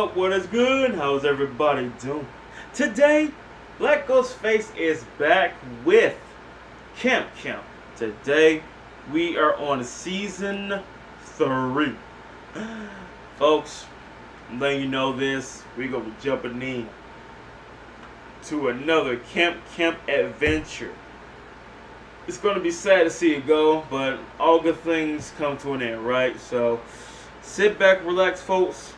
up? What is good? How's everybody doing? Today, BlackGhostFace is back with Camp. Today, we are on season 3. Folks, I'm letting you know this. We're going to be jumping in to another camp adventure. It's going to be sad to see it go, but all good things come to an end, right? So, sit back, relax, folks.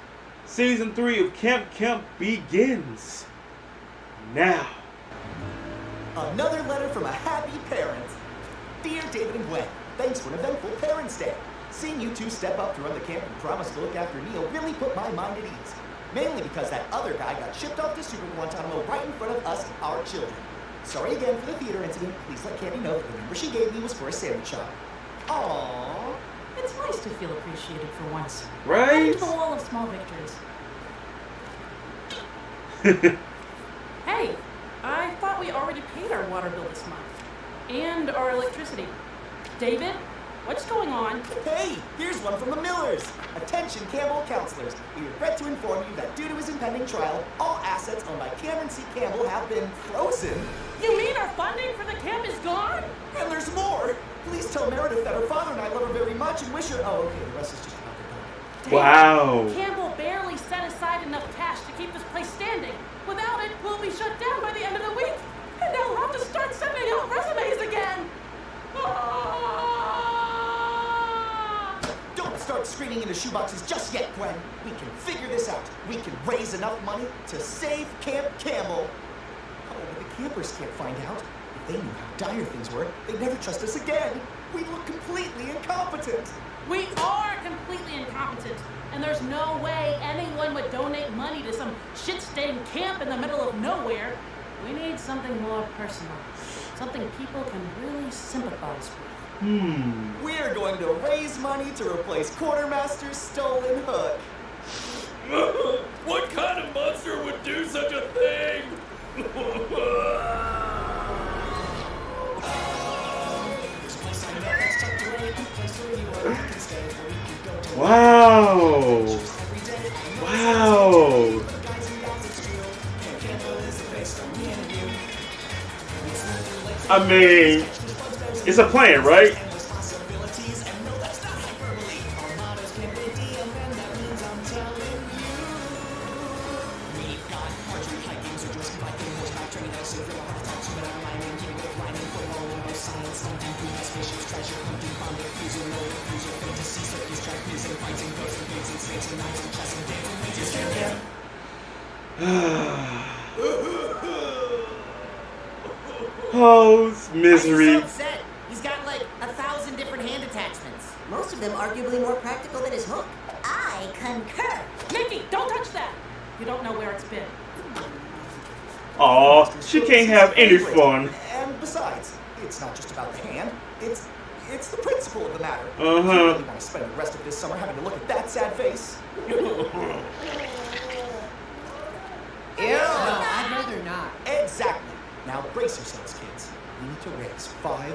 Season 3 of Camp begins now. Another letter from a happy parent. Dear David and Gwen, thanks for an eventful Parents' Day. Seeing you two step up to run the camp and promise to look after Neil really put my mind at ease. Mainly because that other guy got shipped off to Super Guantanamo right in front of us, our children. Sorry again for the theater incident. Please let Candy know that the number she gave me was for a sandwich shop. Aww. It's nice to feel appreciated for once. Right? Into the wall of small victories. Hey, I thought we already paid our water bill this month. And our electricity. David, what's going on? Hey, here's one from the Millers. Attention, Campbell counselors. We regret to inform you that due to his impending trial, all assets owned by Cameron C. Campbell have been frozen. You mean our funding for the camp is gone? And there's more. Please tell Meredith that her father and I love her very much and wish her... Oh, okay, the rest is just about the David, Wow. Campbell barely set aside enough cash to keep this place standing. Without it, we'll be shut down by the end of the week. And now we'll have to start sending out resumes again. Don't start screaming into shoeboxes just yet, Gwen. We can figure this out. We can raise enough money to save Camp Campbell. Oh, but the campers can't find out. If they knew how dire things were, they'd never trust us again. We look completely incompetent. We are completely incompetent, and there's no way anyone would donate money to some shit-stained camp in the middle of nowhere. We need something more personal, something people can really sympathize with. We're going to raise money to replace Quartermaster's stolen hook. What kind of monster would do such a thing? Wow. Wow. I mean, it's a plan, right? Oh, it's misery. I'm so upset. He's got like 1,000 different hand attachments. Most of them arguably more practical than his hook. I concur. Nikki, don't touch that! You don't know where it's been. Aw, she can't have any fun. And besides, it's not just about the hand. It's the principle of the matter. Uh-huh. You really want to spend the rest of this summer having to look at that sad face? Ew, I'd rather not. Exactly. Now brace yourselves, kids. We need to raise $500.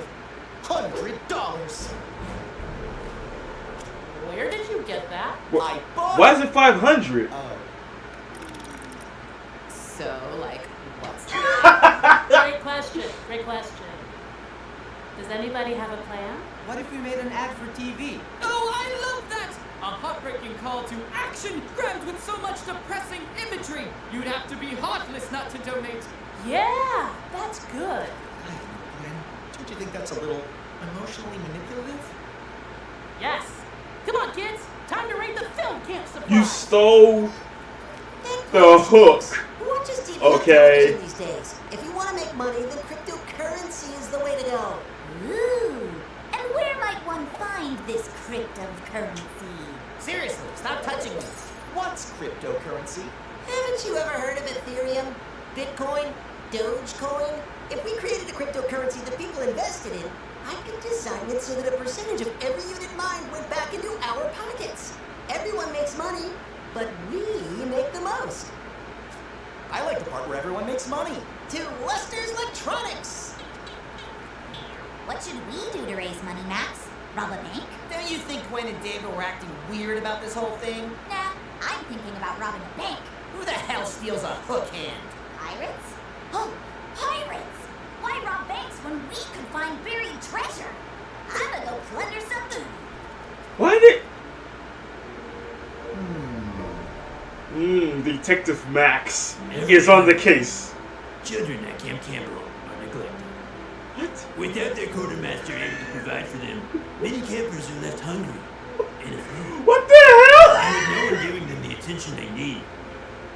Where did you get that? I bought Why is it 500? So, like, what's Great question. Does anybody have a plan? What if we made an ad for TV? Oh, I love that! A heartbreaking call to action, crammed with so much depressing imagery. You'd have to be heartless not to donate. Yeah, that's good. Gwen, don't you think that's a little emotionally manipulative? Yes. Come on, kids. Time to raid the film camp supply. You stole the hook. Who watches TV Okay. on television these days? If you want to make money, then cryptocurrency is the way to go. Ooh. And where might one find this cryptocurrency? Seriously, stop touching me. What's cryptocurrency? Haven't you ever heard of Ethereum, Bitcoin, Dogecoin? If we created a cryptocurrency that people invested in, I could design it so that a percentage of every unit mined went back into our pockets. Everyone makes money, but we make the most. I like the part where everyone makes money. To Lester's Electronics! What should we do to raise money, Max? Rob a bank? Don't you think Gwen and David were acting weird about this whole thing? Nah, I'm thinking about robbing a bank. Who the hell steals a hook hand? Pirates? Oh, pirates! Why rob banks when we could find buried treasure? I'm gonna go plunder some food. Why did... Detective Max is on the case. Children at Camp Campbell are neglected. What? Without their quartermaster able to provide for them, many campers are left hungry and afraid. What the hell? And with no one giving them the attention they need,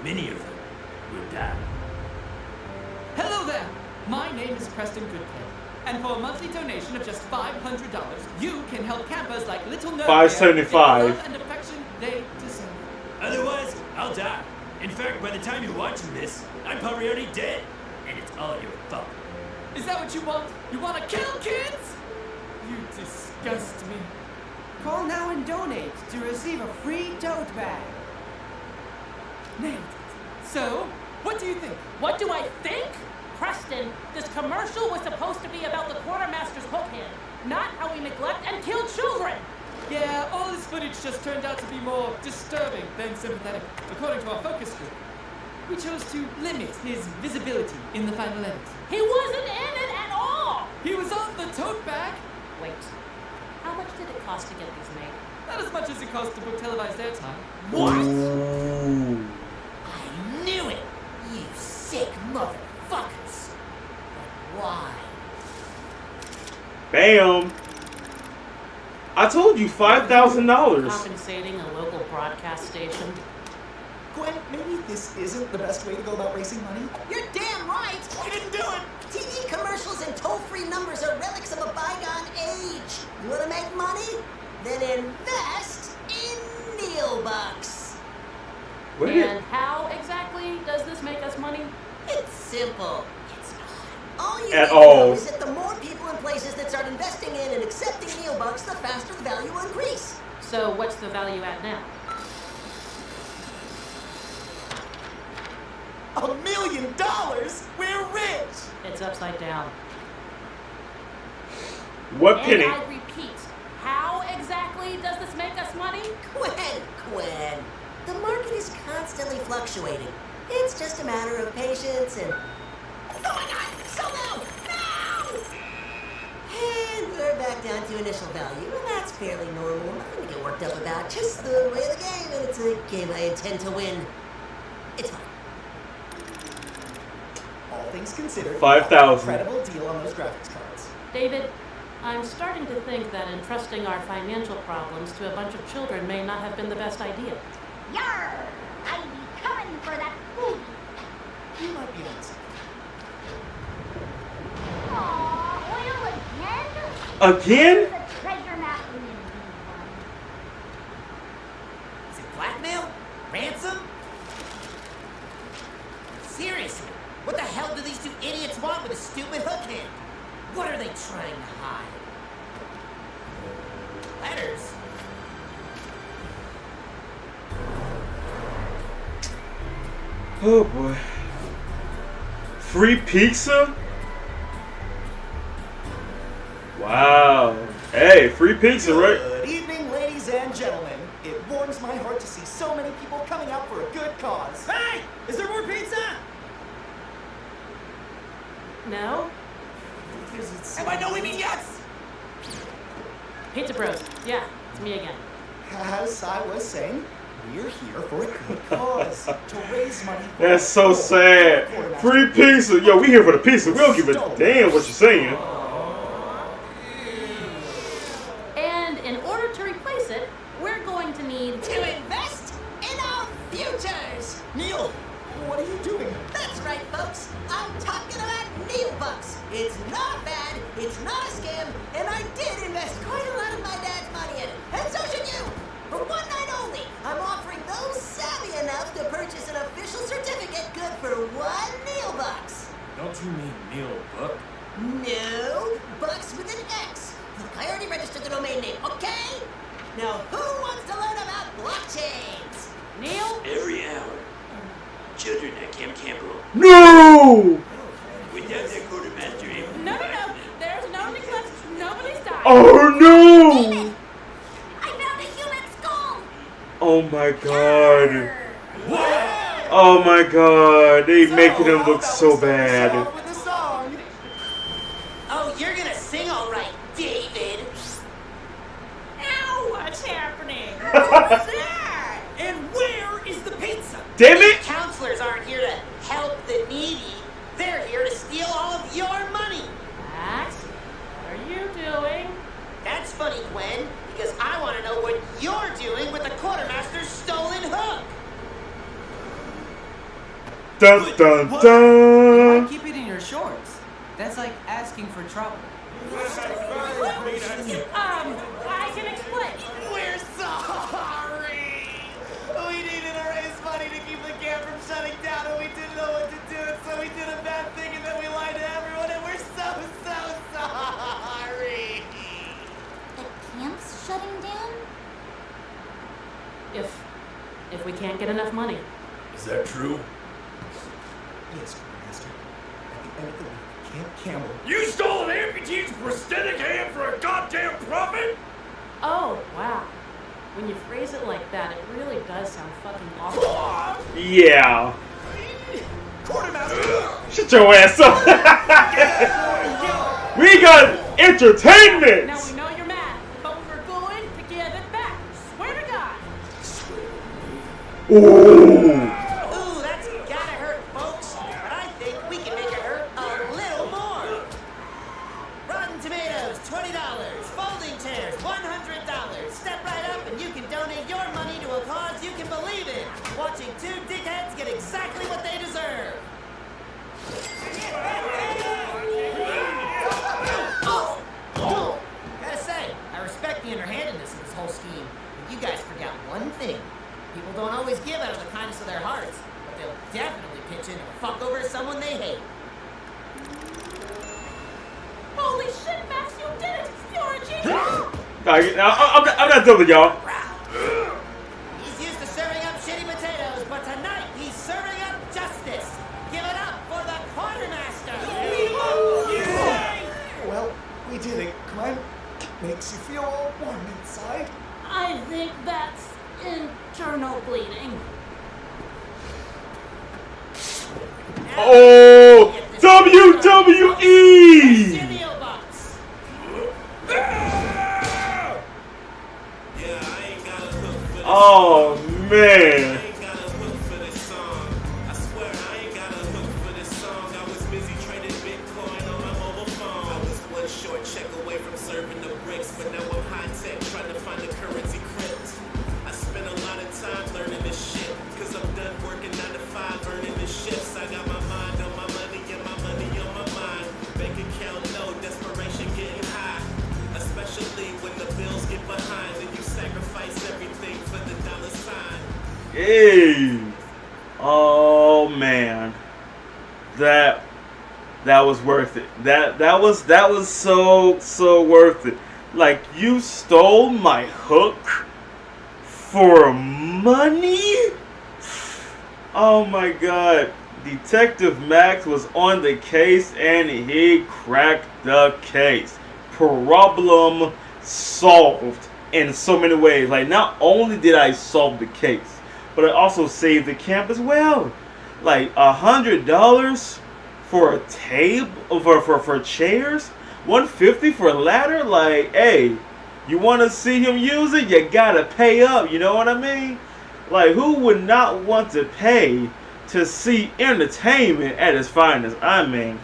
many of them will die. Hello there! My name is Preston Goodpay, and for a monthly donation of just $500, you can help campers like Little Nerd $5.75. get the love and affection they deserve. Otherwise, I'll die. In fact, by the time you're watching this, I'm probably already dead. And it's all your fault. Is that what you want? You want to kill kids? You disgust me. Call now and donate to receive a free tote bag. Nailed it. So, what do you think? What do I think? Preston, this commercial was supposed to be about the quartermaster's hook hand, not how we neglect and kill children. Yeah, all this footage just turned out to be more disturbing than sympathetic, according to our focus group. We chose to limit his visibility in the final edit. He wasn't in it at all. He was on the tote bag. Wait, how much did it cost to get these made? Not as much as it cost to book televised airtime. Ooh. I knew it! You sick motherfuckers! But why? Bam. I told you $5,000. Compensating a local broadcast station. Gwen, maybe this isn't the best way to go about raising money. You're damn right! We didn't do it! TV commercials and toll-free numbers are relics of a bygone age. You want to make money? Then invest in Neil Bucks. Where did... And how exactly does this make us money? It's simple. It's not. All you At need to all. know is that the more people and places that start investing in and accepting Neil Bucks, the faster the value will increase. So what's the value at now? $1 million? We're rich! It's upside down. What penny? And I repeat, how exactly does this make us money? Gwen. The market is constantly fluctuating. It's just a matter of patience and... Oh my god! So low! No! And we're back down to initial value, and that's fairly normal. Nothing to get worked up about. Just the way of the game, and it's a game I intend to win. It's fine. All things considered, 5,000. incredible deal on those graphics cards. David, I'm starting to think that entrusting our financial problems to a bunch of children may not have been the best idea. Yarr! I be coming for that food. You might be on something. Aw, oil again? Again? The treasure map we need one. Is it blackmail? Ransom? Seriously, what the hell do these two idiots want with a stupid hook hand? What are they trying to hide? Letters? Oh boy. Free pizza? Wow. Hey, free pizza, right? Good evening, ladies and gentlemen. It warms my heart to see so many people coming out for a good cause. Hey! Is there more pizza? No? Because it's... And by no we mean yes! Pizza Bros. Yeah, it's me again. As I was saying, we're here for a good cause. To raise money for That's the so poor. sad. Quartermaster. Free pizza. Yo, we here for the pizza. We don't give a damn what you're saying. And in order to replace it, we're going to need To invest in our futures! Neil, what are you doing? That's right, folks. I'm talking about Neil Bucks. It's not bad, it's not a scam, and I did invest quite a lot of my dad's money in it. And so should you. For one night only, I'm offering those savvy enough to purchase an official certificate good for $1 Neil Bucks. Don't you mean Neil Buck? No, Bucks with an X. Look, I already registered the domain name, okay? Now, who wants to learn about blockchains? Neil? Every hour. Children at Camp Campbell. No! Without their quartermaster able to No, no, provide no. for them, There's no neglect. Nobody's dying. Oh no! I found a human skull! Oh Oh my god. Oh my god. They making him look so bad. With a song. Oh, you're gonna sing all right, David. Ow, what's happening? What's that? And where is the pizza? Damn it! Counselors aren't here to help the needy. They're here to steal all of your money. Max, what are you doing? That's funny, Gwen, because I want to know what you're doing with the quartermaster's stolen hook. Dun dun Why dun! keep it in your shorts? That's like asking for trouble. I can explain. We're sorry. We needed to raise money to keep the camp from shutting down, and we didn't know what to do, and so we did a bad thing, and then we lied to everyone, and we're so sorry. The camp's shutting down? If we can't get enough money. Is that true? Yes, Quartermaster. At the end of the week, Camp Campbell. You stole an amputee's prosthetic hand for a goddamn profit? Oh, wow. When you phrase it like that, it really does sound fucking awful. Yeah. Quartermaster! Shut your ass up. We got entertainment. Now we know you're mad, but we're going to give it back. Swear to God. Ooh. Ooh, that's gotta hurt, folks. But I think we can make it hurt a little more. Rotten tomatoes, $20. Folding chairs, $100. Step right up and you can donate your money to a cause you can believe in. Watching two dickheads get exactly what they deserve. Gotta say, I respect the underhandedness of this whole scheme. But you guys forgot one thing. People don't always give out of the kindness of their hearts, but they'll definitely pitch in to fuck over someone they hate. Holy shit, Max, you did it! You're a genius! I'm not done with y'all. He's used to serving up shitty potatoes, but tonight he's serving up justice. Give it up for the quartermaster. Well, we did it, Glenn. Makes you feel all warm inside. I think that's internal bleeding. Oh, WWE! Jimmy O'Bucks. Oh man. Hey. Oh man. That was worth it. That was so worth it. Like, you stole my hook for money? Oh my god. Detective Max was on the case and he cracked the case. Problem solved in so many ways. Like, not only did I solve the case, but I also saved the camp as well. Like, $100 for a table, for chairs, $150 for a ladder. Like, hey, you want to see him use it? You gotta pay up. You know what I mean? Like, who would not want to pay to see entertainment at its finest? I mean,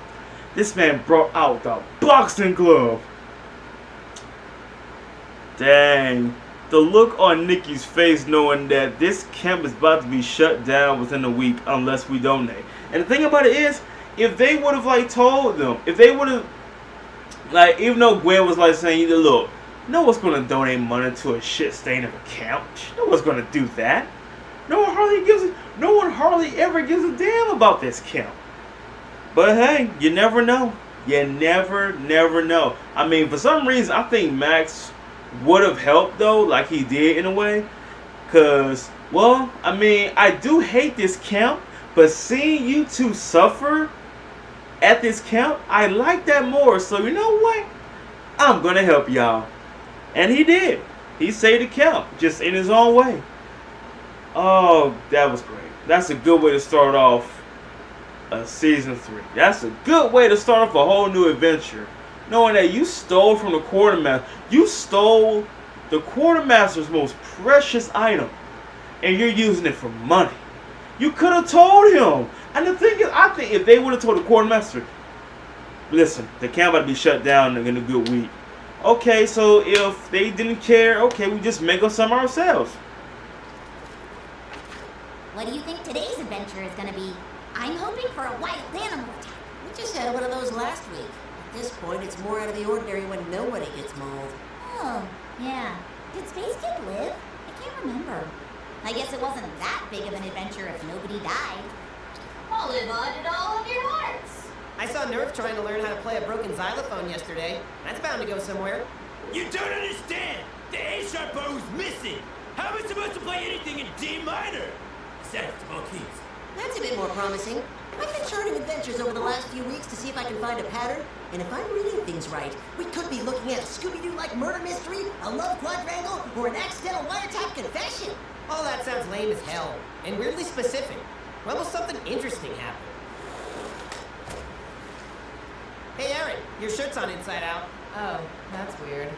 this man brought out the boxing glove. Dang. The look on Nikki's face knowing that this camp is about to be shut down within a week unless we donate. And the thing about it is, if they would have like told them, if they would have, like, even though Gwen was like saying, look, no one's going to donate money to a shit stain of a camp. No one's going to do that. No one hardly ever gives a damn about this camp. But hey, you never know. You never know. I mean, for some reason, I think Max would have helped though, like he did in a way. Cause, well, I mean, I do hate this camp, but seeing you two suffer at this camp, I like that more. So you know what? I'm gonna help y'all. And he did. He saved the camp, just in his own way. Oh, that was great. That's a good way to start off season 3. That's a good way to start off a whole new adventure. Knowing that you stole from the quartermaster. You stole the quartermaster's most precious item. And you're using it for money. You could have told him. And the thing is, I think if they would have told the quartermaster, listen, the camp about to be shut down in a good week. Okay, so if they didn't care, okay, we just make up some ourselves. What do you think today's adventure is gonna be? I'm hoping for a wild animal attack. We just had one of those last week. At this point, it's more out of the ordinary when nobody gets mauled. Oh, yeah. Did Space Kid live? I can't remember. I guess it wasn't that big of an adventure if nobody died. I'll live on in all of your hearts. I saw Nerf trying to learn how to play a broken xylophone yesterday. That's bound to go somewhere. You don't understand! The A sharp bar was missing! How am I supposed to play anything in D minor? Besides, all keys. That's a bit more promising. I've been charting adventures over the last few weeks to see if I can find a pattern, and if I'm reading things right, we could be looking at a Scooby-Doo-like murder mystery, a love quadrangle, or an accidental wiretap confession. All that sounds lame as hell, and weirdly specific. When will something interesting happen? Hey, Aaron, your shirt's on inside out. Oh, that's weird.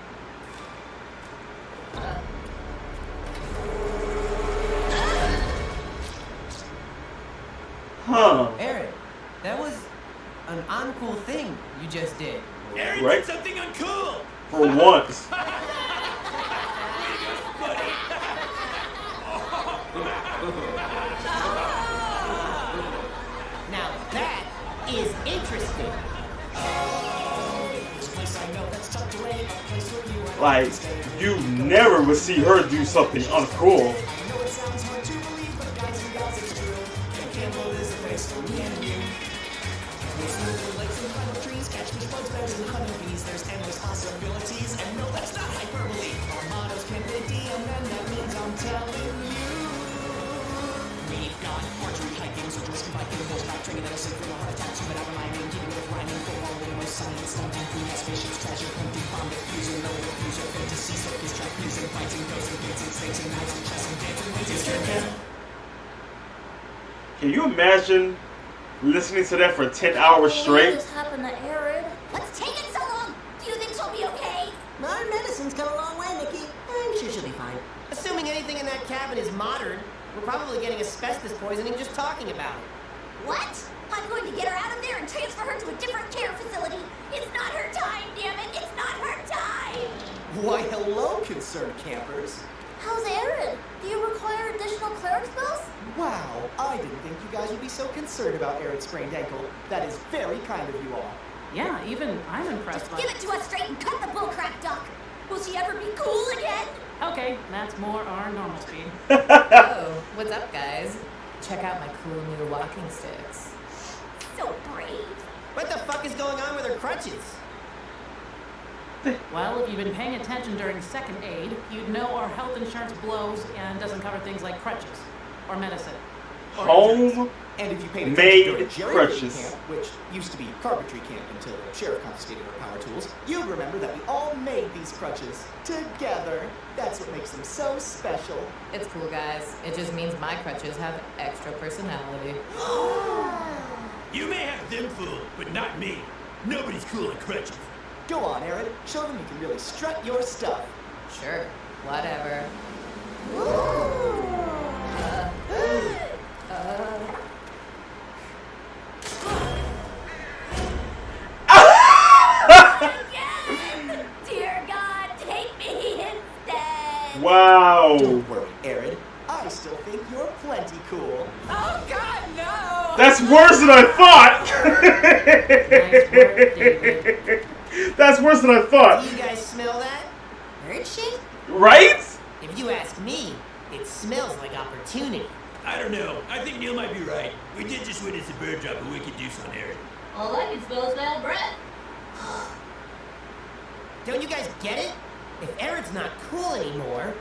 Huh. Aaron, that was an uncool thing you just did. Aaron Right. did something uncool! For once. Now that is interesting. Like, you never would see her do something uncool. Can you imagine listening to that for 10 hours straight? What just happened to Aaron? What's taking so long? Do you think she'll be okay? Modern medicine's come a long way, Nikki. I'm sure she'll be fine. Assuming anything in that cabin is modern, we're probably getting asbestos poisoning just talking about it. What? I'm going to get her out of there and transfer her to a different care facility. It's not her time, damn it. It's not her time. Why, hello, concerned campers. How's Aaron? Do you require additional cleric spells? Wow, I didn't think you guys would be so concerned about Aaron's sprained ankle. That is very kind of you all. Yeah, even I'm impressed by Give it to us straight and cut the bullcrap, Doc. Will she ever be cool again? Okay, that's more our normal speed. Oh, what's up, guys? Check out my cool new walking sticks. So brave. What the fuck is going on with her crutches? Well, if you've been paying attention during second aid, you'd know our health insurance blows and doesn't cover things like crutches or medicine. Or injuries. Home And if you paid made attention during Jerry crutches. Camp, which used to be carpentry camp until the sheriff confiscated our power tools, you'll remember that we all made these crutches together. That's what makes them so special. It's cool, guys. It just means my crutches have extra personality. You may have them fooled, but not me. Nobody's cool in crutches. Go on, Aaron. Show them you can really strut your stuff. Sure, whatever. Dear God, take me instead. Wow. Don't worry, Aaron. I still think you're plenty cool. Oh God, no! That's worse than I thought. Nice work, David. That's worse than I Do thought. you guys smell that? Bird shit? Right? If you ask me, it smells like opportunity. I don't know. I think Neil might be right. We did just witness a bird drop a wicked deuce on Aaron. All I can smell is bad breath. Don't you guys get it? If Aaron's not cool anymore,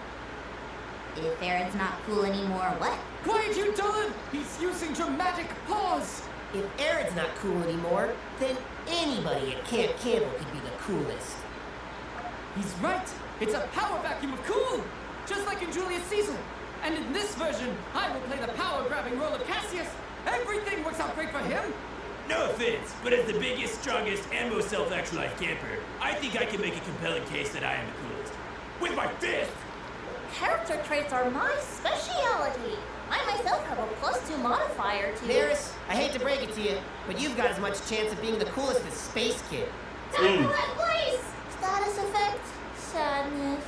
If Aaron's not cool anymore, what? Quiet, you Dolan! He's using dramatic pause. if Aaron's not cool anymore, then anybody at Camp Campbell could be the coolest. He's right. It's a power vacuum of cool, just like in Julius Caesar. And in this version, I will play the power-grabbing role of Cassius. Everything works out great for him. No offense, but as the biggest, strongest, and most self-actualized camper, I think I can make a compelling case that I am the coolest. With my fist! Character traits are my specialty. I myself have a +2 modifier to... Varys, I hate to break it to you, but you've got as much chance of being the coolest as Space Kid. Time for that place! Status effect, sadness.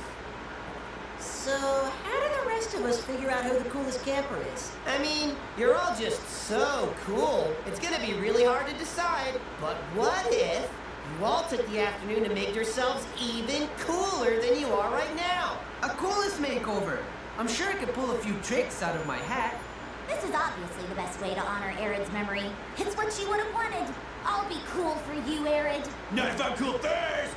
So, how do the rest of us figure out who the coolest camper is? I mean, you're all just so cool. It's gonna be really hard to decide. But what if you all took the afternoon to make yourselves even cooler than you are right now? A coolest makeover. I'm sure I could pull a few tricks out of my hat. This is obviously the best way to honor Arid's memory. It's what she would have wanted. I'll be cool for you, Arid. Not if I'm cool first!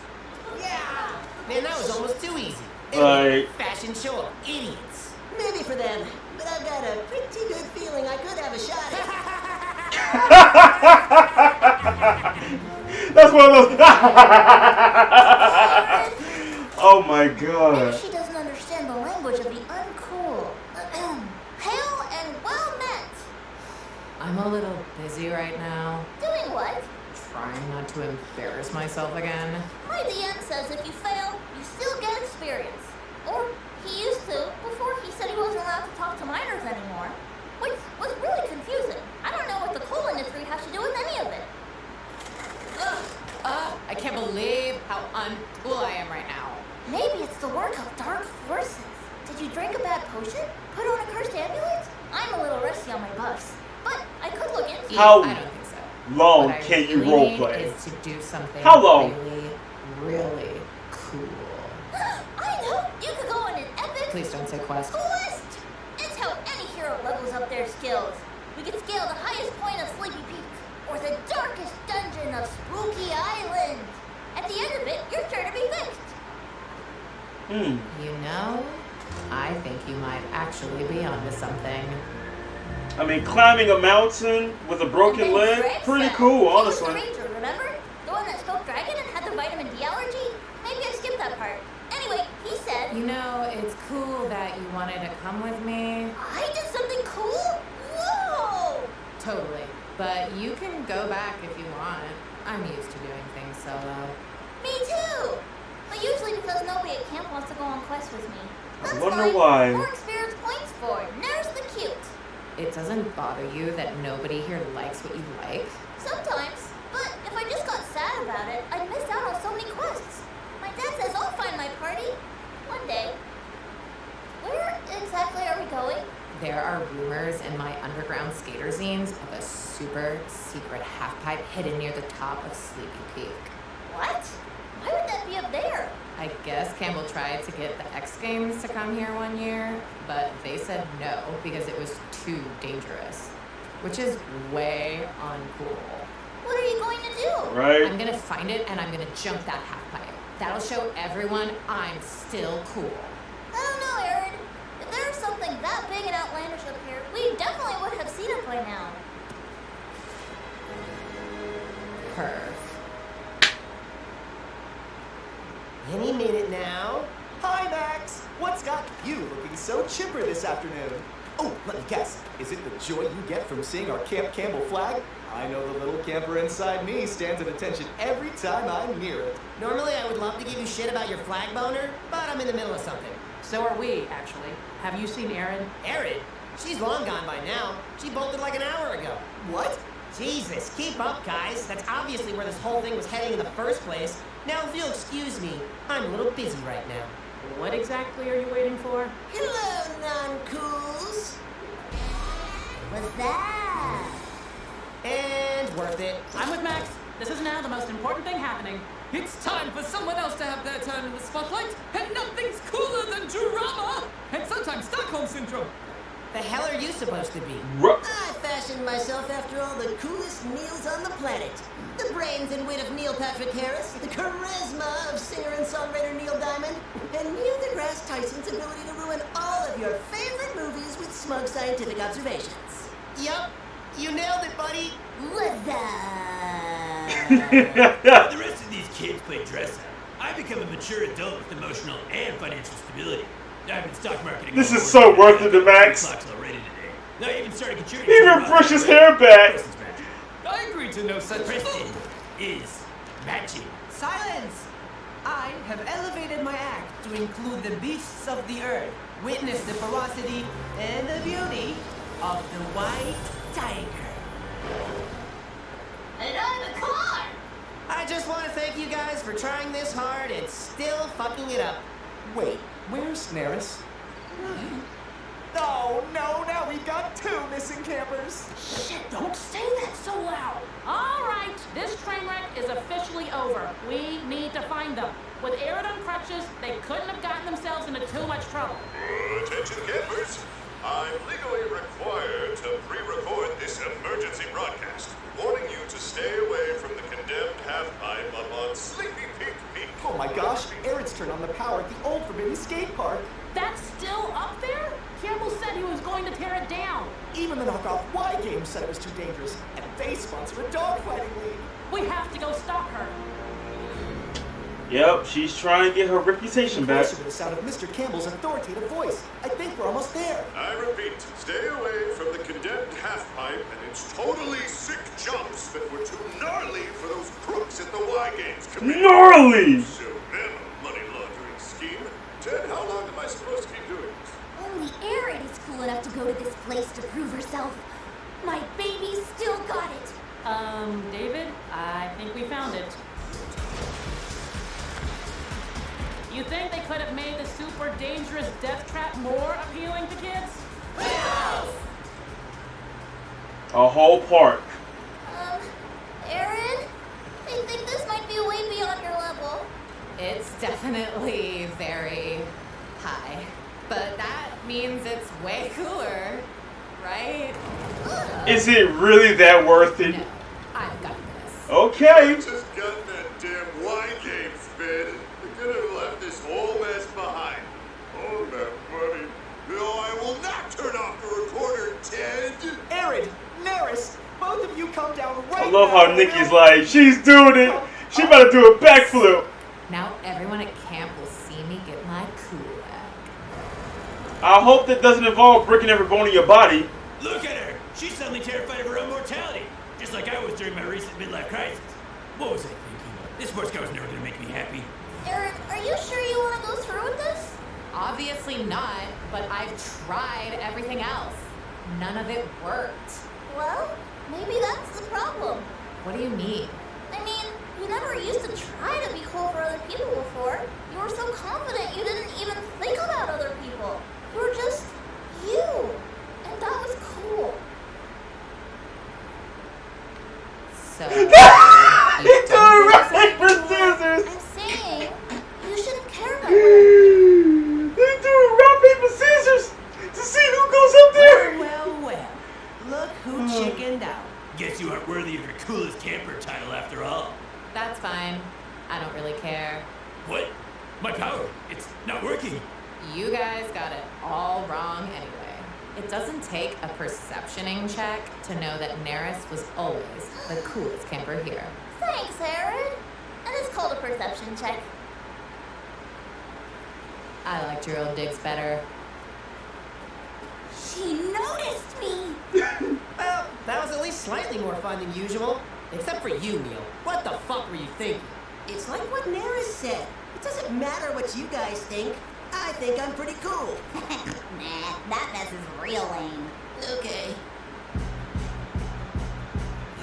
Yeah! Man, that was almost too easy. Right. Fashion show of idiots. Maybe for them, but I've got a pretty good feeling I could have a shot at That's one of those. Oh my god. She doesn't understand the language of the uncool. Hail and well met. I'm a little busy right now. Doing what? Trying not to embarrass myself again. My DM says if you fail, you still get experience. Or he used to before he said he wasn't allowed to talk to minors anymore. Which was really confusing. I don't know what the coal industry has to do with any of it. I can't believe how uncool I am right now. Maybe it's the work of dark forces. Did you drink a bad potion? Put on a cursed amulet? I'm a little rusty on my buffs, but I could look into it. How I don't think so. long What I can you really roleplay? need is to do something How long? really, really cool. I know! You could go on an epic Please don't say quest. quest! It's how any hero levels up their skills. We could scale the highest point of Sleepy Peak, or the darkest dungeon of Spooky Island. At the end of it, you're sure to be fixed. You know, I think you might actually be onto something. I mean, climbing a mountain with a broken leg, pretty cool, honestly. He was the ranger, remember? The one that spoke dragon and had the vitamin D allergy? Maybe I skipped that part. Anyway, he said... You know, it's cool that you wanted to come with me. I did something cool? Whoa! Totally. But you can go back if you want. I'm used to doing things solo. Me too! But usually because nobody at camp wants to go on quests with me. That's I wonder fine. why. More experience points for Nurse the Cute. It doesn't bother you that nobody here likes what you like? Sometimes, but if I just got sad about it, I'd miss out on so many quests. My dad says I'll find my party one day. Where exactly are we going? There are rumors in my underground skater zines of a super secret half-pipe hidden near the top of Sleepy Peak. What? Why would that be up there? I guess Campbell tried to get the X Games to come here one year, but they said no because it was too dangerous, which is way uncool. What are you going to do? Right? I'm gonna find it and I'm gonna jump that half-pipe. That'll show everyone I'm still cool. I don't know, Aaron. If there was something that big and outlandish up here, we definitely would have seen it by now. Perf. Any minute now. Hi, Max. What's got you looking so chipper this afternoon? Oh, let me guess. Is it the joy you get from seeing our Camp Campbell flag? I know the little camper inside me stands at attention every time I'm near it. Normally I would love to give you shit about your flag boner, but I'm in the middle of something. So are we, actually. Have you seen Erin? Erin? She's long gone by now. She bolted like an hour ago. What? Jesus, keep up, guys. That's obviously where this whole thing was heading in the first place. Now, if you'll excuse me, I'm a little busy right now. What exactly are you waiting for? Hello, non-cools. What's that? And worth it. I'm with Max. This is now the most important thing happening. It's time for someone else to have their turn in the spotlight, and nothing's cooler than drama! And sometimes Stockholm Syndrome. The hell are you supposed to be? I fashioned myself after all the coolest Neils on the planet. The brains and wit of Neil Patrick Harris, the charisma of singer and songwriter Neil Diamond, and Neil deGrasse Tyson's ability to ruin all of your favorite movies with smug scientific observations. Yup, you nailed it, buddy. What's up? While the rest of these kids play dress up, I become a mature adult with emotional and financial stability. I've been stock marketing. This is so worth it to Max. Clock's already today. Now I even started contributing. He even brushed his hair back. Preston's magic. I agree to no such Preston is magic. Silence! I have elevated my act to include the beasts of the earth. Witness the ferocity and the beauty of the white tiger. And I'm a car! I just want to thank you guys for trying this hard and still fucking it up. Wait, where's Neris? Oh no, now we've got 2 missing campers. Shit, don't say that so loud. All right, this train wreck is officially over. We need to find them. With Arid on crutches, they couldn't have gotten themselves into too much trouble. Attention campers, I'm legally required to pre-record this emergency broadcast, warning you to stay away from the condemned half-pipe up on Sleepy Peak Peak. Oh my gosh, Arid's turned on the power at the old Forbidden Skate Park. That's still up there? Campbell said he was going to tear it down. Even the knockoff Y Games said it was too dangerous, and they sponsor a dogfighting league. We have to go stop her. Yep, she's trying to get her reputation back. Closer to the sound of Mr. Campbell's authoritative voice. I think we're almost there. I repeat, stay away from the condemned half-pipe and its totally sick jumps that were too gnarly for those crooks at the Y Games committee. Gnarly! So then, a money laundering scheme. Ted, how long am I supposed to keep doing this? Only Erin is cool enough to go to this place to prove herself. My baby still got it. David, I think we found it. You think they could have made the super dangerous death trap more appealing to kids? A whole park. Erin? I think this might be way beyond your level. It's definitely very high. But that means it's way cooler, right? Is it really that worth it? No, I've got this. Okay. Just got that damn Y Games bid. They could have left this whole mess behind. All that money. No, I will not turn off the recorder, Ted. Arid, Neris, both of you come down right now. I love how Nikki's like, she's doing it. She about to do a backflip. Now everyone at camp will see me get my cool back. I hope that doesn't involve breaking every bone in your body. Look at her! She's suddenly terrified of her own mortality, just like I was during my recent midlife crisis. What was I thinking? This sports car was never gonna make me happy. Erin, are you sure you want to go through with this? Obviously not, but I've tried everything else. None of it worked. Well, maybe that's the problem. What do you mean? I mean, you never used to try to be cool for other people before. You were so confident you didn't even think about other people. You were just you. And that was cool. So, He threw rock, paper, scissors. I'm saying, you shouldn't care about what They threw rock, paper, scissors to see who goes up there. Well. Look who chickened out. Guess you aren't worthy of your coolest camper title after all. that's fine. I don't really care. What? My power, it's not working. You guys got it all wrong anyway. It doesn't take a perceptioning check to know that Neris was always the coolest camper here. Thanks, Erin. And it's called a perception check. I liked your old digs better. She noticed me. Well, that was at least slightly more fun than usual. Except for you, Neil. What the fuck were you thinking? It's like what Neris said. It doesn't matter what you guys think. I think I'm pretty cool. Nah, that mess is real lame. Okay.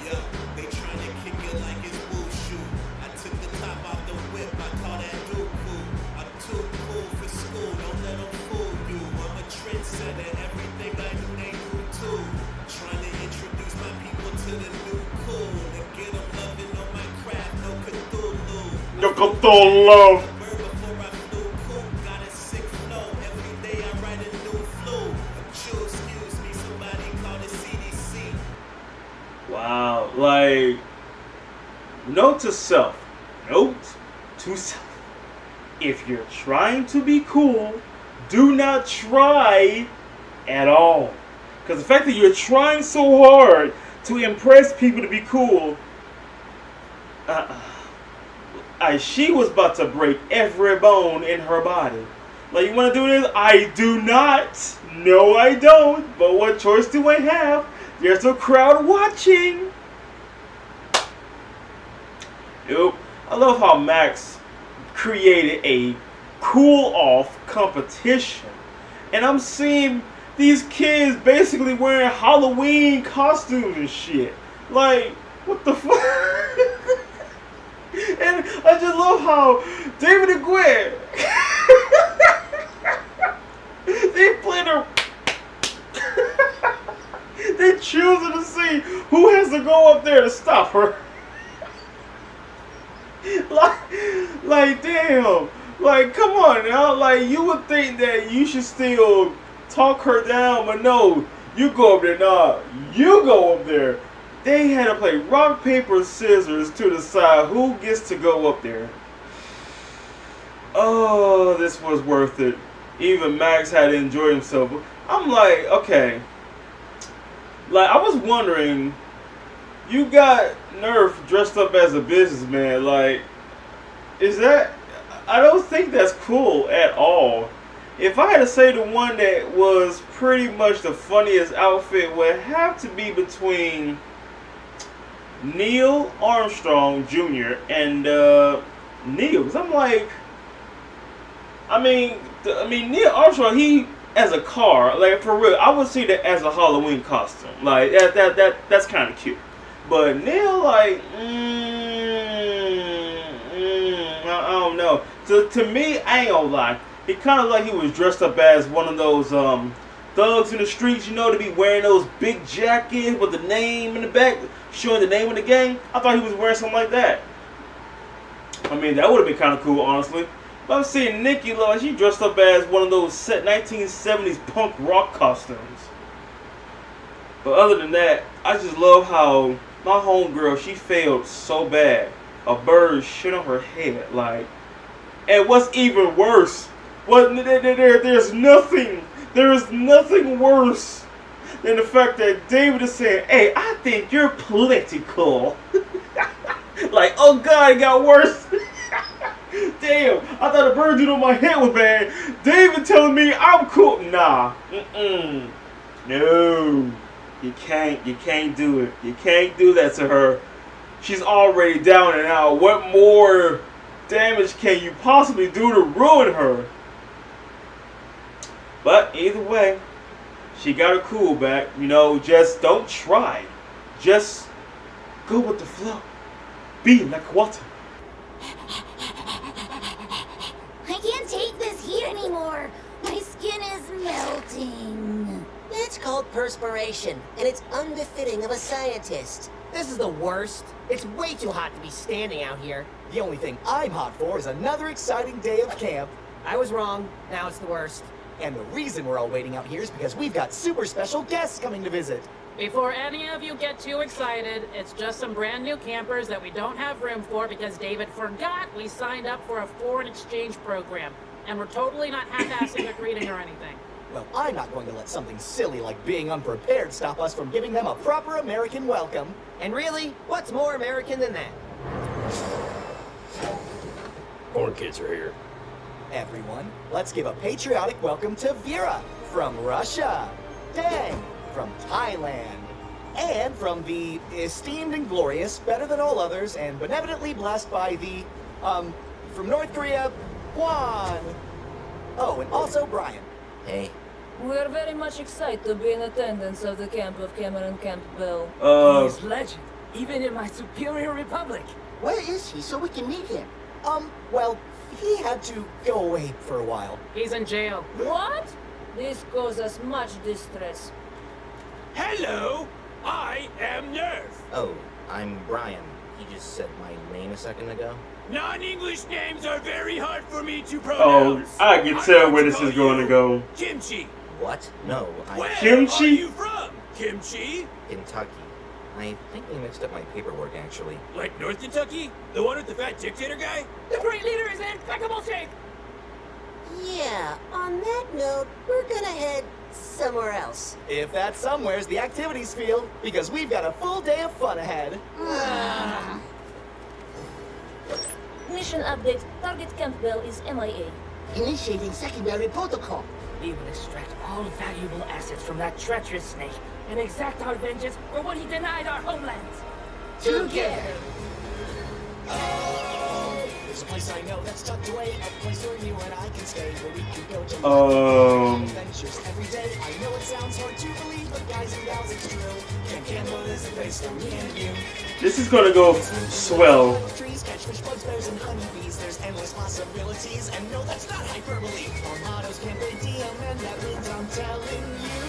Yo, they trying to kick it like it's wushu. I took the top off the whip, I call that dooku. I'm too cool for school, don't let them fool you. I'm a trendsetter, everything I do, they do too. Trying to introduce my people to the new cool. And get them loving on my craft, no Cthulhu. No Cthulhu. Before I flew cool, got a sick flow. Every day I write a new flu. Excuse me, somebody call the CDC. Wow, like, note to self. Note to self. If you're trying to be cool, do not try at all. Because the fact that you're trying so hard to impress people to be cool, she was about to break every bone in her body. Like, you want to do this? I do not. No, I don't. But what choice do I have? There's a crowd watching. Yep. I love how Max created a cool-off competition. And I'm seeing these kids basically wearing Halloween costumes and shit. Like, what the fuck? And I just love how David and Gwen, they play their... they choosing to see who has to go up there to stop her. like damn. Like, come on now. Like, you would think that you should still talk her down, but no. You go up there. Nah, you go up there. They had to play rock, paper, scissors to decide who gets to go up there. Oh, this was worth it. Even Max had to enjoy himself. I'm like, okay. Like, I was wondering, you got Nerf dressed up as a businessman. Like, is that... I don't think that's cool at all. If I had to say the one that was pretty much the funniest outfit would have to be between Neil Armstrong Jr. and Neil. Cause I'm like, I mean, Neil Armstrong, he as a car, like for real, I would see that as a Halloween costume. Like that's kind of cute. But Neil, like, I don't know. To me, I ain't gonna lie. He kind of like he was dressed up as one of those thugs in the streets, you know, to be wearing those big jackets with the name in the back, showing the name of the gang. I thought he was wearing something like that. I mean, that would have been kind of cool, honestly. But I'm seeing Nikki, like, she dressed up as one of those 1970s punk rock costumes. But other than that, I just love how my homegirl, she failed so bad. A bird shit on her head, like. And what's even worse, there's nothing worse than the fact that David is saying, hey, I think you're plenty cool. Like, oh God, it got worse. Damn, I thought a bird on my head was bad. David telling me I'm cool. Nah, no, you can't do it. You can't do that to her. She's already down and out. What more damage can you possibly do to ruin her? But either way, she got her cool back. You know, just don't try. Just go with the flow. Be like water. I can't take this heat anymore. My skin is melting. It's called perspiration, and it's unbefitting of a scientist. This is the worst. It's way too hot to be standing out here. The only thing I'm hot for is another exciting day of camp. I was wrong. Now it's the worst. And the reason we're all waiting out here is because we've got super special guests coming to visit. Before any of you get too excited, it's just some brand new campers that we don't have room for because David forgot we signed up for a foreign exchange program. And we're totally not half-assing a greeting or anything. Well, I'm not going to let something silly like being unprepared stop us from giving them a proper American welcome. And really, what's more American than that? Corn kids are here. Everyone, let's give a patriotic welcome to Vera from Russia, Dang from Thailand, and from the esteemed and glorious, better than all others, and benevolently blessed by the, from North Korea, Juan. Oh, and also Brian. Hey. We are very much excited to be in attendance of the camp of Cameron Campbell. He is legend, even in my superior republic. Where is he so we can meet him? Well, he had to go away for a while. He's in jail. What? This causes much distress. Hello, I am Nerf. Oh, I'm Brian. He just said my name a second ago. Non-English names are very hard for me to Oh, pronounce. I can tell where this is going to go. Kimchi. What? No, Where Kimchi? are you from? Kimchi? Kentucky. I think we mixed up my paperwork, actually. Like North Kentucky? The one with the fat dictator guy? The great leader is in impeccable shape. Yeah, on that note, we're gonna head somewhere else. If that somewhere's the activities field, because we've got a full day of fun ahead. Mission update. Target Campbell is MIA. Initiating secondary protocol. We will extract all valuable assets from that treacherous snake and exact our vengeance for what he denied our homelands. Together. There's a place I know that's tucked away, a place where you and I can stay, where we can go to adventures every day. I know it sounds hard to believe, but guys and gals, it's true. Camp is a place for me and you. This is gonna go swell. Trees, catch fish, bugs, bears, and honeybees. There's endless possibilities, and no, that's not hyperbole. Our motto's Camp Dium, and that means I'm telling you.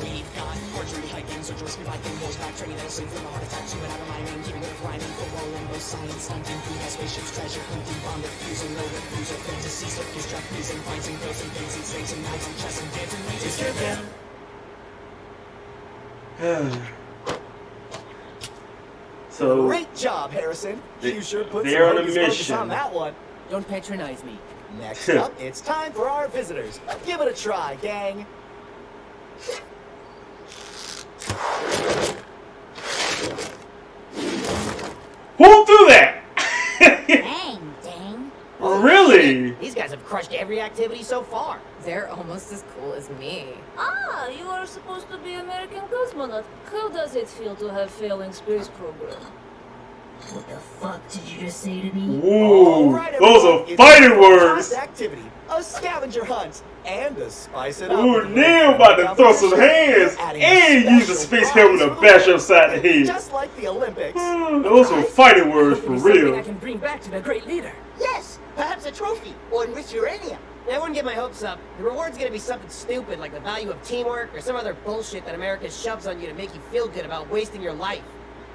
We've got archery, hiking, search, rescue, biking, horseback training, that'll save from a heart attack to an adrenaline, keeping it climbing, football, rainbow, science, stunting, food, spaceships, treasure, hunting, bomb, defusing, no refuser, fantasy, circus, trapezing, fighting, girls and dancing, snakes and knives and chess and dancing, wages, together. So great job, Harrison. You sure put some they're on a hocus pocus mission. on that one. Don't patronize me. Next up, it's time for our visitors. Give it a try, gang. who threw that? Dang, dang. Really? These guys have crushed every activity so far. They're almost as cool as me. Ah, you are supposed to be American cosmonaut. How does it feel to have failing space program? What the fuck did you just say to me? Ooh, Right, those everyone, are it's fighting a words. fast activity, a scavenger hunt, and to spice it up. Ooh, with a Neil little about to throw some hands adding and use a special space helmet to prize for bash the upside the head. Just like the Olympics. Those are fighting words for Something I real. can bring back to the great leader. Yes, perhaps a trophy or enriched uranium. I wouldn't get my hopes up. The reward's gonna be something stupid like the value of teamwork or some other bullshit that America shoves on you to make you feel good about wasting your life.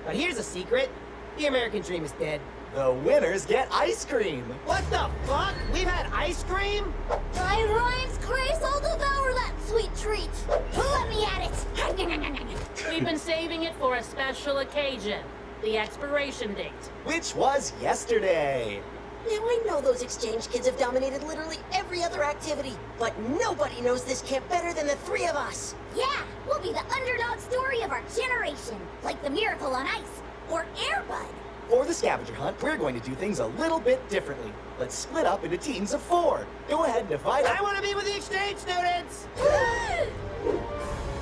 But here's a secret. The American dream is dead. The winners get ice cream. What the fuck? We've had ice cream? By Ryan's grace, I'll devour that sweet treat. Let me at it. We've been saving it for a special occasion. The expiration date. Which was yesterday. Now, I know those exchange kids have dominated literally every other activity, but nobody knows this camp better than the three of us. Yeah, we'll be the underdog story of our generation. Like the Miracle on Ice or Air Bud. For the scavenger hunt, we're going to do things a little bit differently. Let's split up into teams of 4. Go ahead and divide up. I want to be with the exchange students!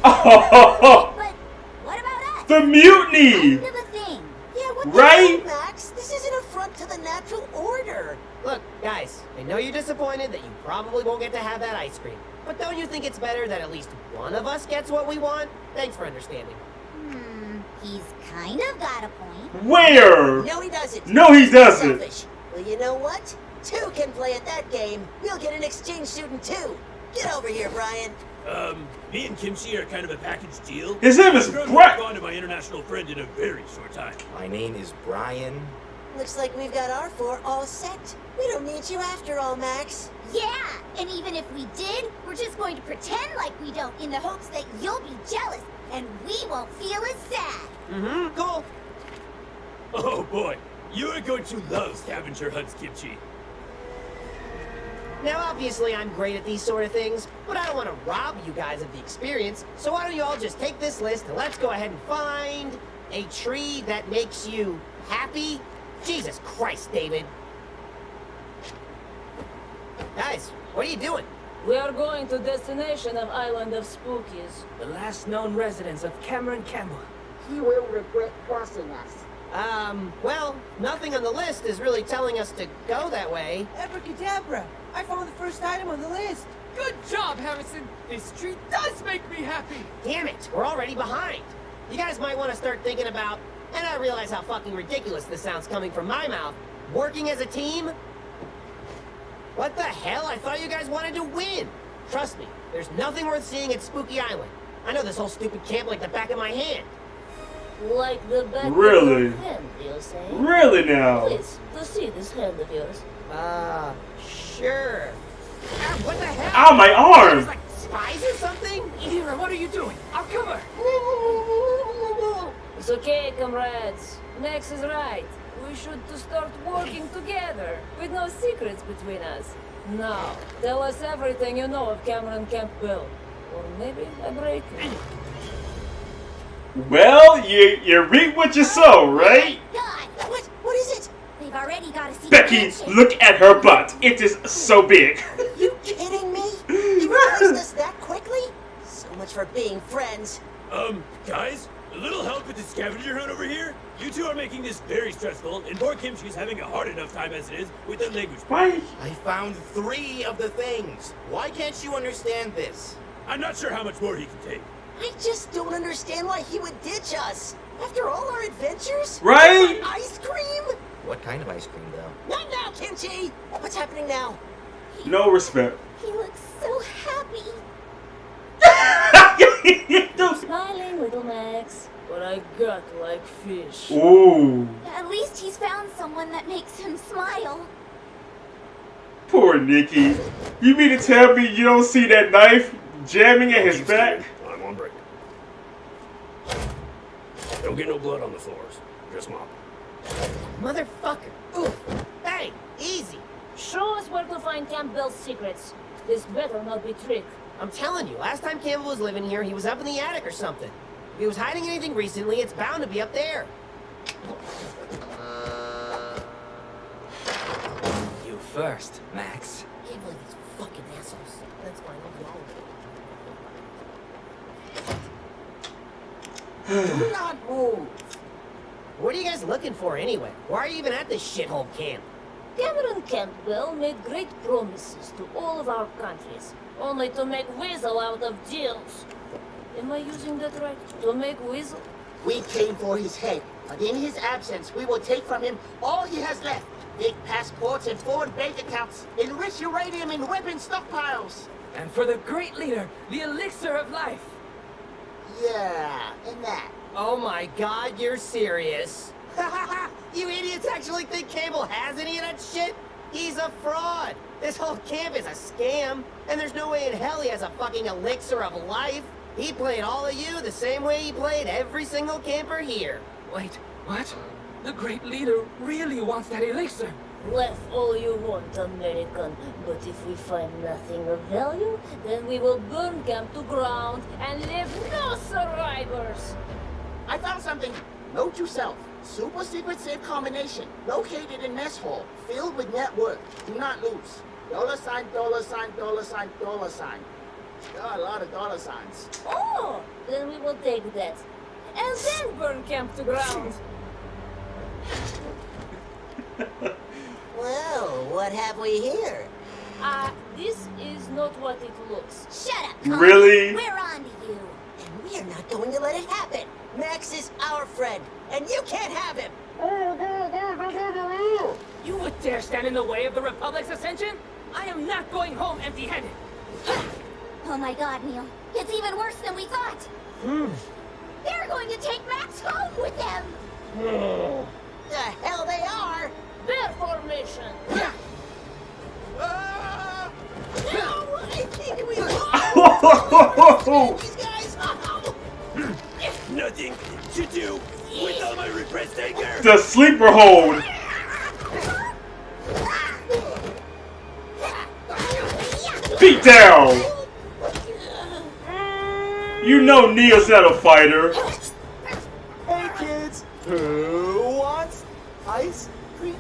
But what about us? The mutiny! Kind of a thing. Yeah, what Right? the hell, Max? This isn't a front to the natural order. Look, guys, I know you're disappointed that you probably won't get to have that ice cream. But don't you think it's better that at least one of us gets what we want? Thanks for understanding. He's kind of got a point. Where? No, he doesn't. No, he doesn't. Selfish. Well, you know what? 2 can play at that game. We'll get an exchange student too. Get over here, Brian. Me and Kimchi are kind of a package deal. His name is I've grown Brett. to bond to my international friend in a very short time. My name is Brian. Looks like we've got our 4 all set. We don't need you after all, Max. Yeah, and even if we did, we're just going to pretend like we don't in the hopes that you'll be jealous and we won't feel as sad. Cool. Oh boy, you are going to love scavenger hunts, Kimchi. Now, obviously, I'm great at these sort of things, but I don't want to rob you guys of the experience, so why don't you all just take this list and let's go ahead and find a tree that makes you happy? Jesus Christ, David. Guys, what are you doing? We are going to destination of Island of Spookies. The last known residence of Cameron Campbell. He will regret crossing us. Well, nothing on the list is really telling us to go that way. Abracadabra! I found the first item on the list. Good job, Harrison. This tree does make me happy. Damn it, we're already behind. You guys might want to start thinking about, and I realize how fucking ridiculous this sounds coming from my mouth, working as a team? What the hell? I thought you guys wanted to win. Trust me, there's nothing worth seeing at Spooky Island. I know this whole stupid camp like the back of my hand. Like the back Really? of your hand, you say? Really now? Please, to see this hand of yours. Sure. What the hell? Ow, my arm! Like spies or something? Ira, what are you doing? I'll cover. It's okay, comrades. Max is right. We should to start working together, with no secrets between us. Now, tell us everything you know of Cameron Campbell. Or maybe I break you. Well, you reap what you sow, right? God, What is it? they've already already gotta see Becky, the mansion. look at her butt. It is so big. You kidding me? You replaced us that quickly? So much for being friends. Guys, a little help with the scavenger hunt over here? You two are making this very stressful, and poor Kimchi's having a hard enough time as it is with the language. Why? I found 3 of the things. Why can't you understand this? I'm not sure how much more he can take. I just don't understand why he would ditch us. After all our adventures? Right? Ice cream? What kind of ice cream, though? Not now, Kimchi! What's happening now? No respect. He looks so happy. Smiling, little Max. But I got like fish. Ooh. At least he's found someone that makes him smile. Poor Nikki. You mean to tell me you don't see that knife jamming at his back? I'm on break. Don't get no blood on the floors. Just mop. Motherfucker. Ooh. Hey, easy. Show us where to find Campbell's secrets. This better not be trick. I'm telling you, last time Campbell was living here, he was up in the attic or something. If he was hiding anything recently, it's bound to be up there. You first, Max. Can't believe these fucking assholes. That's fine, I'll do all of it. Do not move. What are you guys looking for anyway? Why are you even at this shithole camp? Cameron Campbell made great promises to all of our countries, only to make weasel out of deals. Am I using that right? To make weasel? We came for his head, but in his absence, we will take from him all he has left. Big passports and foreign bank accounts, enriched uranium in weapon stockpiles. And for the great leader, the elixir of life. Yeah, and that. Oh my god, you're serious? You idiots actually think Campbell has any of that shit? He's a fraud. This whole camp is a scam, and there's no way in hell he has a fucking elixir of life. He played all of you the same way he played every single camper here. Wait, what? The great leader really wants that elixir. Laugh all you want, American, but if we find nothing of value, then we will burn camp to ground and leave no survivors. I found something. Note to self. Super secret safe combination. Located in mess hall. Filled with net worth. Do not lose. $sign, $sign. There are a lot of dollar signs. Oh, then we will take that. And then burn camp to ground. Well, what have we here? This is not what it looks. Shut up, Connie. Really? We're on to you. And we are not going to let it happen. Max is our friend, and you can't have him. You would dare stand in the way of the Republic's ascension? I am not going home empty-handed. Oh my god, Neil. It's even worse than we thought. They're going to take Max home with them. The hell they are! Bear formation. No, I think we these guys. Nothing to do with all my repressed anger. The sleeper hold. Beat down. You know Neil's not a fighter. Hey kids, who wants ice cream?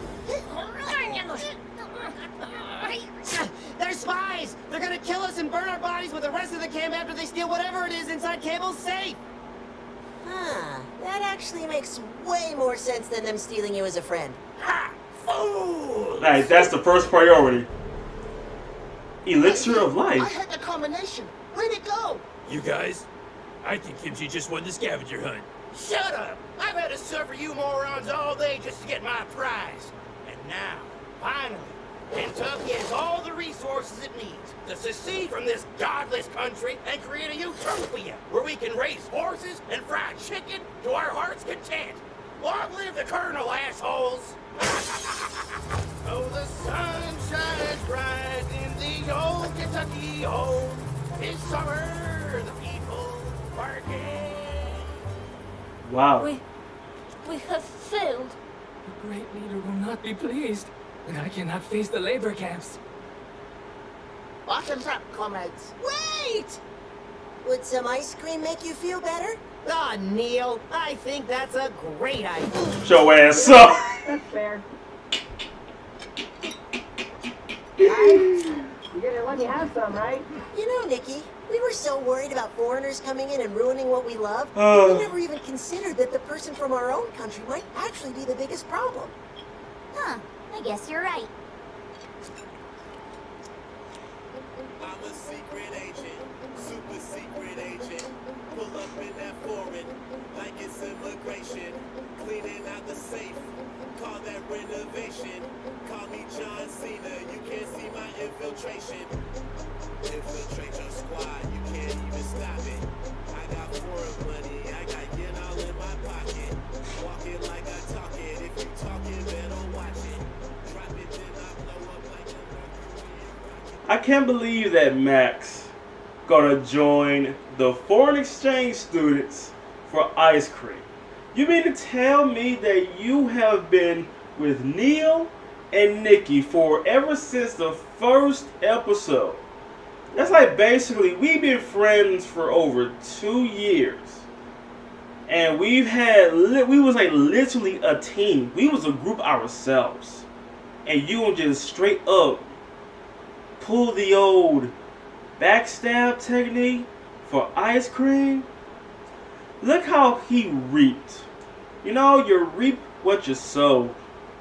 They're spies! They're gonna kill us and burn our bodies with the rest of the camp after they steal whatever it is inside Campbell's safe! Huh, that actually makes way more sense than them stealing you as a friend. Ha! Fool! Alright, that's the first priority. Elixir of I life. had the combination. Where'd it go? You guys, I think Kimchi just won the scavenger hunt. Shut up! I've had to suffer you morons all day just to get my prize. And now, finally, Kentucky has all the resources it needs to secede from this godless country and create a utopia where we can raise horses and fry chicken to our heart's content. Long live the Colonel, assholes! Oh, the sun shines bright in the old Kentucky home. It's summer, the people working. Wow. We have failed. The great leader will not be pleased, and I cannot face the labor camps. Bottoms up, comrades. Wait! Would some ice cream make you feel better? Ah, Neil, I think that's a great idea. Show ass up. That's fair. You gotta let me have some, right? You know, Nikki, we were so worried about foreigners coming in and ruining what we love, we never even considered that the person from our own country might actually be the biggest problem. Huh, I guess you're right. I'm a secret agent, super secret agent. Pull up in that foreign, like it's immigration. Cleaning out the safe, call that renovation. Call me John Cena, you can't see my infiltration. Infiltrate your squad, you can't even stop it. I got foreign money, I got yen all in my pocket. Walk it like I talk it, if you talking, better watch it. Drop it, then I blow up like a Mercury. I can't believe that Max gonna join the foreign exchange students for ice cream. You mean to tell me that you have been with Neil and Nikki for ever since the first episode? That's like basically we've been friends for over 2 years. And we was like literally a team. We was a group ourselves. And you will just straight up pull the old backstab technique for ice cream. Look how he reaped. You know, you reap what you sow.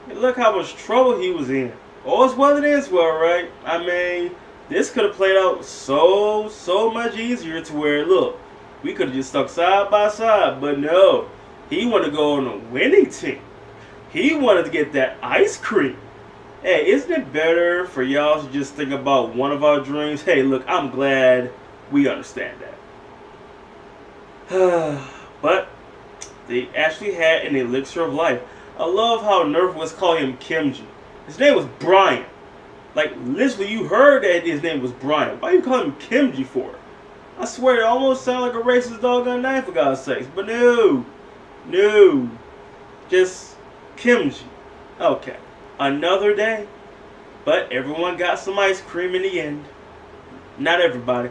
And look how much trouble he was in. All's well that is well, right? I mean, this could have played out so much easier to where, look, we could have just stuck side by side. But no, he wanted to go on a winning team. He wanted to get that ice cream. Hey, isn't it better for y'all to just think about one of our dreams? Hey, look, I'm glad we understand that. But they actually had an elixir of life. I love how Nerf was calling him Kimji. His name was Brian. Like, literally, you heard that his name was Brian. Why you call him Kimji for? I swear, it almost sounded like a racist doggone name, for God's sakes. But no. Just Kimji. Okay. Another day. But everyone got some ice cream in the end. Not everybody.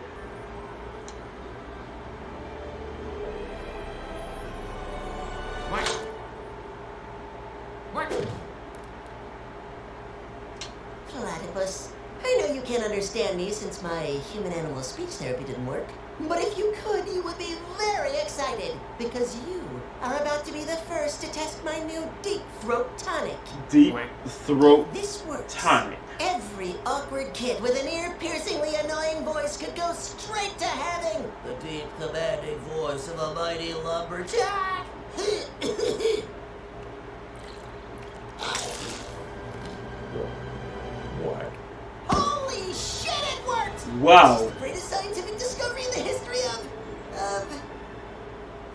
Platypus, I know you can't understand me since my human-animal speech therapy didn't work. But if you could, you would be very excited, because you are about to be the first to test my new Deep Throat Tonic. Deep Throat This works. Tonic. Every awkward kid with an ear-piercingly annoying voice could go straight to having the deep, commanding voice of a mighty lumberjack. What? Holy shit, it worked! Wow. This is the greatest scientific discovery in the history of...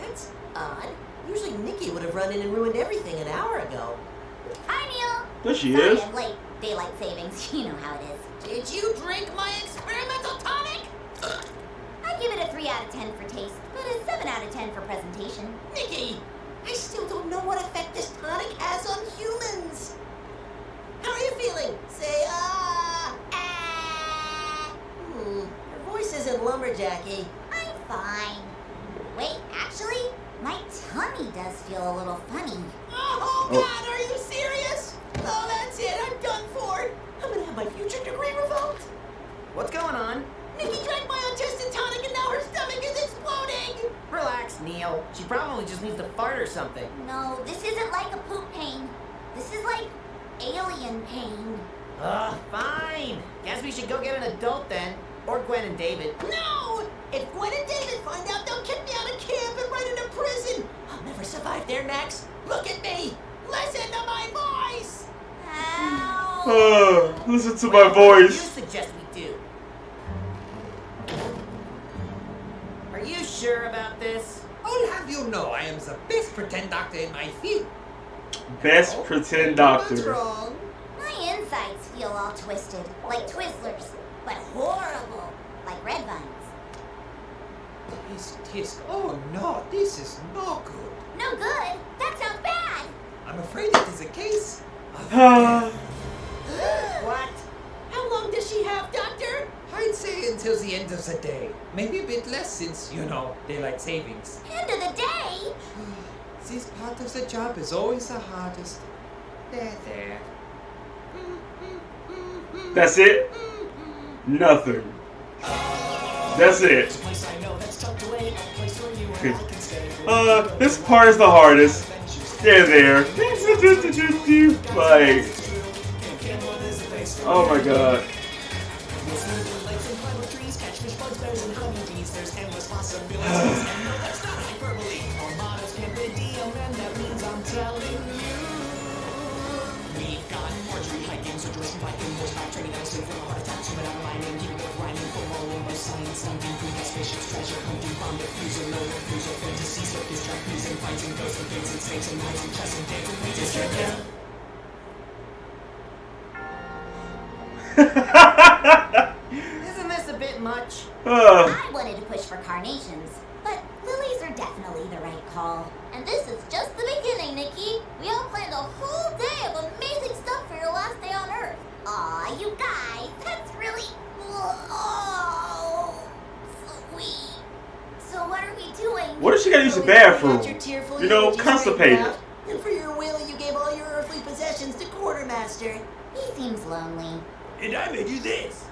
That's odd. Usually Nikki would have run in and ruined everything an hour ago. Hi, Neil. There she Sorry, is. I'm late. Daylight savings. You know how it is. Did you drink my experimental tonic? I give it a 3 out of 10 for taste, but a 7 out of 10 for presentation. Nikki, I still don't know what effect this tonic has on humans. How are you feeling? Say, Your voice isn't lumberjacky. I'm fine. Wait, actually, my tummy does feel a little funny. Oh, God, are you serious? Oh, that's it. I'm done for. I'm gonna have my future degree revoked. What's going on? Nikki drank my untested tonic and now her stomach is exploding. Relax, Neil. She probably just needs to fart or something. No, this isn't like a poop pain. This is like alien pain. Ugh, fine. Guess we should go get an adult then. Or Gwen and David. No! If Gwen and David find out, they'll kick me out of camp and right into prison. I'll never survive their necks. Look at me. Listen to my voice. Listen to my What do you voice. suggest we do? Are you sure about this? I'll have you know I am the best pretend doctor in my field. Best pretend What's doctor. wrong? My insides feel all twisted, like Twizzlers, but horrible, like red vines. Tisk. Oh no, this is no good. No good? That sounds bad. I'm afraid it is a case. What? How long does she have, Doctor? I'd say until the end of the day. Maybe a bit less since, you know, daylight savings. End of the day? This part of the job is always the hardest. There. That's it? Nothing. That's it. Okay. This part is the hardest. They're there. Like, oh my god. Isn't this a bit much? I wanted to push for carnations, but lilies are definitely the right call. And this is just the beginning, Nikki. We all planned a whole day of amazing stuff for your last day on Earth. Aw, you guys, that's really... Oh, sweet. So what are we doing? What if she gotta use the bathroom? You know, constipated. And for your will, you gave all your earthly possessions to Quartermaster. He seems lonely. And I made you this.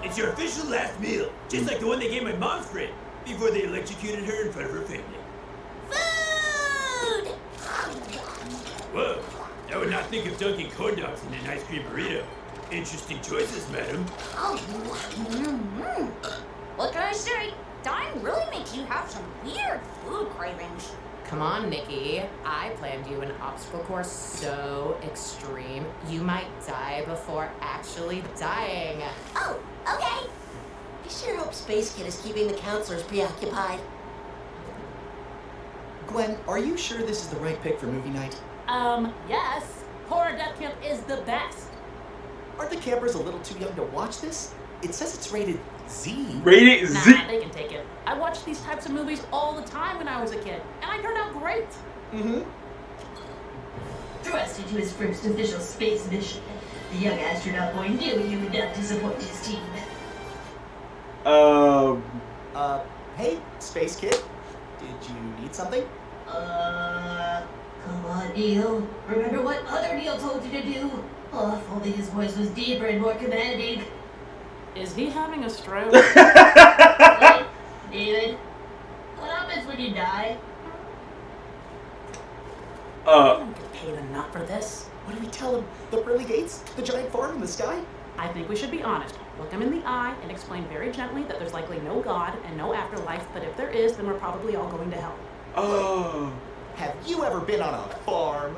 It's your official last meal, just like the one they gave my mom's friend before they electrocuted her in front of her family. Food! Whoa, I would not think of dunking corn dogs in an ice cream burrito. Interesting choices, madam. Oh, what can I say? Dying really makes you have some weird food cravings. Come on, Nikki. I planned you an obstacle course so extreme, you might die before actually dying. Oh, okay. I sure hope Space Kid is keeping the counselors preoccupied. Gwen, are you sure this is the right pick for movie night? Yes. Horror Death Camp is the best. Aren't the campers a little too young to watch this? It says it's rated Z. Rated Z? Nah, they can take it. I watched these types of movies all the time when I was a kid, and I turned out great. Mm-hmm. Thrust into his first official space mission, the young astronaut boy knew he would not disappoint his team. Hey, Space Kid. Did you need something? Come on, Neil. Remember what other Neil told you to do? Oh, if only his voice was deeper and more commanding. Is he having a stroke? Wait, David, what happens when you die? I don't get paid enough for this. What do we tell him? The pearly gates? The giant farm in the sky? I think we should be honest. Look him in the eye and explain very gently that there's likely no God and no afterlife, but if there is, then we're probably all going to hell. Oh. Have you ever been on a farm?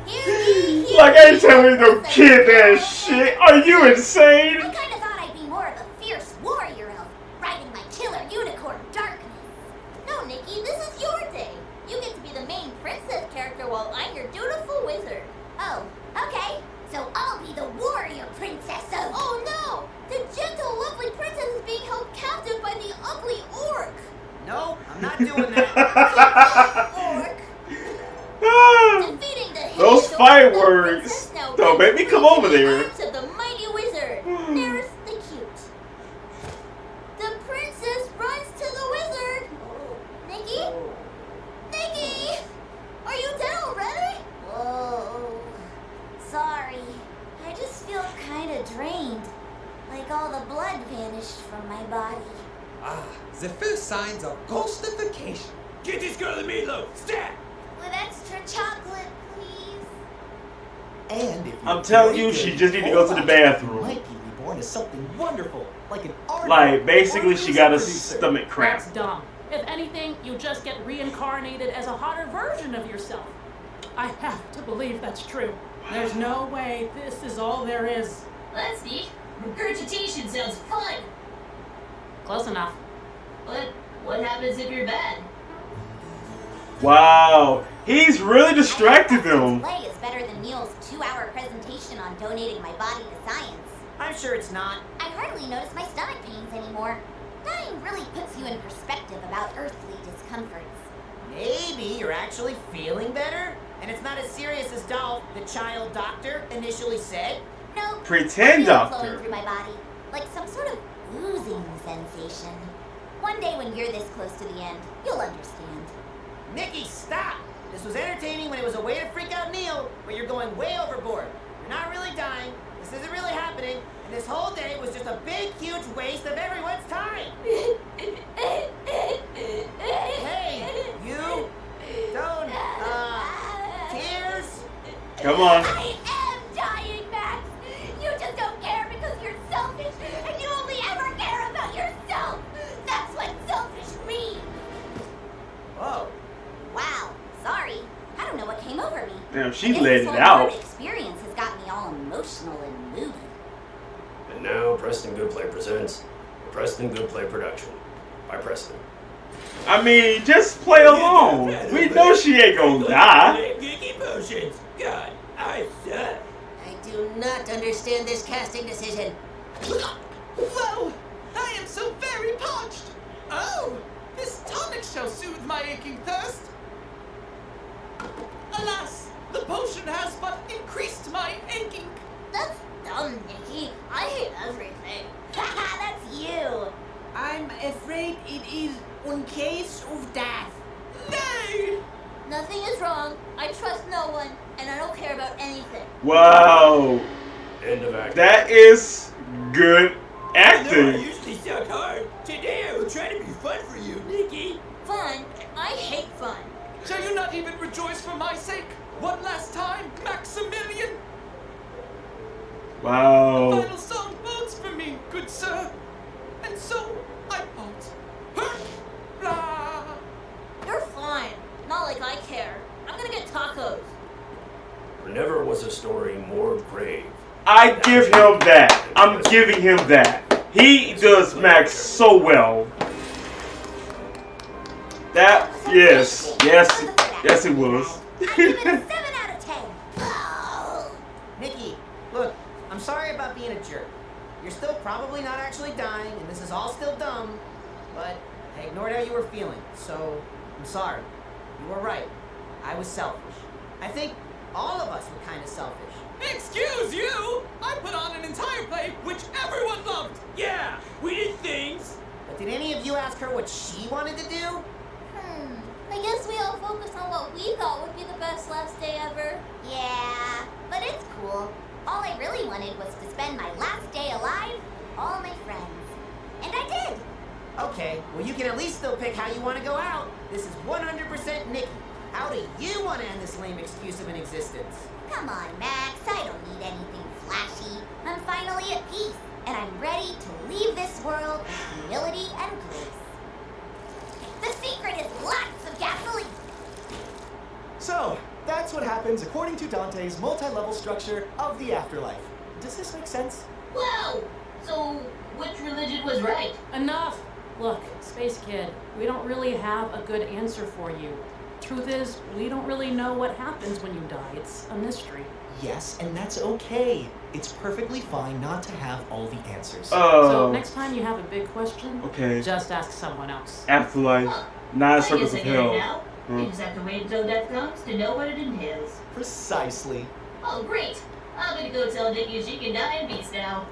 Like, I ain't telling no kid that shit. Are you insane? I kind of thought I'd be more of a fierce warrior elf, riding my killer unicorn darkness. No, Nikki, this is your day. You get to be the main princess character while I'm your dutiful wizard. Oh, okay. So I'll be the warrior princess of... Oh no! The gentle, lovely princess is being held captive by the ugly orc. No, I'm not doing that. Orc. Defeating the Those fireworks. Don't make me come over there. Arms of the mighty wizard. There's the cute. The princess runs to the wizard. Nikki? Nikki! Are you dead already? Whoa. Sorry. I just feel kind of drained. Like all the blood vanished from my body. Ah, the first signs of ghostification. Get this girl the meatloaf! Stat! With extra chocolate, please. And if I'm telling you, she just need to go to the bathroom. Might be reborn as something wonderful, like an artist. Like, basically, she got a stomach cramp. That's dumb. If anything, you just get reincarnated as a hotter version of yourself. I have to believe that's true. There's no way this is all there is. That's neat. Regurgitation sounds fun. Close enough. But what happens if you're bad? Wow, he's really distracted them. Play is better than Neil's 2-hour presentation on donating my body to science. I'm sure it's not. I hardly notice my stomach pains anymore. Dying really puts you in perspective about earthly discomforts. Maybe you're actually feeling better? And it's not as serious as Dolph, the child doctor, initially said? No. Pretend doctor. Flowing through my body, like some sort of oozing sensation. One day when you're this close to the end, you'll understand. Nikki, stop! This was entertaining when it was a way to freak out Neil, but you're going way overboard. You're not a big, huge waste of everyone's time. Hey, you don't, tears? Come on. I am dying, Max. You just don't care because you're selfish, and you only ever care about yourself. That's what selfish means. Whoa. Wow. Sorry. I don't know what came over me. Damn, she I guess let this it whole out. hard experience has got me all emotional and moody. And now, Preston Goodplay presents the Preston Goodplay production by Preston. I mean, just play along. We know she ain't gonna die. Geeky potions. God, I suck. I do not understand this casting decision. Whoa! I am so very parched! Oh! This tonic shall soothe my aching thirst! Alas! The potion has but increased my aching! That's dumb, Nikki. I hate everything. Haha, that's you. I'm afraid it is one case of death. Nay! Nothing is wrong. I trust no one, and I don't care about anything. Wow. End of act. That is good I acting. usually suck hard. Today I will try to be fun for you, Nikki. Fun? I hate fun. Shall you not even rejoice for my sake? One last time, Maximilian! Wow. The final song moans for me, good sir. And so I part. Hurrah! You're fine. Not like I care. I'm gonna get tacos. There never was a story more grave. I give him that. I'm giving him that. He does Max so well. That, yes, it was. I give it a 7 out of 10. Oh. Nikki, look, I'm sorry about being a jerk. You're still probably not actually dying, and this is all still dumb, but I ignored how you were feeling, so I'm sorry. You were right. I was selfish. I think all of us were kind of selfish. Excuse you! I put on an entire play which everyone loved! Yeah, we did things. But did any of you ask her what she wanted to do? I guess we all focused on what we thought would be the best last day ever. Yeah, but it's cool. All I really wanted was to spend my last day alive with all my friends. And I did. Okay, well you can at least still pick how you want to go out. This is 100% Nikki. How do you want to end this lame excuse of an existence? Come on, Max. I don't need anything flashy. I'm finally at peace, and I'm ready to leave this world with humility and grace. The secret is lots of gasoline. So, that's what happens according to Dante's multi-level structure of the afterlife. Does this make sense? Whoa! So, which religion was right? Enough! Look, Space Kid, we don't really have a good answer for you. Truth is, we don't really know what happens when you die. It's a mystery. Yes, and that's okay. It's perfectly fine not to have all the answers. So next time you have a big question, Okay. just ask someone else. Afterlife, not I circles guess of I get it hell. now. You just have to wait until death comes to know what it entails. Precisely. Oh, great! I'm gonna go tell Nikki she can die in peace now.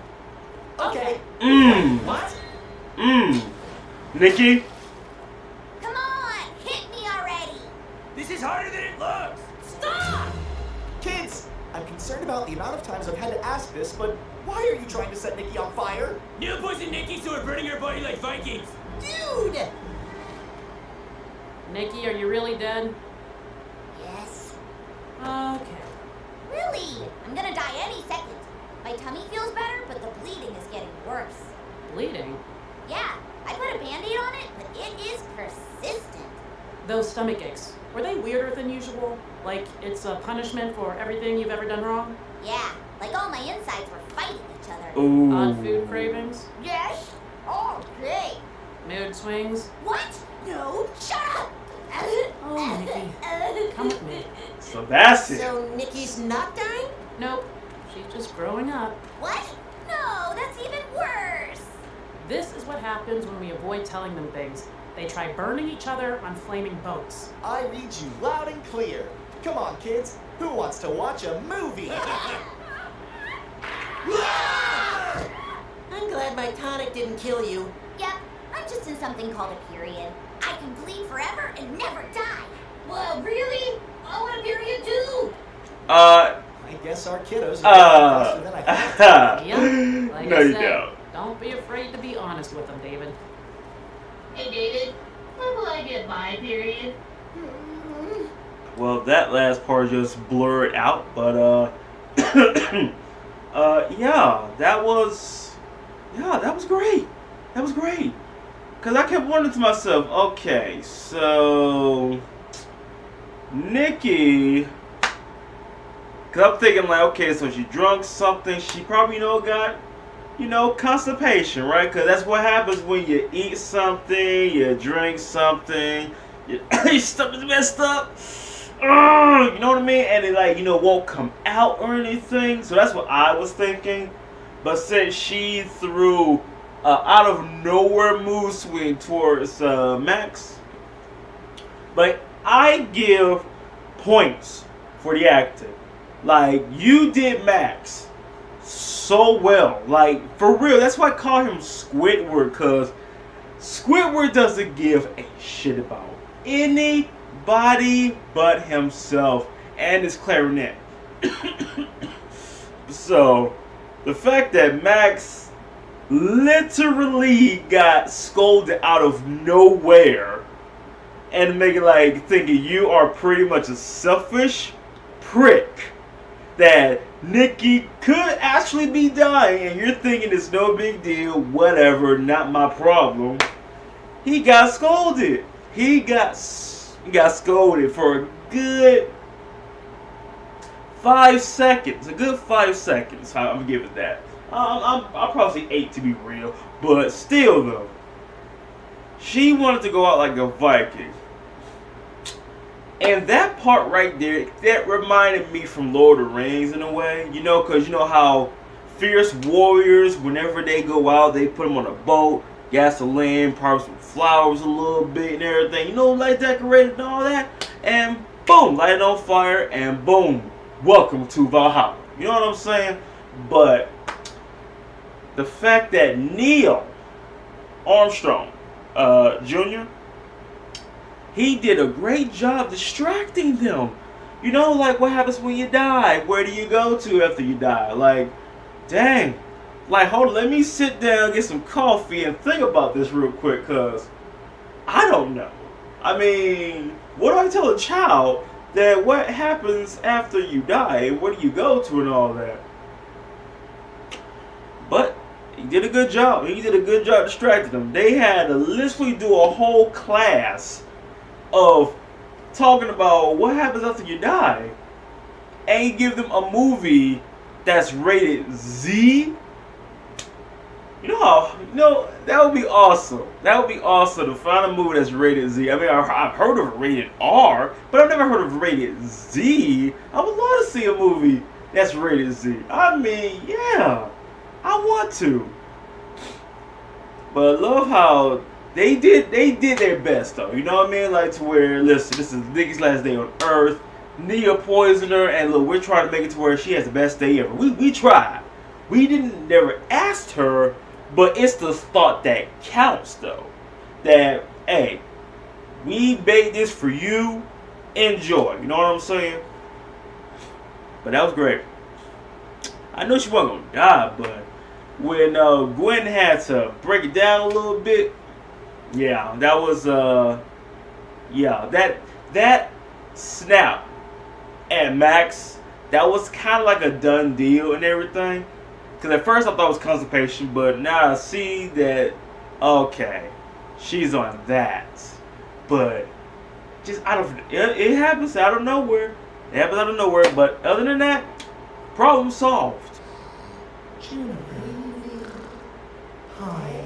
Okay. What? Nikki? Come on, hit me already. This is harder than it looks. Stop! Kids, I'm concerned about the amount of times I've had to ask this, but why are you trying to set Nikki on fire? Neil poisoned Nikki, so we're burning her body like Vikings. Dude! Nikki, are you really dead? Yes. Okay. Really? I'm gonna die any second. My tummy feels better, but the bleeding is getting worse. Bleeding? Yeah, I put a Band-Aid on it, but it is persistent. Those stomach aches, were they weirder than usual? Like it's a punishment for everything you've ever done wrong? Yeah, like all my insides were fighting each other. Ooh. Odd food cravings? Yes? Oh, great. Mood swings? What? No, shut up! Oh, Nikki, come with me. So that's it. So Nikki's not dying? Nope, she's just growing up. What? No, that's even worse. This is what happens when we avoid telling them things. They try burning each other on flaming boats. I read you loud and clear. Come on, kids. Who wants to watch a movie? I'm glad my tonic didn't kill you. Yep, I'm just in something called a period. I can bleed forever and never die. Well, really? I want a period too. I guess our kiddos are faster than I thought. Yeah, like No, I you said, don't. Don't be afraid to be honest with them, David. Hey, David, when will I get my period? Well, that last part just blurred out, but yeah, that was great. That was great. Cause I kept wondering to myself, okay, so Nikki, cause I'm thinking like, okay, so she drunk something, she probably got constipation, right? Cause that's what happens when you eat something, you drink something, your stomach's messed up. You know what I mean? And it won't come out or anything. So that's what I was thinking. But since she threw out of nowhere mood swing towards Max, but I give points for the acting. Like, you did Max so well. Like, for real. That's why I call him Squidward, because Squidward doesn't give a shit about anybody but himself and his clarinet. So, the fact that Max literally got scolded out of nowhere and make it thinking you are pretty much a selfish prick, that Nikki could actually be dying and you're thinking it's no big deal, whatever, not my problem. He got scolded. He got scolded for a good 5 seconds. A good 5 seconds. I'm gonna give it that. I'll probably say 8 to be real, but still though, she wanted to go out like a Viking. And that part right there, that reminded me from Lord of the Rings in a way. Because how fierce warriors, whenever they go out, they put them on a boat, gasoline, probably some flowers a little bit and everything. Decorated and all that. And boom, light it on fire, and boom, welcome to Valhalla. You know what I'm saying? But the fact that Neil Armstrong Jr., he did a great job distracting them. What happens when you die? Where do you go to after you die? Dang. Hold on, let me sit down, get some coffee, and think about this real quick, because I don't know. I mean, what do I tell a child that what happens after you die? Where do you go to and all that? But he did a good job. He did a good job distracting them. They had to literally do a whole class of talking about what happens after you die, and give them a movie that's rated Z. That would be awesome. That would be awesome to find a movie that's rated Z. I mean, I've heard of rated R, but I've never heard of rated Z. I would love to see a movie that's rated Z. I mean, yeah, I want to. But I love how they did their best, though. You know what I mean? To where, listen, this is Nikki's last day on Earth. Nia poisoned her, and look, we're trying to make it to where she has the best day ever. We tried. We never asked her, but it's the thought that counts, though. That, hey, we made this for you. Enjoy. You know what I'm saying? But that was great. I know she wasn't gonna die, but when Gwen had to break it down a little bit, yeah, that was that snap at Max, that was kind of like a done deal and everything. Because at first I thought it was constipation, but now I see that, okay, she's on that. But just it happens out of nowhere. It happens out of nowhere. But other than that, problem solved. Hi.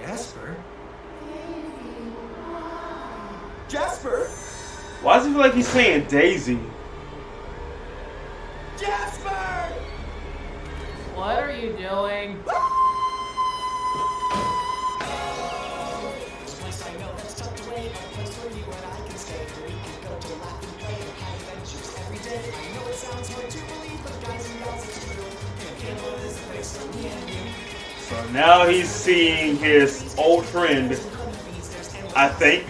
Jasper? Jasper? Why does it feel like he's saying Daisy? Jasper! What are you doing? So now he's seeing his old friend, I think.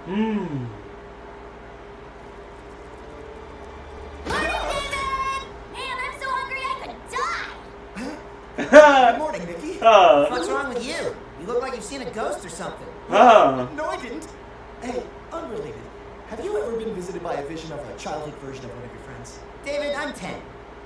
Mmm. Man, I'm so hungry I could die. Good morning, Nikki. What's wrong with you? You look like you've seen a ghost or something. No, I didn't. Hey, unrelated. Have you ever been visited by a vision of a childhood version of one of your friends? David, I'm 10.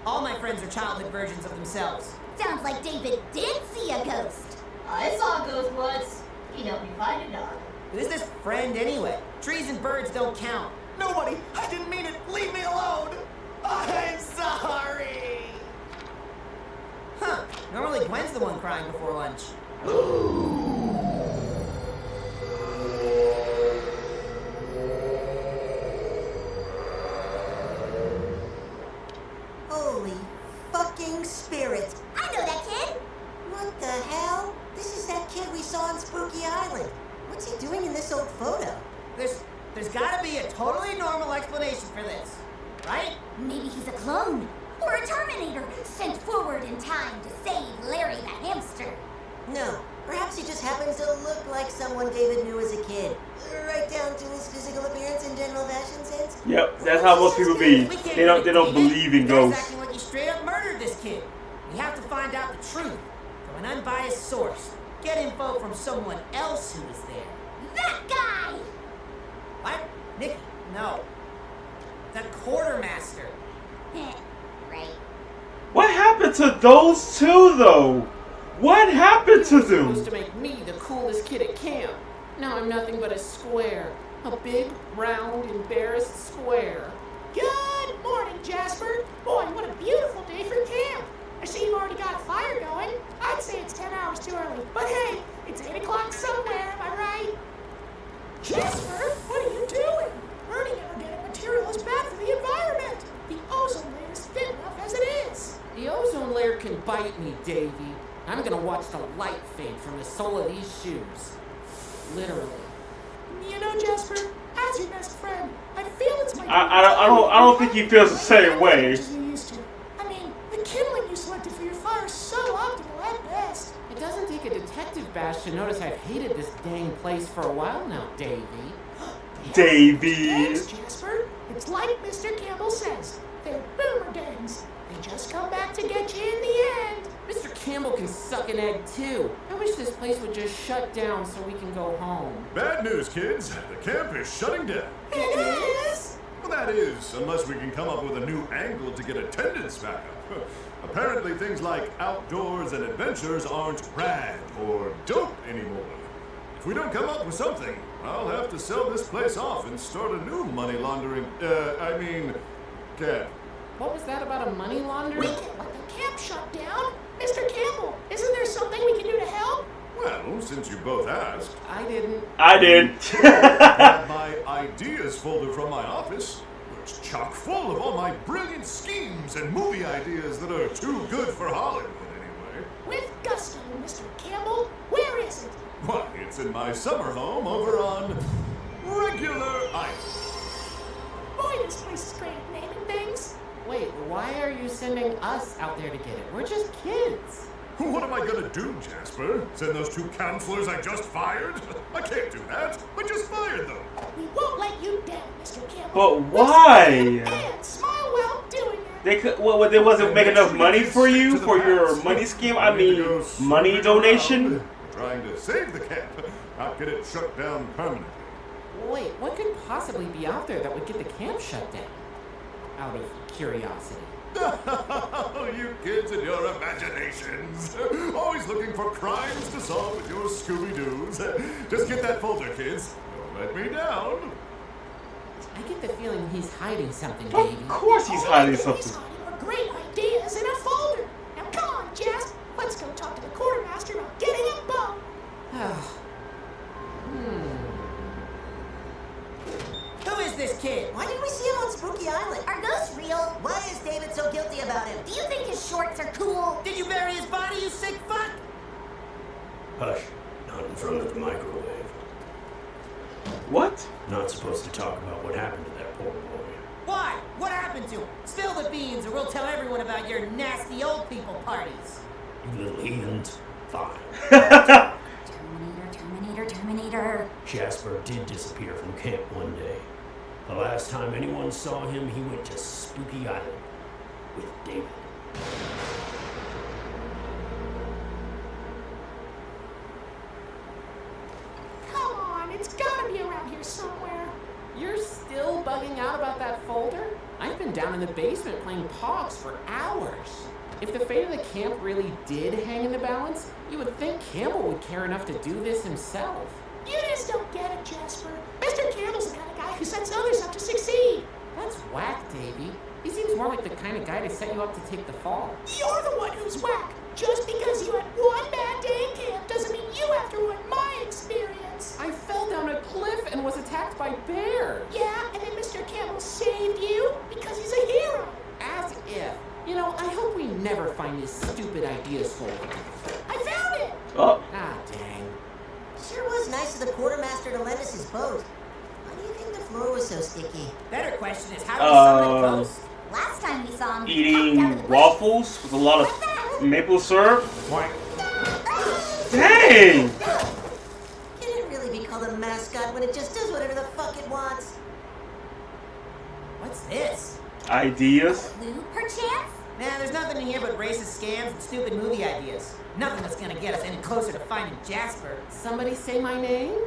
All my friends are childhood versions of themselves. Sounds like David did see a ghost. I saw a ghost once. He helped me find a dog. Who's this friend anyway? Trees and birds don't count. Nobody! I didn't mean it! Leave me alone! I'm sorry! Huh. Normally Gwen's the one crying before lunch. Holy fucking spirit! I know that kid. What the hell? This is that kid we saw on Spooky Island. What's he doing in this old photo? There's gotta be a totally normal explanation for this, right? Maybe he's a clone. Or a Terminator sent forward in time to save Larry the hamster. No. Perhaps he just happens to look like someone David knew as a kid. Right down to his physical appearance and general fashion sense. Yep, that's how most people be. They don't believe in ghosts. Acting like you straight up murdered this kid. We have to find out the truth from an unbiased source. Get info from someone else who was there. That guy! What? Nikki? No. The quartermaster. Right. What happened to those two, though? What happened to them? Supposed to make me the coolest kid at camp. Now I'm nothing but a square. A big, round, embarrassed square. Good morning, Jasper. Boy, what a beautiful day for camp. I see you've already got a fire going. I'd say it's 10 hours too early. But hey, it's 8 o'clock somewhere, am I right? Jasper, what are you doing? Burning inorganic material is bad for the environment. The ozone layer is thin enough as it is. The ozone layer can bite me, Davy. I'm gonna watch the light fade from the sole of these shoes. Literally. You know, Jasper, as your best friend, I feel it's my I don't think he feels the same way. as you used to. I mean, the kindling you selected for your fire is so optimal at best. It doesn't take a detective bash to notice I've hated this dang place for a while now, Davy. Davy. Thanks, Jasper. It's like Mr. Campbell says. They're boomer gangs. They just come back to get you in the end. Mr. Campbell can suck an egg too. I wish this place would just shut down so we can go home. Bad news, kids. The camp is shutting down. It is? Well, that is, unless we can come up with a new angle to get attendance back up. Apparently, things like outdoors and adventures aren't rad or dope anymore. If we don't come up with something, I'll have to sell this place off and start a new money laundering, camp. What was that about a money laundering? We can't let the camp shut down. Mr. Campbell, isn't there something we can do to help? Well, since you both asked. I didn't. I did. I my ideas folder from my office. It's chock full of all my brilliant schemes and movie ideas that are too good for Hollywood anyway. With gusto, Mr. Campbell. Where is it? Why, it's in my summer home over on Regular Island. Boy, this place is great at naming things. Wait, why are you sending us out there to get it? We're just kids. What am I gonna do, Jasper? Send those 2 counselors I just fired? I can't do that. I just fired them. We won't let you down, Mr. Campbell. But why? And smile while doing it. They could. Well, they wasn't making enough money for you for your money scheme. I mean, money donation. Trying to save the camp, not get it shut down permanently. Wait, what could possibly be out there that would get the camp shut down? Out of curiosity. You kids and your imaginations. Always looking for crimes to solve with your Scooby-Doos. Just get that folder, kids. Don't let me down. I get the feeling he's hiding something, baby. Of course he's hiding something. He's hiding our great ideas in a folder. Now come on, Jess. Let's go talk to the quartermaster about getting a boat. Who is this kid? Why didn't we see him on Spooky Island? Are ghosts real? Why is David so guilty about him? Do you think his shorts are cool? Did you bury his body, you sick fuck? Hush. Not in front of the microwave. What? Not supposed to talk about what happened to that poor boy. Why? What happened to him? Spill the beans or we'll tell everyone about your nasty old people parties. You little heathens. Fine. Terminator, Terminator, Jasper did disappear from camp one day. The last time anyone saw him, he went to Spooky Island with David. Come on, it's gotta be around here somewhere. You're still bugging out about that folder? I've been down in the basement playing Pogs for hours. If the fate of the camp really did hang in the balance, you would think Campbell would care enough to do this himself. You just don't get it, Jasper. Mr. Campbell's the kind of guy who sets others up to succeed. That's whack, Davey. He seems more like the kind of guy to set you up to take the fall. You're the one who's whack. Just because you had one bad day in camp doesn't mean you have to ruin my experience. I fell down a cliff and was attacked by bears. Yeah, and then Mr. Campbell saved you because he's a hero. As if. You know, I hope we never find this stupid ideas folder. I found it! Oh. Ah, dang. Sure was nice of the quartermaster to lend us his boat. Why do you think the floor was so sticky? Better question is, how do we summon a ghost? Last time we saw him, Eating waffles with a lot of maple syrup. Dang! Can it really be called a mascot when it just does whatever the fuck it wants? What's this? Ideas? Clue, perchance? Nah, there's nothing in here but racist scams and stupid movie ideas. Nothing that's gonna get us any closer to finding Jasper. Somebody say my name?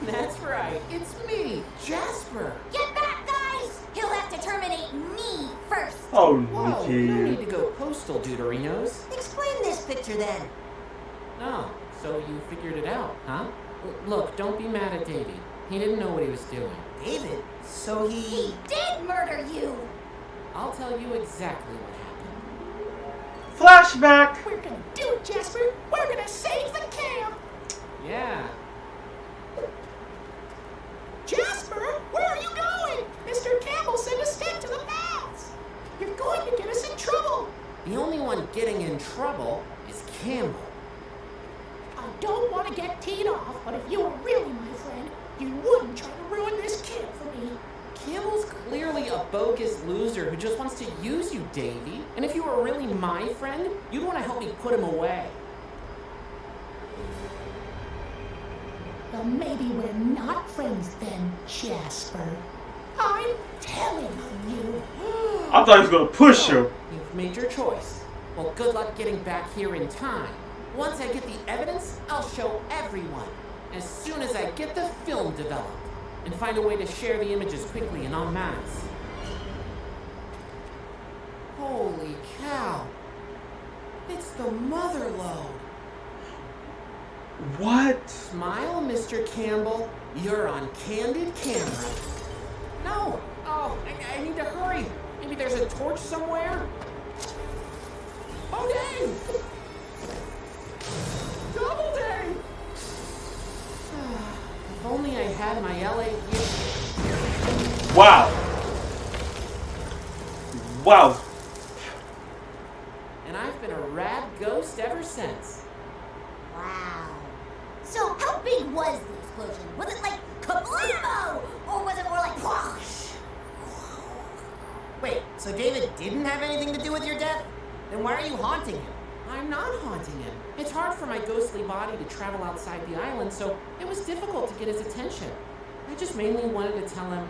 That's right, it's me, Jasper. Get back, guys! He'll have to terminate me first. Oh, Whoa, Nikki. no need to go postal, Deuterinos. Explain this picture then. Oh, so you figured it out, huh? Look, don't be mad at Davey. He didn't know what he was doing. David? So He did murder you! I'll tell you exactly what happened. Flashback! We're gonna do it, Jasper. We're gonna save the camp. Yeah. Jasper, where are you going? Mr. Campbell said to stick to the paths. You're going to get us in trouble. The only one getting in trouble is Campbell. I don't want to get teed off, but if you were really my friend, you wouldn't try to ruin this camp for me. Campbell's clearly a bogus loser who just wants to use you, Davey. And if you were really my friend, you'd want to help me put him away. Well, maybe we're not friends then, Jasper. I'm telling on you. I thought he was gonna push him. You've made your choice. Well, good luck getting back here in time. Once I get the evidence, I'll show everyone. As soon as I get the film developed and find a way to share the images quickly and en masse. Holy cow. It's the mother lode. What? Smile, Mr. Campbell. You're on candid camera. No! Oh, I need to hurry. Maybe there's a torch somewhere? Oh, dang! Double dang! If only I had my LA gear. Wow. Wow. And I've been a rad ghost ever since. Wow. So how big was the explosion? Was it like kablamo? Or was it more like whoosh? Wait, so David didn't have anything to do with your death? Then why are you haunting him? I'm not haunting him. It's hard for my ghostly body to travel outside the island, so it was difficult to get his attention. I just mainly wanted to tell him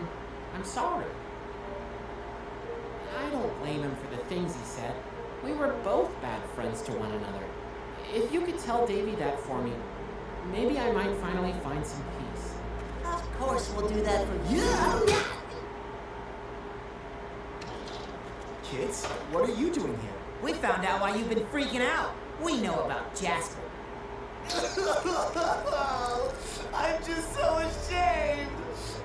I'm sorry. I don't blame him for the things he said. We were both bad friends to one another. If you could tell Davey that for me, maybe I might finally find some peace. Of course we'll do that for you. Kids, what are you doing here? We found out why you've been freaking out. We know about Jasper. I'm just so ashamed.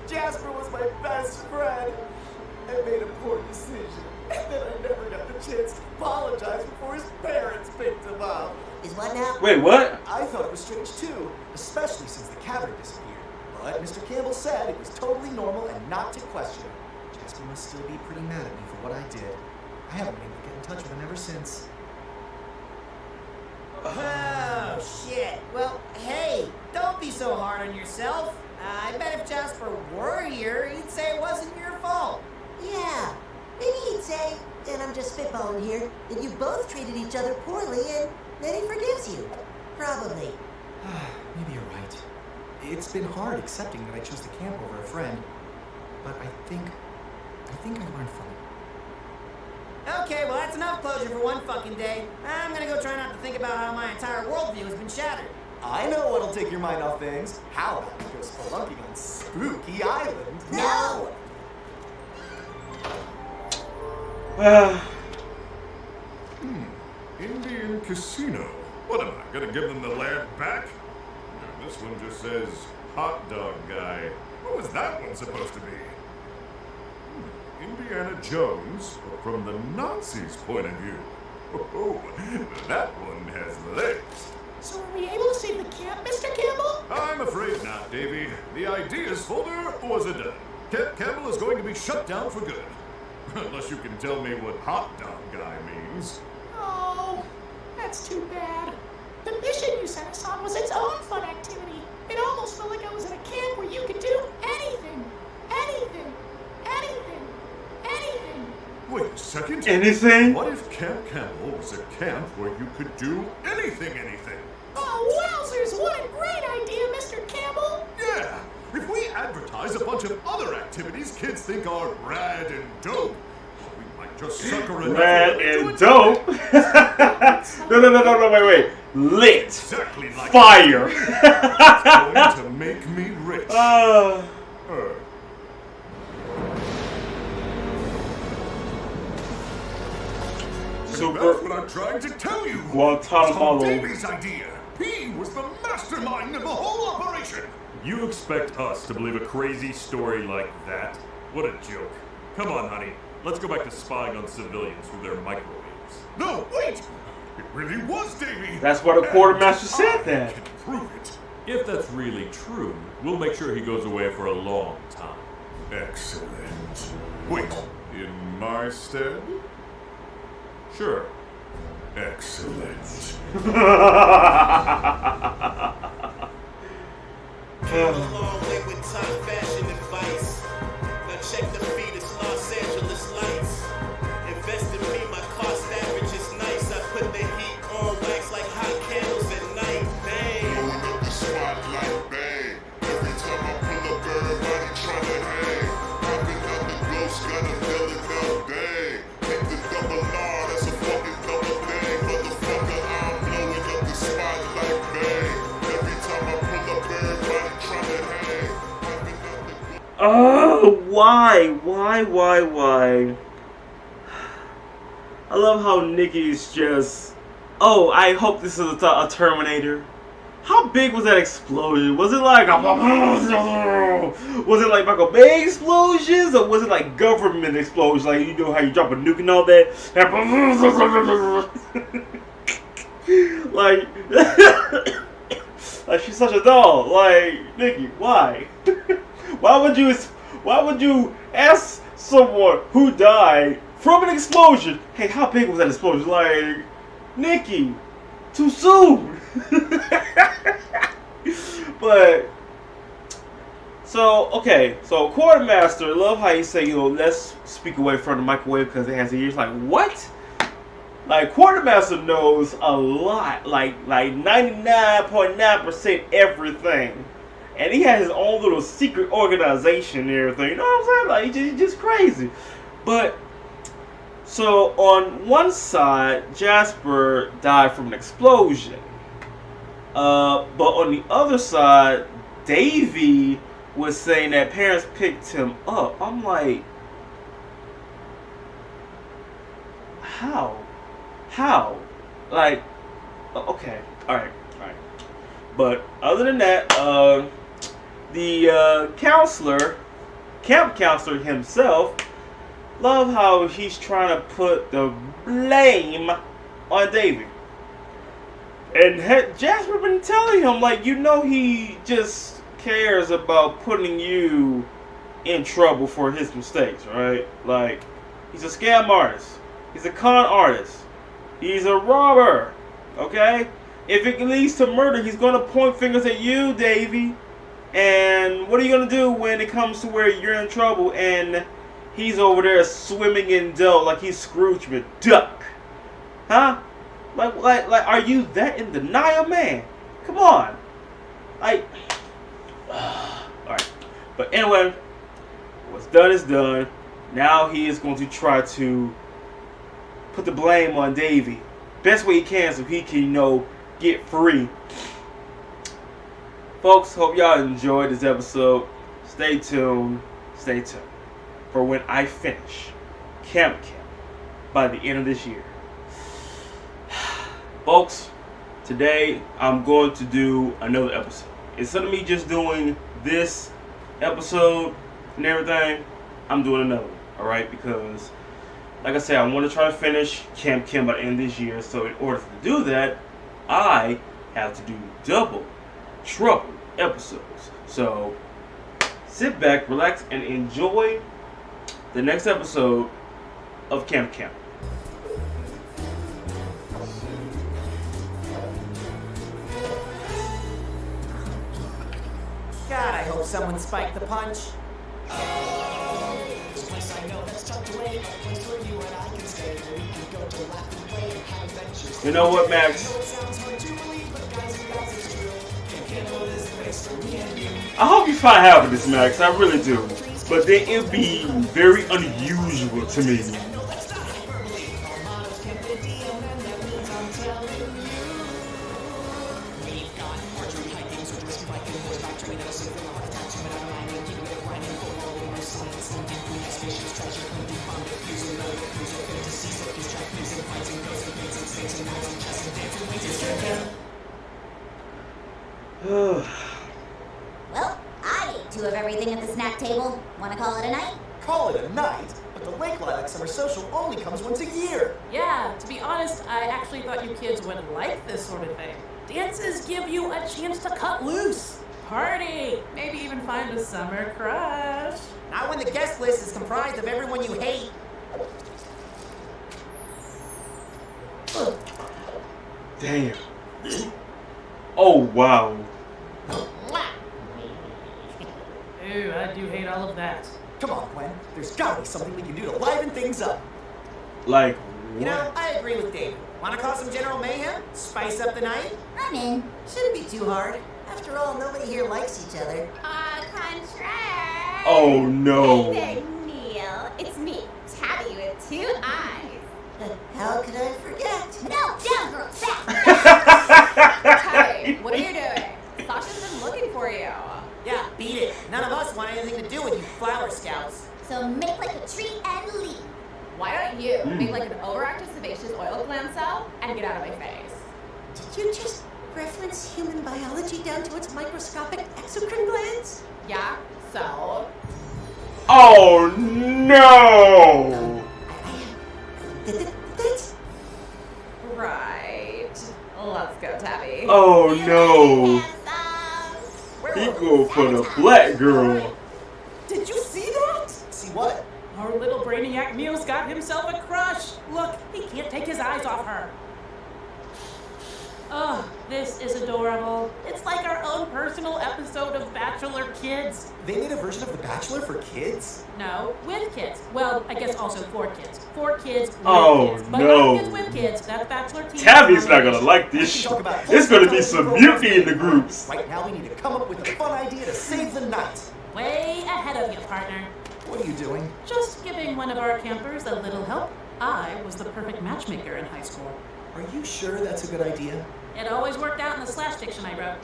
Jasper was my best friend. I made a poor decision, and then I never got the chance to apologize before his parents picked him up. Is what now? Wait, what? I thought it was strange too, especially since the cavern disappeared. But Mr. Campbell said it was totally normal and not to question it. Jasper must still be pretty mad at me for what I did. I haven't been able to get in touch with him ever since. Oh, shit. Well, hey, don't be so hard on yourself. I bet if Jasper were here, he'd say it wasn't your fault. Yeah, maybe he'd say, and I'm just spitballing here, that you both treated each other poorly and then he forgives you. Probably. Maybe you're right. It's been hard accepting that I chose the camp over a friend, but I think I learned from it. Okay, well that's enough closure for one fucking day. I'm gonna go try not to think about how my entire worldview has been shattered. I know what'll take your mind off things. How about we go spelunking on Spooky Island? No! Indian Casino. What am I, gonna give them the land back? No, this one just says hot dog guy. What was that one supposed to be? Indiana Jones, but from the Nazis' point of view. Oh, that one has legs. So were we able to save the camp, Mr. Campbell? I'm afraid not, Davy. The ideas folder was a done. Camp Campbell is going to be shut down for good. Unless you can tell me what hot dog guy means. Oh, that's too bad. The mission you sent us on was its own fun activity. It almost felt like I was at a camp where you could do anything. Anything. Anything. Anything. Wait a second. Anything? What if Camp Campbell was a camp where you could do anything? Oh, wowzers, what a great idea, Mr. Campbell! Yeah! If we advertise a bunch of other activities kids think are rad and dope, we might just sucker enough Rad and dope? No, wait. Lit. Exactly like fire. It's going to make me rich. Super. That's what I'm trying to tell you. Guantanamo. It's Davy's idea. He was the mastermind of the whole operation. You expect us to believe a crazy story like that? What a joke. Come on, honey. Let's go back to spying on civilians through their microwaves. No, wait! It really was Davy! That's what a quartermaster said then. Can prove it. If that's really true, we'll make sure he goes away for a long time. Excellent. Wait, in my stead? Sure. Excellent. Came a long way with top fashion advice. Now check the feed, it's Los Angeles lights. Invest in me, my cost average is nice. I put the heat on wax like hot candles at night. Bang. Blowing up the spotlight, bang. Every time I pull up, everybody tryna hang. Popping out the ghost, got them yelling out, dang. Take the double R, that's a fucking double dang. Motherfucker, I'm blowing up the spotlight, bang. Every time I pull up, everybody tryna hang. Popping out the ghost. Oh, why? I love how Nikki's just... Oh, I hope this is a Terminator. How big was that explosion? Was it like a... Was it like Michael Bay explosions? Or was it like government explosions? Like, you know how you drop a nuke and all that? Like she's such a doll. Like, Nikki, why? Why would you ask someone who died from an explosion, hey, how big was that explosion? Like, Nikki, too soon. But so quartermaster, love how you say, let's speak away from the microwave because it has ears. Like, what? Like, quartermaster knows a lot, like 99.9% everything. And he has his own little secret organization and everything. You know what I'm saying? Like, he's just crazy. But, so, on one side, Jasper died from an explosion. But on the other side, Davy was saying that parents picked him up. I'm like, how? Like, okay, alright. But, other than that, the camp counselor himself, love how he's trying to put the blame on Davy. And Jasper been telling him, like, he just cares about putting you in trouble for his mistakes, right? Like, he's a scam artist. He's a con artist. He's a robber, okay? If it leads to murder, he's going to point fingers at you, Davy. And what are you going to do when it comes to where you're in trouble and he's over there swimming in dough like he's Scrooge McDuck? Huh? Like, are you that in denial, man? Come on. Like, But anyway, what's done is done. Now he is going to try to put the blame on Davey. Best way he can so he can, get free. Folks, hope y'all enjoyed this episode. Stay tuned for when I finish Camp by the end of this year. Folks, today I'm going to do another episode. Instead of me just doing this episode and everything, I'm doing another one, alright? Because, like I said, I want to try to finish Camp by the end of this year. So in order to do that, I have to do double, trouble episodes. So sit back, relax, and enjoy the next episode of Camp. God, I hope someone spiked the punch. You know what, Max? I hope you find happiness, Max. I really do. But then it'd be very unusual to me. Well, I ate 2 of everything at the snack table. Want to call it a night? Call it a night? But the Lake Lilac Summer Social only comes once a year. Yeah, to be honest, I actually thought you kids would like this sort of thing. Dances give you a chance to cut loose. Party. Maybe even find a summer crush. Not when the guest list is comprised of everyone you hate. Damn. Oh, wow. Ooh, I do hate all of that. Come on, Gwen. There's gotta be something we can do to liven things up. Like, You know, I agree with David. Want to cause some general mayhem? Spice up the night? I'm in. Shouldn't be too hard. After all, nobody here likes each other. Contract. Oh, no. Hey there, Neil. It's me, Tabby with 2 eyes. How could I forget? No, down, girl, back. Tabby, what are you doing? Sasha's been looking for you. Yeah, beat it. None of us want anything to do with you flower scouts. So make like a tree and leave. Why don't you make like an overactive sebaceous oil gland cell and get out of my face? Did you just reference human biology down to its microscopic exocrine glands? Yeah, so? Oh, no. That's... Right. Let's go, Tabby. Oh, no. He go for the black girl. Did you see that? See what? Our little brainiac Neil's got himself a crush. Look, he can't take his eyes off her. Oh, this is adorable. It's like our own personal episode of Bachelor Kids. They made a version of The Bachelor for kids? No, with kids. Well, I guess also for kids. For kids, with kids. But no. not kids with kids. That's Bachelor Team. Tabby's not gonna like this shit. It's gonna be some mutiny in the groups. Right now we need to come up with a fun idea to save the night. Way ahead of you, partner. What are you doing? Just giving one of our campers a little help. I was the perfect matchmaker in high school. Are you sure that's a good idea? It always worked out in the slash fiction I wrote.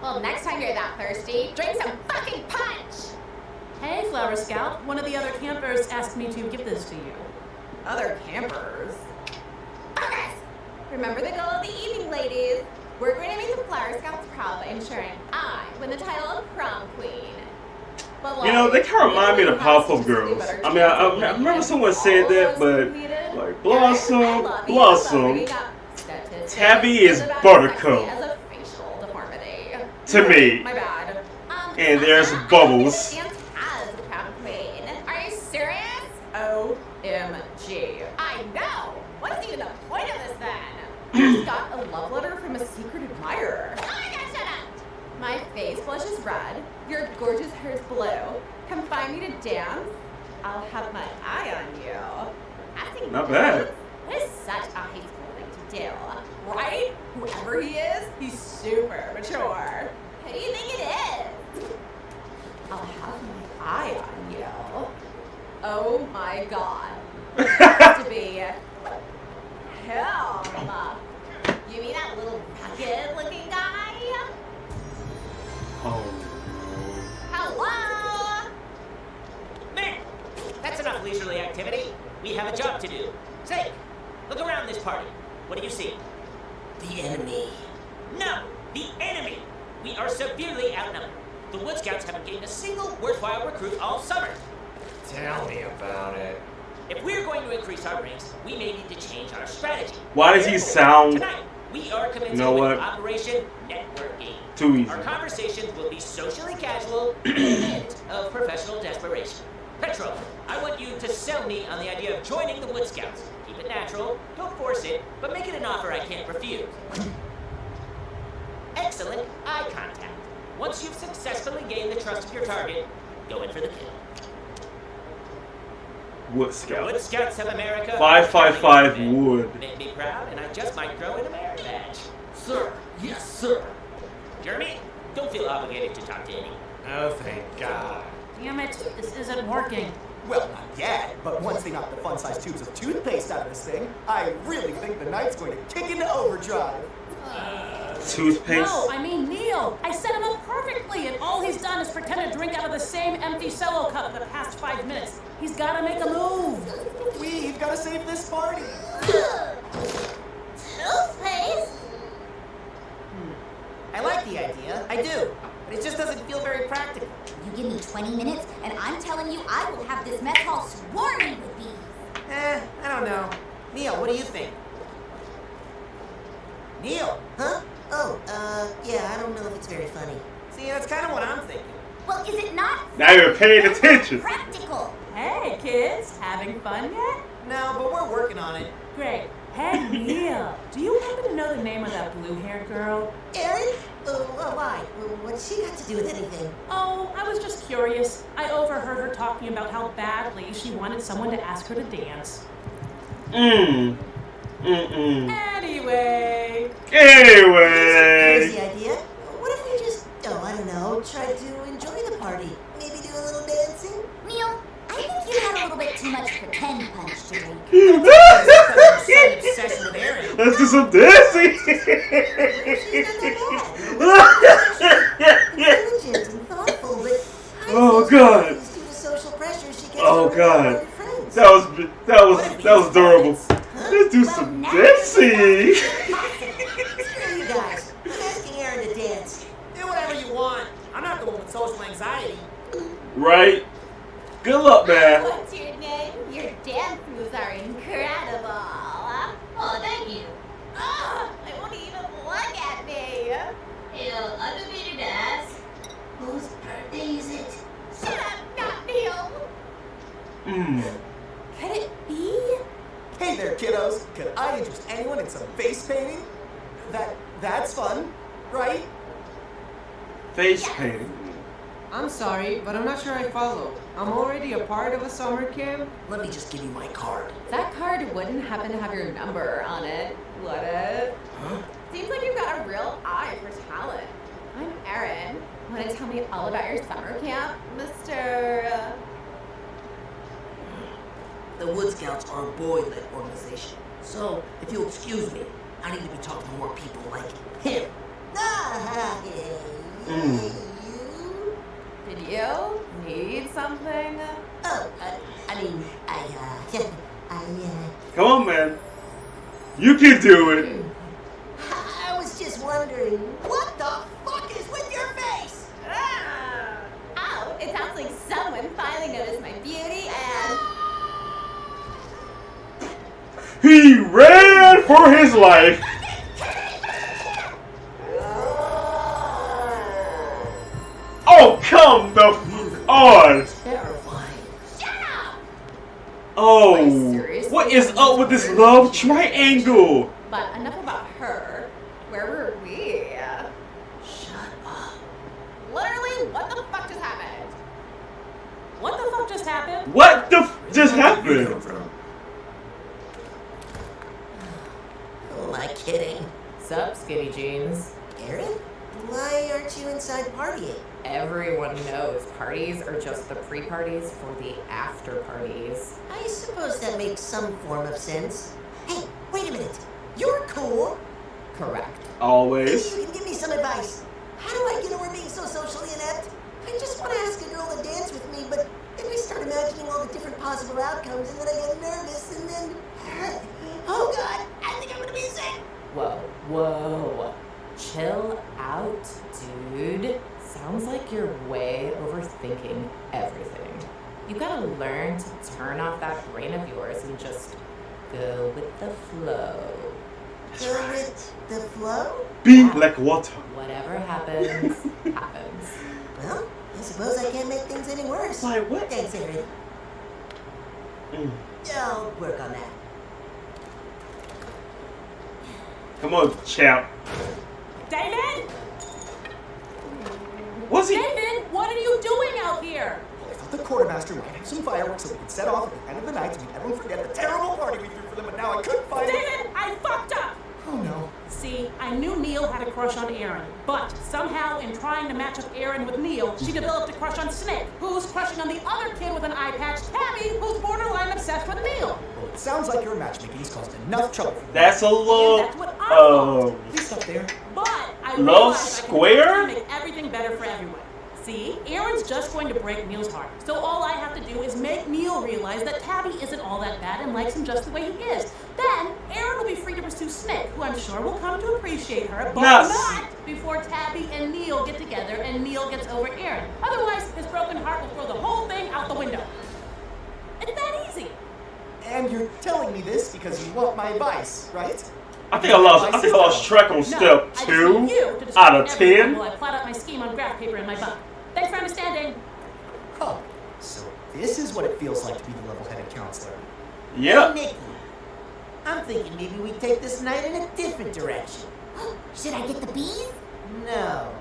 Well, next time you're that thirsty, drink some fucking punch! Hey, Flower Scout. One of the other campers asked me to give this to you. Other campers? Okay. Remember the goal of the evening, ladies. We're going to make the Flower Scouts proud by ensuring I win the title of prom queen. But You know, they kind of remind me of the Powerpuff Girls. I mean, I remember someone said that, but like Blossom, Tabby is Buttercup to me. My bad. And there's Bubbles. Are you serious? OMG. I know. What's even the point of this then? You just got a love letter from a secret admirer. Oh my God, shut up! My face blushes red. Your gorgeous hair's blue. Come find me to dance. I'll have my eye on you. I think Not bad. That is such a high school thing to do, right? Whoever he is, he's super mature. Who do you think it is? I'll have my god. It has to be him. You mean that little rugged-looking guy? Oh. Hello? Man, that's enough leisurely activity. We have a job to do. Say, look around this party. What do you see? The enemy. No, the enemy. We are severely outnumbered. The Wood Scouts haven't gained a single worthwhile recruit all summer. Tell me about it. If we're going to increase our ranks, we may need to change our strategy. Why does he sound? Tonight, we are commencing You know what? with Operation Networking. Too easy. Our conversations will be socially casual and a hint of professional desperation. Petro, I want you to sell me on the idea of joining the Wood Scouts. Keep it natural, don't force it, but make it an offer I can't refuse. Excellent eye contact. Once you've successfully gained the trust of your target, go in for the kill. Wood Scout. Wood Scouts of America. 555 Wood. Make me proud, and I just might throw in a merit badge. Sir, yes, sir. Jeremy, don't feel obligated to talk to any. Oh, thank God. Damn it, this isn't working. Well, not yet, but once they knock the fun-sized tubes of toothpaste out of this thing, I really think the night's going to kick into overdrive. Toothpaste? No, I mean Neil. I set him up perfectly, and all he's done is pretend to drink out of the same empty solo cup for the past 5 minutes. He's got to make a move. We've got to save this party. Toothpaste? I like the idea. I do. But it just doesn't feel very practical. You give me 20 minutes, and I'm telling you, I will have this mess hall swarming with bees. I don't know. Neil, what do you think? Neil! Huh? Oh, yeah, I don't know if it's very funny. See, that's kind of what I'm thinking. Well, is it not Now you're paying attention. practical? Hey, kids, having fun yet? No, but we're working on it. Great. Hey, Neil, do you happen to know the name of that blue-haired girl? Erin? Why? What's she got to do with anything? Oh, I was just curious. I overheard her talking about how badly she wanted someone to ask her to dance. Anyway. Anyway. Here's the idea. What if we just, I don't know, try to enjoy the party? Maybe do a little dancing? Neil, I think you had a little bit too much pretend punch to drink. Let's do some dancing. Oh God. Oh God. That was adorable. Let's do some dancing. Screw you guys. I'm asking Erin to dance. Do whatever you want. I'm not the one with social anxiety. Right. Good luck, man. What's your name? Your dance moves are incredible. Oh, thank you. Oh, I won't even look at me. Neil, I don't mean to ask. Whose birthday is it? Shut up, not Neil. Could it be? Hey there, kiddos. Could I interest anyone in some face painting? That's fun, right? Face painting. I'm sorry, but I'm not sure I follow. I'm already a part of a summer camp. Let me just give you my card. That card wouldn't happen to have your number on it, would it? Huh? Seems like you've got a real eye for talent. I'm Erin. Want to tell me all about your summer camp, Mr. The Wood Scouts are a boy-led organization. So, if you'll excuse me, I need to be talking to more people like him. Did you need something? Oh, Come on, man. You can do it. I was just wondering, what the fuck is with your face? Oh, it sounds like someone finally noticed my beauty and... He ran for his life. Oh, come the f on. Terrifying. Oh, what is up with this love triangle? But enough about her. Where were we? Shut up. Literally, what the fuck just happened? What the fuck just happened? What the f just happened? Who am I kidding? Sup, skinny jeans? Erin? Why aren't you inside partying? Everyone knows parties are just the pre-parties for the after-parties. I suppose that makes some form of sense. Hey, wait a minute. You're cool. Correct. Always. Maybe you can give me some advice. How do I get over being so socially inept? I just want to ask a girl to dance with me, but then I start imagining all the different possible outcomes, and then I get nervous, and then... Oh, God, I think I'm going to be sick. Whoa. Chill out, dude. Sounds like you're way overthinking everything. You gotta learn to turn off that brain of yours and just go with the flow. Go with the flow? Be like water. Whatever happens, happens. Well, I suppose I can't make things any worse. Why, what? Thanks, Aaron. I'll work on that. Come on, champ. David? What's he? David, what are you doing out here? Well, I thought the quartermaster might have some fireworks so we could set off at the end of the night to make everyone forget the terrible party we threw for them, but now I couldn't find David, I fucked up! Oh no. See, I knew Neil had a crush on Aaron, but somehow in trying to match up Aaron with Neil, she developed a crush on Snake, who's crushing on the other kid with an eye patch, Tabby, who's borderline obsessed with Neil. Well, it sounds like your matchmaking's caused enough trouble for you. That's a little. That's what I thought. Please stop there. But I Love realized square? I can make everything better for everyone. See, Aaron's just going to break Neil's heart. So all I have to do is make Neil realize that Tabby isn't all that bad and likes him just the way he is. Then Aaron will be free to pursue Snake, who I'm sure will come to appreciate her, but not before Tabby and Neil get together and Neil gets over Aaron. Otherwise, his broken heart will throw the whole thing out the window. It's that easy. And you're telling me this because you want my advice, right? I think I lost track on step 2 out of 10. While I plot out my scheme on graph paper in my bunk. Thanks for understanding. Huh. So this is what it feels like to be the level-headed counselor. Yep. Hey, Nikki, I'm thinking maybe we take this night in a different direction. Should I get the bees? No.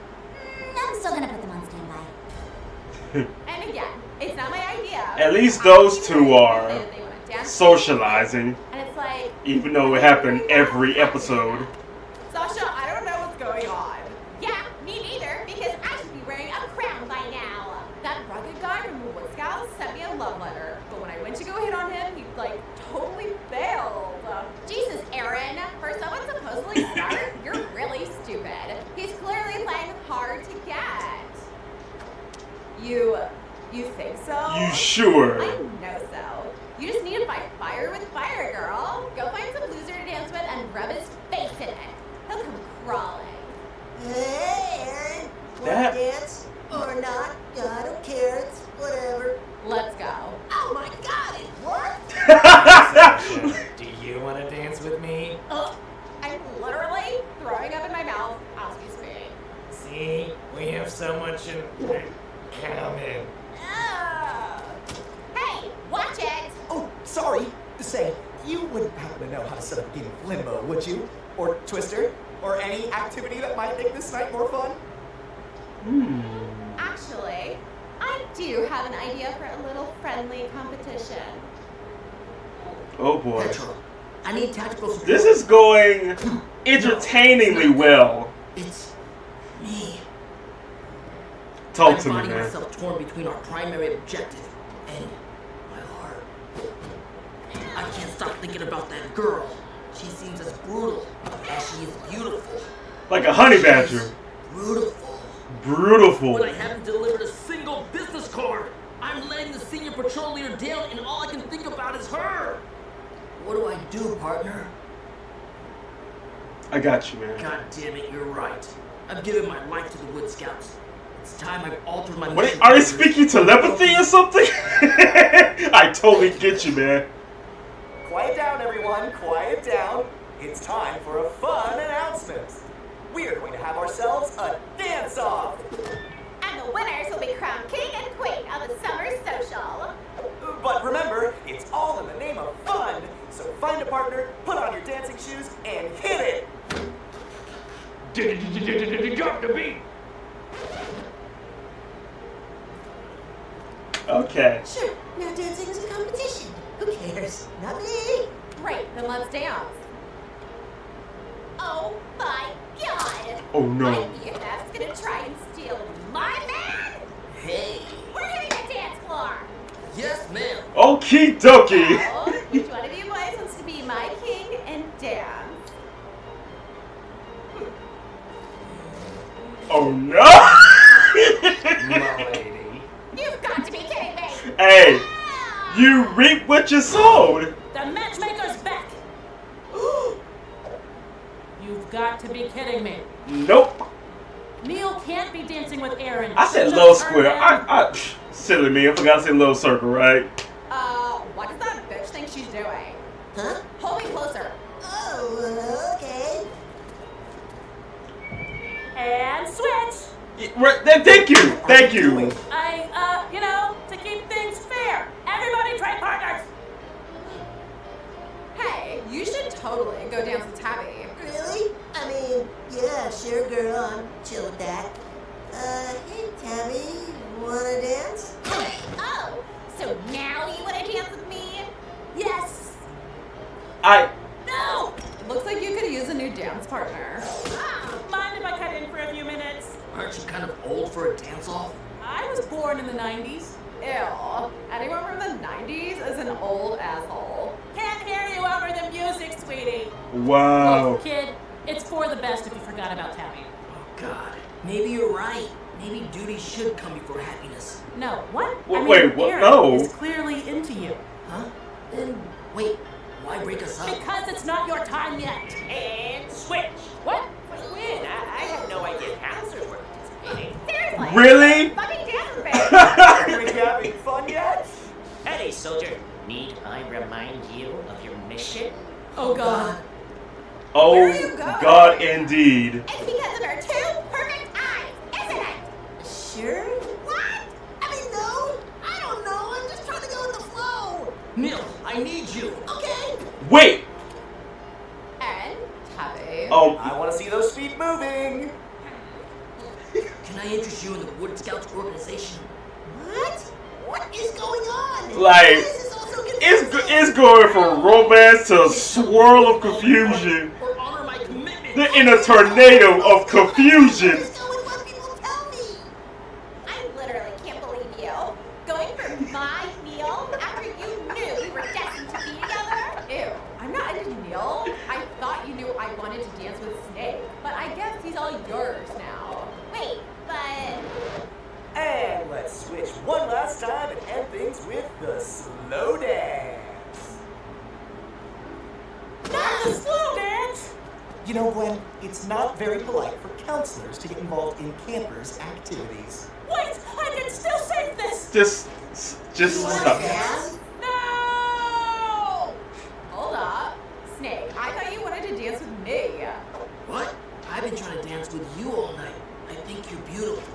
I'm still gonna put them on standby. And again, it's not my idea. At least those two are They wanna dance. socializing, And it's like, even though it happened every episode. Sasha, I don't know what's going on. Yeah, me neither, because I should be wearing a crown by now. That rugged guy from the Wood Scouts sent me a love letter, but when I went to go hit on him, he like totally bailed. Jesus, Aaron, for someone supposedly smart, you're really stupid. He's clearly playing hard to get. You think so? You sure? I know so. You just need to fight fire with fire, girl. Go find some loser to dance with and rub his face in it. He'll come crawling. Hey, Aaron. Want That- to dance? Or not? I don't care. It's whatever. Let's go. Oh my God, it worked! Do you want to dance with me? I'm literally throwing up in my mouth as we speak. See, we have so much in common. Hey, watch it! Oh, sorry. Say, you wouldn't happen to know how to set up a game of Limbo, would you? Or Twister? Or any activity that might make this night more fun? Actually, I do have an idea for a little friendly competition. Oh boy. I need tactical support. This is going entertainingly well. It's me. Talk to me, I'm finding man. myself torn between our primary objective and my heart. I can't stop thinking about that girl. She seems as brutal as she is beautiful. Like a honey badger. Beautiful. Beautiful. But I haven't delivered a single business card. I'm letting the senior patrol leader down, and all I can think about is her. What do I do, partner? I got you, man. God damn it, you're right. I've given my life to the Wood Scouts. It's time I've altered my What, mission. are they speaking telepathy or something? I totally get you, man. Quiet down, everyone. Quiet down. It's time for a fun announcement. We are going to have ourselves a dance-off. And the winners will be crowned king and queen of the summer social. But remember, it's all in the name of fun. So find a partner, put on your dancing shoes, and hit it. Drop the beat. Okay. Sure, now dancing is a competition. Who cares? Not me. Great, then let's dance. Oh my God! Oh no. My BFFs gonna try and steal my man? Hey. We're hitting the dance floor. Yes, ma'am. Okie dokie. So, which one of you boys wants to be my king and dance? Oh no! My lady. You've got to be kidding me. Hey, you reap what you sowed. The matchmaker's back. You've got to be kidding me. Nope. Neil can't be dancing with Aaron. I said Just little her square. man. Silly me. I forgot to say little circle, right? What does that bitch think she's doing? Huh? Hold me closer. Oh, okay. And switch. Thank you. Thank you. To keep things fair, everybody trade partners. Hey, you should totally go dance with Tabby. Really? I mean, yeah, sure, girl. I'm chill with that. Hey, Tabby, wanna dance? Oh, so now you want to dance with me? Yes. No. Looks like you could use a new dance partner. Mind if I cut in for a few minutes? Aren't you kind of old for a dance-off? I was born in the 90s. Ew. Anyone from the 90s is an old asshole. Can't hear you over the music, sweetie. Wow. Look, kid, it's for the best if you forgot about Tabby. Oh, God. Maybe you're right. Maybe duty should come before happiness. No, what? Wait, what? Aaron No. is clearly into you. Huh? Then, wait. Why break us up? Because it's not your time yet. And switch. What? Win. I had no idea counselors were participating. Seriously? Really? Fucking dance with me. Are we having fun yet? Hey, soldier. Need I remind you of your mission? Oh, God. Oh, Where are you going? God, indeed. It's because of her two perfect eyes, isn't it? Sure? What? I mean, no. I don't know. I'm just trying to go with the flow. Neil, I need you. Okay. Wait. And Tabby. I want to see those feet moving. Can I interest you in the Wood Scouts organization? What? What is going on? Like, This is also confusing. it's going from romance to a swirl of confusion. Or honor my commitment. They're in a tornado of confusion. Just go with what people tell me. I literally can't believe you. Going for my Neil after you knew we were destined to be together? Ew, I'm not into Neil. I thought you knew I wanted to dance with Snake, but I guess he's all yours now. Wait, but... And let's switch one last time and end things with the slow dance. Not the slow dance. You know, Gwen, it's not very polite for counselors to get involved in campers' activities. Wait, I can still save this. Just stop. No. Hold up. Snake, I thought you wanted to dance with me. What? I've been trying to dance with you all night. I think you're beautiful.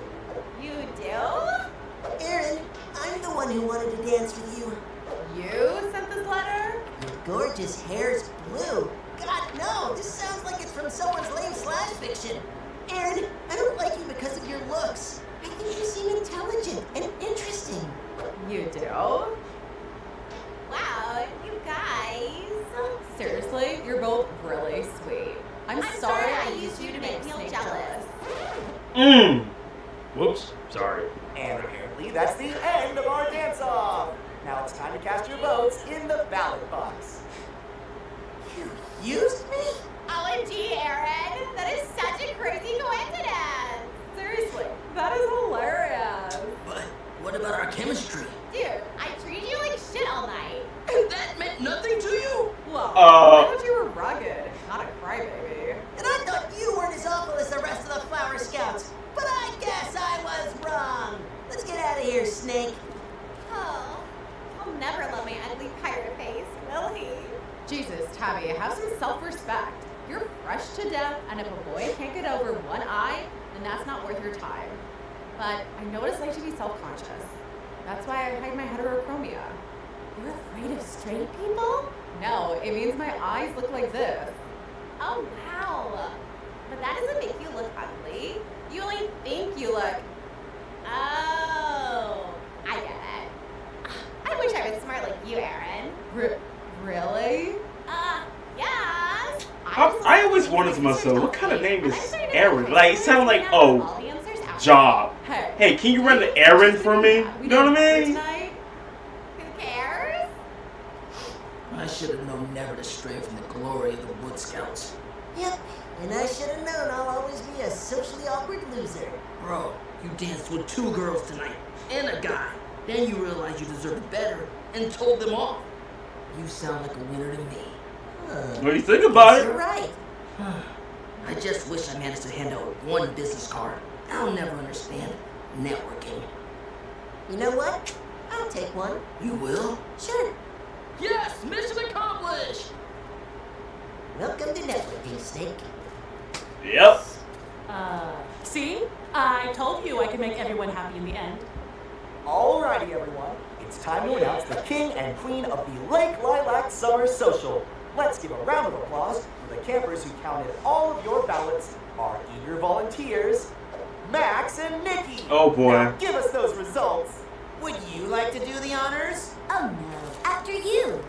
You do? Aaron, I'm the one who wanted to dance with you. You sent this letter? Your gorgeous hair's blue. God, no, this sounds like it's from someone's lame slash fiction. Aaron, I don't like you because of your looks. I think you seem intelligent and interesting. You do? Wow, you guys. Seriously, you're both really sweet. I'm sorry I used you to make Neil jealous. Whoops. Sorry. And apparently that's the end of our dance-off. Now it's time to cast your votes in the ballot box. You used me? OMG, Aaron! That is such a crazy coincidence! Seriously, that is hilarious. But what about our chemistry? Dude, I treated you like shit all night. And that meant nothing to you? Well, I thought you were rugged, not a crybaby. And I thought you weren't as awful as the rest of the Flower Scouts. But I guess I was wrong. Let's get out of here, Snake. Oh, he'll never love my ugly pirate face, will he? Jesus, Tabby, have some self-respect. You're fresh to death, and if a boy can't get over one eye, then that's not worth your time. But I know what it's like to be self-conscious. That's why I hide my heterochromia. You're afraid of straight people? No, it means my eyes look like this. Oh, wow. But that doesn't make you look ugly. You only think you look... Oh, I get it. I wish I was smart like you, Aaron. Really? Yes. I always wondered to myself, what kind of name is Aaron? Like, it sounds like, oh, job. Hey. Hey, can you run the errand for me? You know what I mean? Who cares? I should have known never to stray from the glory of the Wood Scouts. Yep, and I should have known I'll always be a socially awkward loser. Bro, you danced with 2 girls tonight, and a guy. Then you realized you deserved better, and told them off. You sound like a winner to me. What do you think about it? You're right. I just wish I managed to hand out 1 business card. I'll never understand networking. You know what? I'll take one. You will? Sure. Yes, mission accomplished! Welcome to networking, Snake. Yep. See? I told you I could make everyone happy in the end. Alrighty, everyone. It's time to announce the king and queen of the Lake Lilac Summer Social. Let's give a round of applause for the campers who counted all of your ballots, our eager volunteers, Max and Nikki. Oh boy. Now give us those results. Would you like to do the honors? Oh no, after you.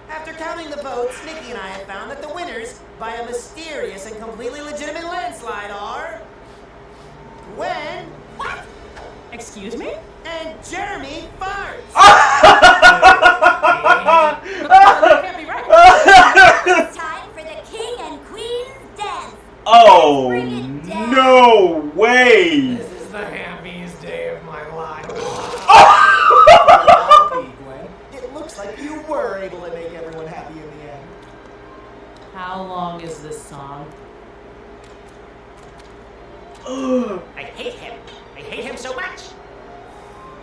After counting the votes, Nikki and I have found that the winners, by a mysterious and completely legitimate landslide, are Gwen. What? Excuse me? And Jeremy Farts. That can't be right. It's time for the king and queen's dance. Oh, no way. This is the happiest day of my life. Gwen, it looks like you were able to make everyone happy in the end. How long is this song? I hate him. I hate him so much.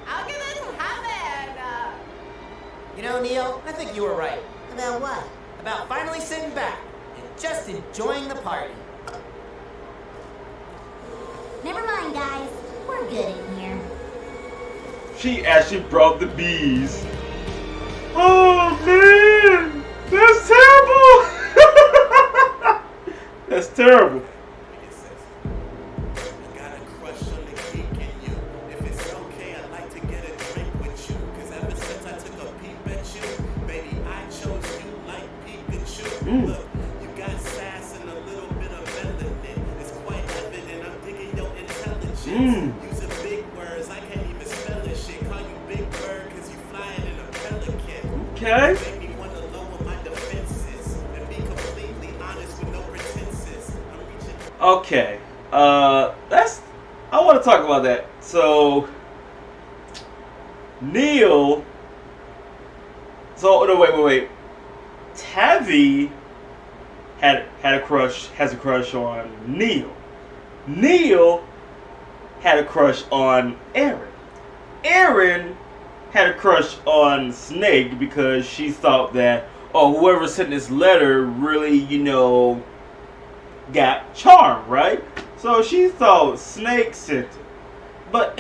How can this happen? You know, Neil, I think you were right. About what? About finally sitting back and just enjoying the party. Never mind, guys. We're good in here. She actually brought the bees. Oh man, that's terrible. That's terrible. Look, you got sass and a little bit of melanin. It's quite evident I'm digging your intelligence. Using big words, I can't even spell this shit. Call you Big Bird cause you flying in a pelican. Okay. Make me want to lower my defenses and be completely honest with no pretenses. I'm reaching. Okay. I want to talk about that. So Neil. So no, wait. Tavi has a crush on Neil. Neil had a crush on Aaron. Aaron had a crush on Snake because she thought that, oh, whoever sent this letter really, got charmed, right? So she thought Snake sent it. But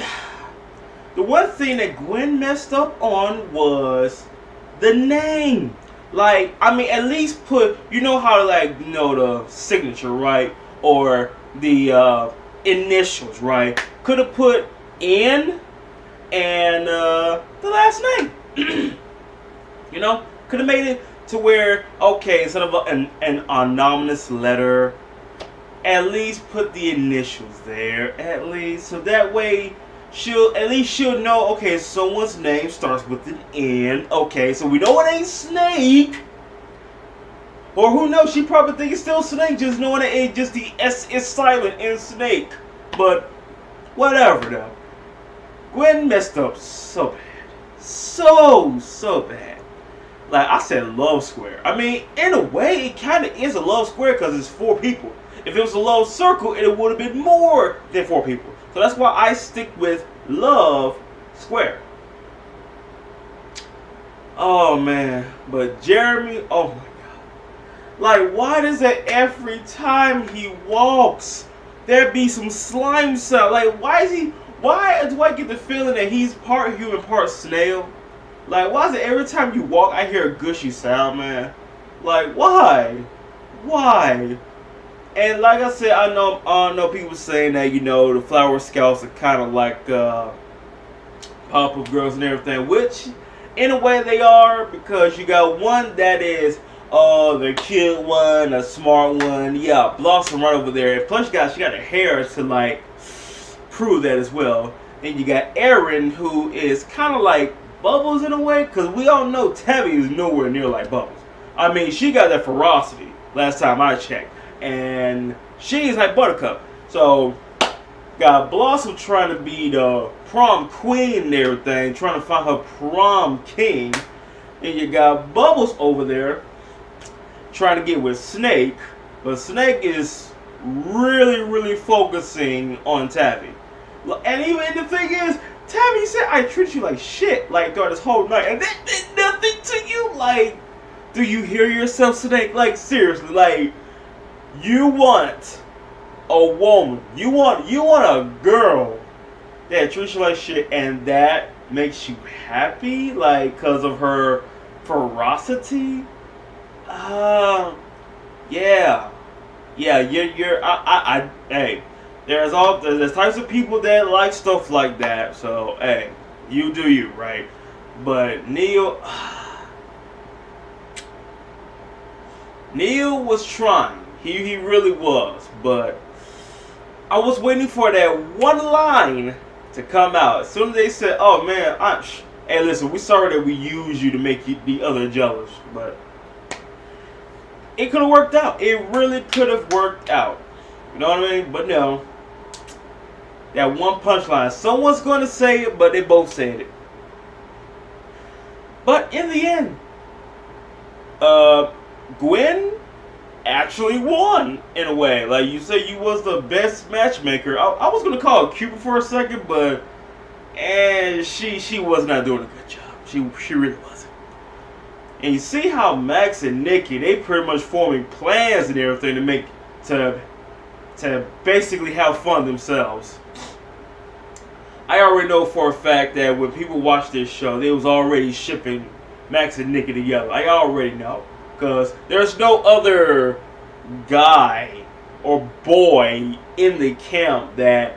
the one thing that Gwen messed up on was the name. Like, I mean, at least put, how, the signature, right? Or the initials, right? Could have put N and the last name. Could have made it to where, okay, instead of an anonymous letter, at least put the initials there, at least. So that way, she'll know, okay, someone's name starts with an N. Okay, so we know it ain't Snake. Or who knows, she probably think it's still Snake, just knowing that it just the S is silent in Snake. But whatever though. Gwen messed up so bad. So bad. Like I said, love square. I mean, in a way, it kind of is a love square because it's 4 people. If it was a love circle, it would have been more than 4 people. So that's why I stick with love square. Oh man, but Jeremy, oh my god. Like, why does it every time he walks, there be some slime sound? Like, why do I get the feeling that he's part human, part snail? Like, why is it every time you walk, I hear a gushy sound, man? Like, why? Why? And like I said, I know people saying that, the Flower Scouts are kind of like pop-up girls and everything, which in a way they are, because you got one that is, the cute one, a smart one, yeah, Blossom right over there. And plus she got her hair to like prove that as well. And you got Aaron, who is kind of like Bubbles in a way, because we all know Tabby is nowhere near like Bubbles. I mean, she got that ferocity last time I checked, and she's like Buttercup. So, got Blossom trying to be the prom queen and everything, trying to find her prom king. And you got Bubbles over there trying to get with Snake, but Snake is really focusing on Tabby. And even the thing is, Tabby said, I treat you like shit, like, throughout this whole night, and that did nothing to you. Like, do you hear yourself, Snake? Like, seriously, like, you want a woman, you want a girl that treats you like shit, and that makes you happy, like, because of her ferocity? Yeah, hey, there's types of people that like stuff like that, so, hey, you do you, right? But Neil was trying, he really was, but I was waiting for that one line to come out. As soon as they said, oh man, hey listen, we sorry that we used you to make the other jealous, but it could have worked out. It really could have worked out. You know what I mean? But no. That one punchline. Someone's going to say it, but they both said it. But in the end, Gwen actually won in a way. Like you said, you was the best matchmaker. I was going to call her Cupid for a second, but she was not doing a good job. She really wasn't. And you see how Max and Nikki, they pretty much forming plans and everything to basically have fun themselves. I already know for a fact that when people watch this show, they was already shipping Max and Nikki together. I already know. Because there's no other guy or boy in the camp that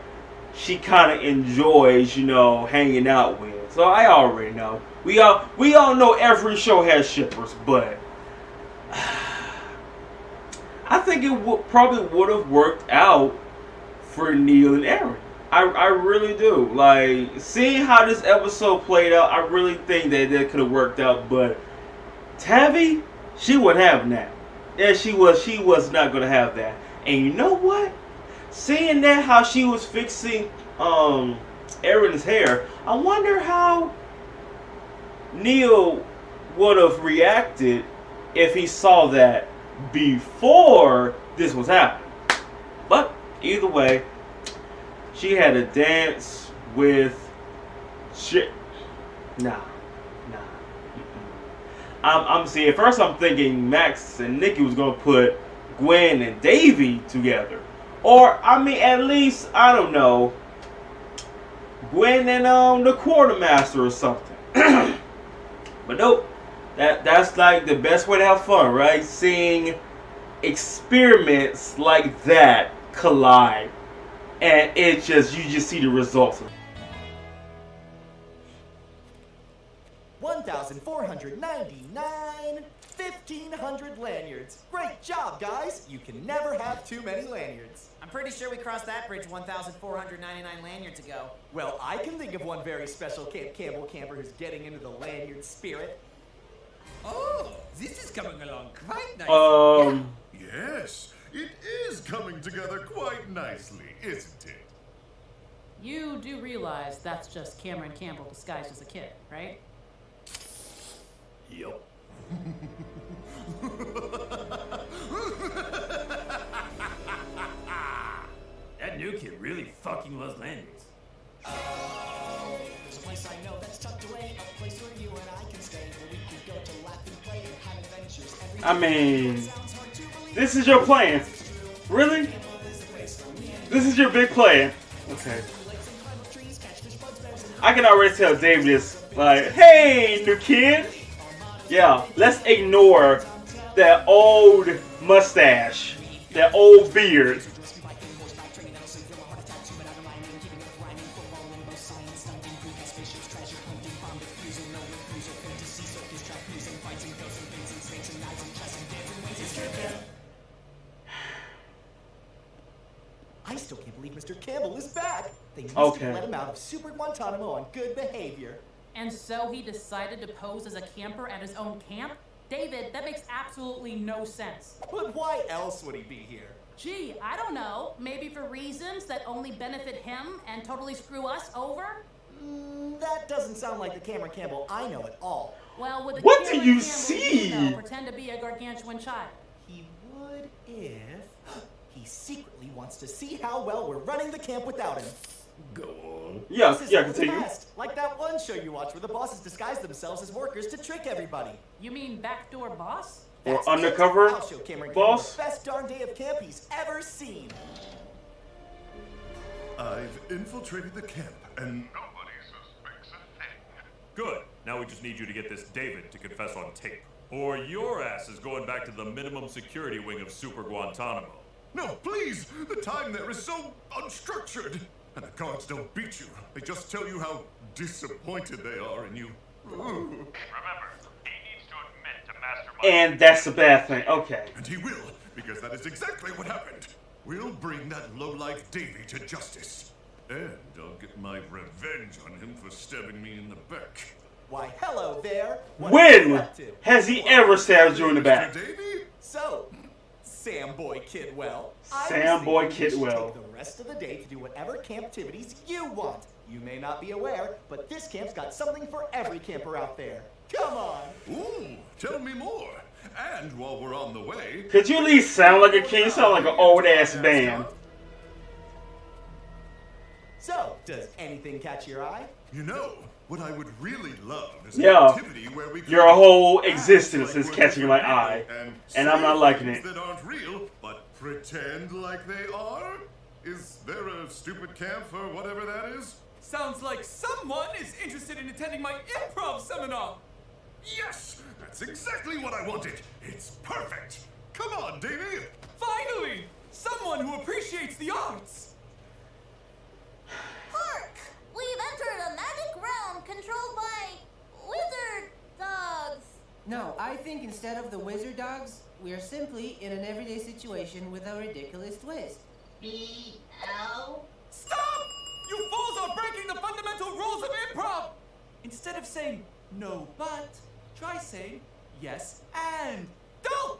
she kind of enjoys, you know, hanging out with. So I already know. We all know every show has shippers, but I think it probably would have worked out for Neil and Aaron. I really do. Like, seeing how this episode played out, I really think that could have worked out. But Tabby, she wouldn't have that. Yeah, she was not gonna have that. And you know what? Seeing that how she was fixing Aaron's hair, I wonder how Neil would have reacted if he saw that before this was happening. But either way, she had to dance with shit. Nah. I'm seeing. At first, I'm thinking Max and Nikki was gonna put Gwen and Davey together, or I mean, at least I don't know, Gwen and the Quartermaster or something. But nope. That's like the best way to have fun, right? Seeing experiments like that collide. And you just see the results. 1,499, 1,500 lanyards. Great job, guys. You can never have too many lanyards. I'm pretty sure we crossed that bridge 1,499 lanyards ago. Well, I can think of one very special Camp Campbell camper who's getting into the lanyard spirit. Oh, this is coming along quite nicely. Yes, it is coming together quite nicely, isn't it? You do realize that's just Cameron Campbell disguised as a kid, right? Yep. That new kid really fucking loves lanyards. There's a place I know that's tucked away, a place where you and I can stay, where we can go to laugh and play and have adventures every day. I mean, this is your plan. Really? This is your big plan. Okay. I can already tell David is like, hey, new kid. Yeah, let's ignore that old mustache, that old beard. I still can't believe Mr. Campbell is back. They must have let him out of Super Guantanamo on good behavior. And so he decided to pose as a camper at his own camp? David, that makes absolutely no sense. But why else would he be here? Gee, I don't know. Maybe for reasons that only benefit him and totally screw us over? That doesn't sound like the Cameron Campbell I know at all. Well, with the What do Cameron you Campbell see? you know, pretend to be a gargantuan child. He would if he secretly wants to see how well we're running the camp without him. Go on. Yeah, This is yeah, old continue. West, like that one show you watch where the bosses disguise themselves as workers to trick everybody. You mean backdoor boss? Or That's undercover it. I'll show Cameron Campbell boss. the best darn day of camp he's ever seen. I've infiltrated the camp and nobody suspects a thing. Good. Now we just need you to get this David to confess on tape. Or your ass is going back to the minimum security wing of Super Guantanamo. No, please! The time there is so unstructured. And the guards don't beat you. They just tell you how disappointed they are in you. Remember, he needs to admit to mastermind. And that's the bad thing. Okay. And he will, because that is exactly what happened. We'll bring that lowlife Davy to justice. And I'll get my revenge on him for stabbing me in the back. Why, hello there. What are you When up to? has he ever stabbed you in the back? Davy? So, Sam Boy Kidwell. Sam Boy You should Kidwell. take the rest of the day to do whatever camp activities you want. You may not be aware, but this camp's got something for every camper out there. Come on. Ooh, tell me more. And while we're on the way... Could you at least sound like a king? You sound like an old ass band. So, does anything catch your eye? You know, what I would really love is an Yeah. activity where we Your whole existence is catching my eye. And I'm not liking it. that aren't real, but pretend like they are? Is there a stupid camp for whatever that is? Sounds like someone is interested in attending my improv seminar. Yes! That's exactly what I wanted! It's perfect! Come on, Davey! Finally! Someone who appreciates the arts! Hark! We've entered a magic realm controlled by wizard dogs. No, I think instead of the wizard dogs, we are simply in an everyday situation with a ridiculous twist. B-L? Stop! You fools are breaking the fundamental rules of improv! Instead of saying no but, try saying yes and. Don't!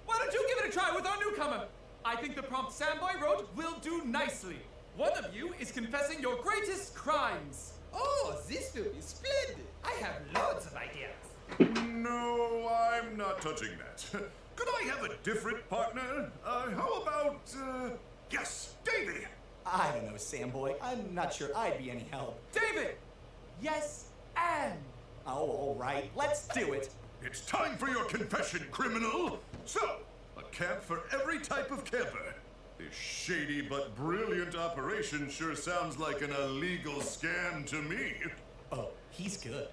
Why don't you give it a try with our newcomer? I think the prompt Samboy wrote will do nicely. One of you is confessing your greatest crimes. Oh, this will be splendid. I have loads of ideas. No, I'm not touching that. Could I have a different partner? How about, yes, Davey! I don't know, Sam Boy. I'm not sure I'd be any help. David! Yes and. Oh, all right. Let's do it. It's time for your confession, criminal! So, a camp for every type of camper. This shady but brilliant operation sure sounds like an illegal scam to me. Oh, he's good.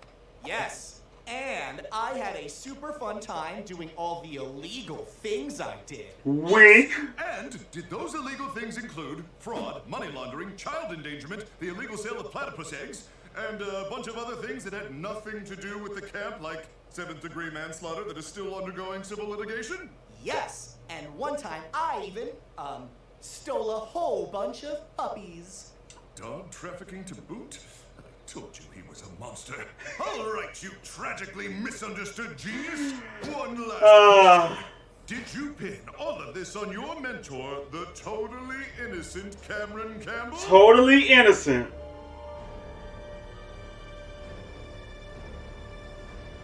Yes. And I had a super fun time doing all the illegal things I did. Wink. And did those illegal things include fraud, money laundering, child endangerment, the illegal sale of platypus eggs, and a bunch of other things that had nothing to do with the camp, like 7th-degree manslaughter that is still undergoing civil litigation? Yes. And one time I even, stole a whole bunch of puppies. Dog trafficking to boot? I told you he was a monster. All right, you tragically misunderstood genius. One last question. Did you pin all of this on your mentor, the totally innocent Cameron Campbell? Totally innocent.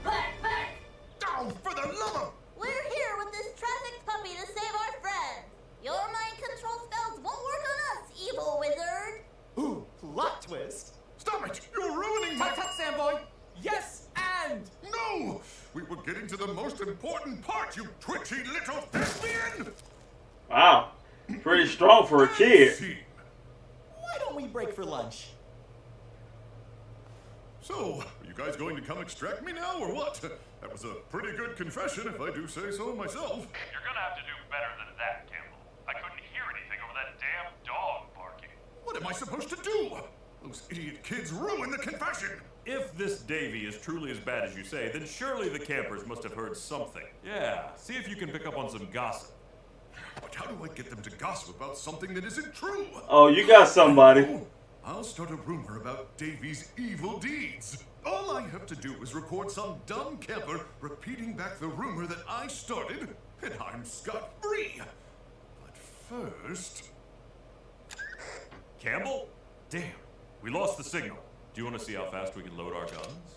Back! Oh, for the love of... We're here with this trafficked puppy to save our friend. Your mind control spells won't work on us, evil wizard. Ooh, plot twist. Stop it! You're ruining my... Tut, Samboy! Yes and. No! We were getting to the most important part, you twitchy little thespian! Wow. Pretty strong for a kid. Why don't we break for lunch? So, are you guys going to come extract me now, or what? That was a pretty good confession, if I do say so myself. You're gonna have to do better than that, Campbell. I couldn't hear anything over that damn dog barking. What am I supposed to do? Those idiot kids ruined the confession! If this Davy is truly as bad as you say, then surely the campers must have heard something. Yeah, see if you can pick up on some gossip. But how do I get them to gossip about something that isn't true? Oh, you got somebody. I'll start a rumor about Davy's evil deeds. All I have to do is record some dumb camper repeating back the rumor that I started, and I'm scot-free. But first... Campbell? Damn, we lost the signal. Do you want to see how fast we can load our guns?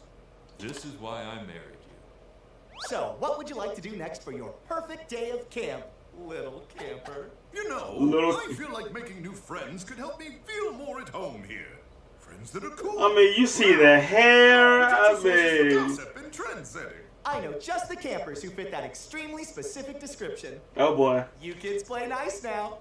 This is why I married you. So, what would you like to do next for your perfect day of camp, little camper? You know, I feel like making new friends could help me feel more at home here. Friends that are cool. I mean, you see the hair. I mean, Gossip and trend setting. I know just the campers who fit that extremely specific description. oh boy. You kids play nice now.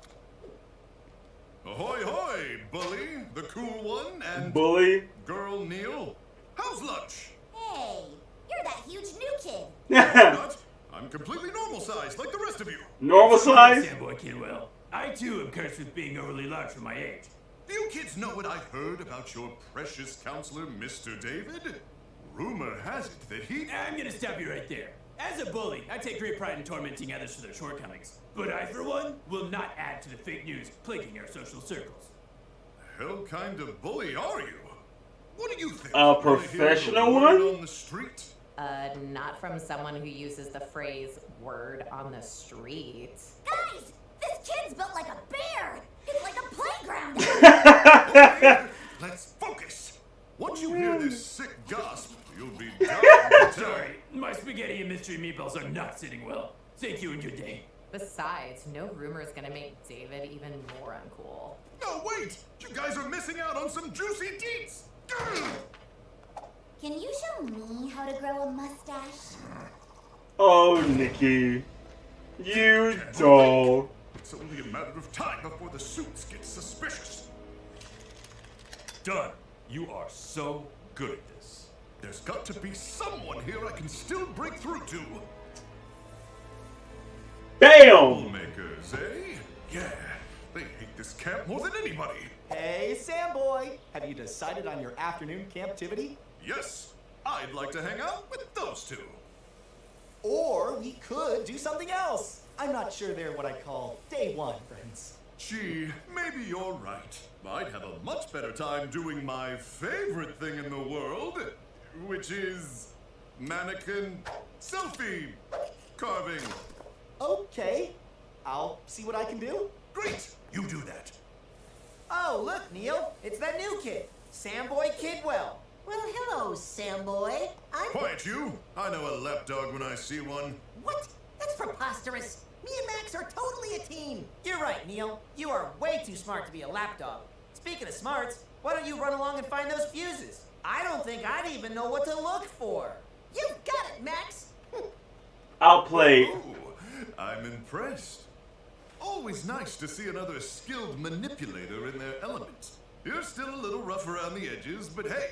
Ahoy hoy, Bully, the cool one, and Bully. Girl Neil. How's lunch? Hey, you're that huge new kid. Not. I'm completely normal sized, like the rest of you. Normal size? Boy Kidwell. I too am cursed with being overly large for my age. Do you kids know what I've heard about your precious counselor, Mr. David? Rumor has it that he... I'm gonna stop you right there. As a bully, I take great pride in tormenting others for their shortcomings. But I, for one, will not add to the fake news plaguing our social circles. The hell kind of bully are you? What do you think? A professional one? On the street? Not from someone who uses the phrase word on the street. Guys, this kid's built like a bear. It's like a playground. Okay, let's focus. Once you hear this sick gasp, you'll be down. Sorry, my spaghetti and mystery meatballs are not sitting well. Thank you and good day. Besides, no rumor is gonna make David even more uncool. No, wait! You guys are missing out on some juicy deets! Can you show me how to grow a mustache? Oh, Nikki. You doll. It's only a matter of time before the suits get suspicious. Done. You are so good at this. There's got to be someone here I can still break through to. Bam! Troublemakers, eh? Yeah, they hate this camp more than anybody. Hey, Sam boy, have you decided on your afternoon camptivity? Yes, I'd like to hang out with those two. Or we could do something else. I'm not sure they're what I call day one friends. Gee, maybe you're right. I'd have a much better time doing my favorite thing in the world, which is mannequin selfie carving. Okay, I'll see what I can do. Great, you do that. Oh, look, Neil. It's that new kid, Samboy Kidwell. Well, hello, Sam boy. I'm... Quiet you. I know a lapdog when I see one. What? That's preposterous. Me and Max are totally a team. You're right, Neil. You are way too smart to be a lapdog. Speaking of smarts, why don't you run along and find those fuses? I don't think I'd even know what to look for. You've got it, Max. Outplayed. Ooh, I'm impressed. Always nice to see another skilled manipulator in their element. You're still a little rough around the edges, but hey,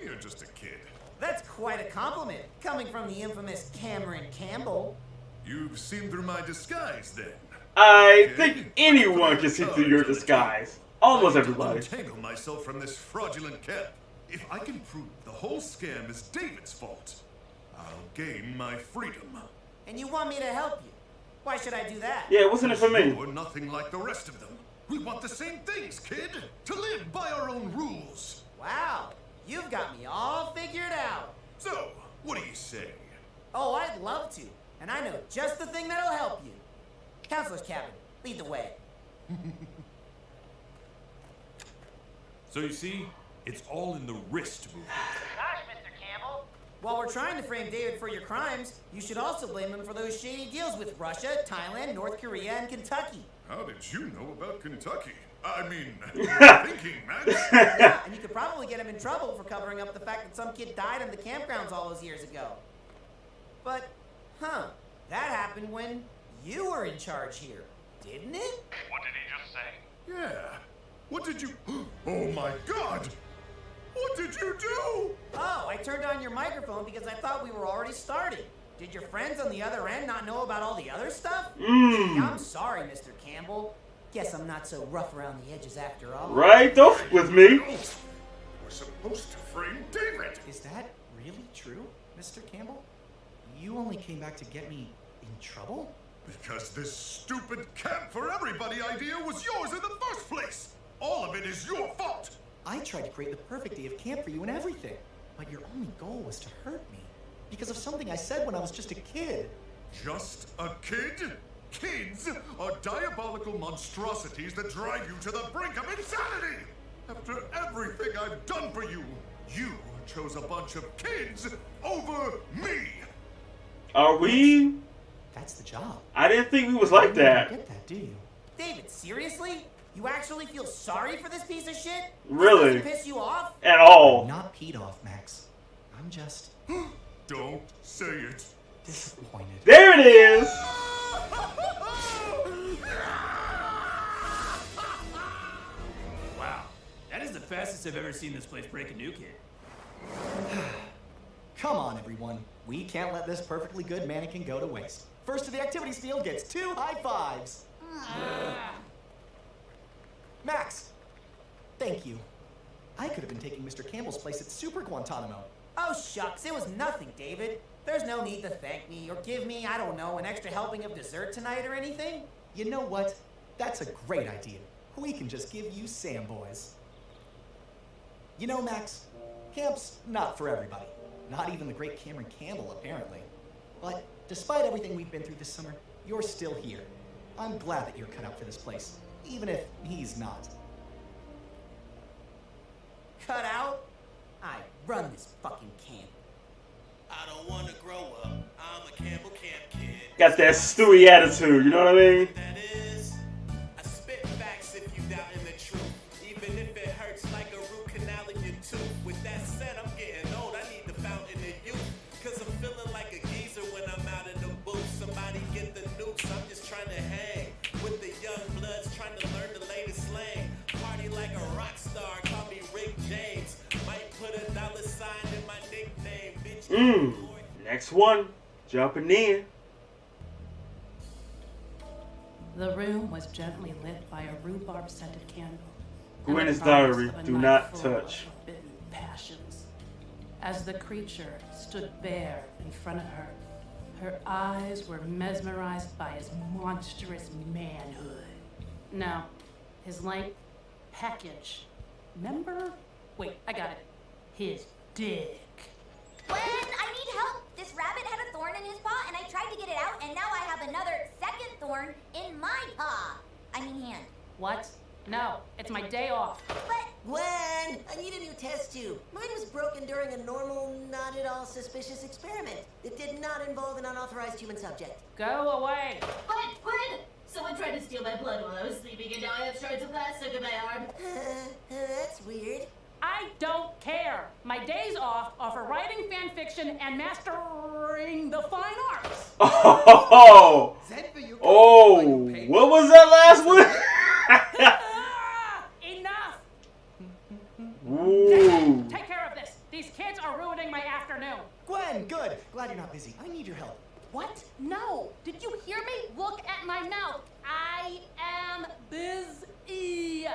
you're just a kid. That's quite a compliment, coming from the infamous Cameron Campbell. You've seen through my disguise, then. I think anyone can see through your disguise. Almost everybody. Untangle myself from this fraudulent camp. If I can prove the whole scam is David's fault, I'll gain my freedom. And you want me to help you? Why should I do that? Yeah, wasn't it for me? You're nothing like the rest of them. We want the same things, kid. To live by our own rules. Wow, you've got me all figured out. So, what do you say? Oh, I'd love to. And I know just the thing that'll help you. Counselor's cabin, lead the way. So you see, it's all in the wrist movement. Gosh, Mr. Campbell. While we're trying to frame David for your crimes, you should also blame him for those shady deals with Russia, Thailand, North Korea, and Kentucky. How did you know about Kentucky? I mean, thinking, Max. Yeah, and you could probably get him in trouble for covering up the fact that some kid died in the campgrounds all those years ago. But, that happened when you were in charge here, didn't it? What did he just say? Yeah. What did you... Oh my god! What did you do? Oh, I turned on your microphone because I thought we were already starting. Did your friends on the other end not know about all the other stuff? Gee, I'm sorry, Mr. Campbell. Guess I'm not so rough around the edges after all. Right, though, with me. We're supposed to frame David. Is that really true, Mr. Campbell? You only came back to get me in trouble? Because this stupid camp for everybody idea was yours in the first place! All of it is your fault! I tried to create the perfect day of camp for you and everything, but your only goal was to hurt me. Because of something I said when I was just a kid. Just a kid? Kids are diabolical monstrosities that drive you to the brink of insanity! After everything I've done for you, you chose a bunch of kids over me! Are we? That's the job. I didn't think we was like that. Get that, do you? David, seriously? You actually feel sorry for this piece of shit? Really? Does it piss you off? At all. I'm not peed off, Max. I'm just... Don't say it. Disappointed. There it is! Wow, that is the fastest I've ever seen this place break a new kid. Come on, everyone. We can't let this perfectly good mannequin go to waste. First to the activities field gets 2 high fives. Max, thank you. I could have been taking Mr. Campbell's place at Super Guantanamo. Oh, shucks, it was nothing, David. There's no need to thank me or give me, I don't know, an extra helping of dessert tonight or anything. You know what? That's a great idea. We can just give you Sam boys. You know, Max, camp's not for everybody. Not even the great Cameron Campbell, apparently. But despite everything we've been through this summer, you're still here. I'm glad that you're cut out for this place, even if he's not. Cut out? I run this fucking camp. I don't want to grow up. I'm a Campbell Camp kid. Got that Stewie attitude, you know what I mean? That is, I spit facts if you doubt in the truth. Even if it hurts like a root canal in your tooth. With that said, I'm getting old. I need the fountain of youth. Cause I'm feeling like a geezer when I'm out in the booth. Somebody get the nukes. I'm just trying to hang with the young bloods, trying to learn the latest slang. Party like a rock star. Call me Rick James. Might put a dollar sign in my nickname, bitch. Next one. Jumping in. The room was gently lit by a rhubarb-scented candle. Gwen's diary. Do not touch. Forbidden passions. As the creature stood bare in front of her, her eyes were mesmerized by his monstrous manhood. No, his length, package. Remember? Wait, I got it. His dick. Gwen, I need help. This rabbit had a thorn in his paw, and I tried to get it out, and now I have another second thorn in my paw. I mean hand. What? No, it's my day off. But Gwen, I need a new test tube. Mine was broken during a normal, not at all suspicious experiment. It did not involve an unauthorized human subject. Go away. Gwen! Someone tried to steal my blood while I was sleeping, and now I have shards of glass stuck in my arm. That's weird. I don't care. My days off are for writing fan fiction and mastering the fine arts. Oh, what was that last one? Enough. Ooh. Take care of this. These kids are ruining my afternoon. Gwen, good. Glad you're not busy. I need your help. What? No. Did you hear me? Look at my mouth. I am busy.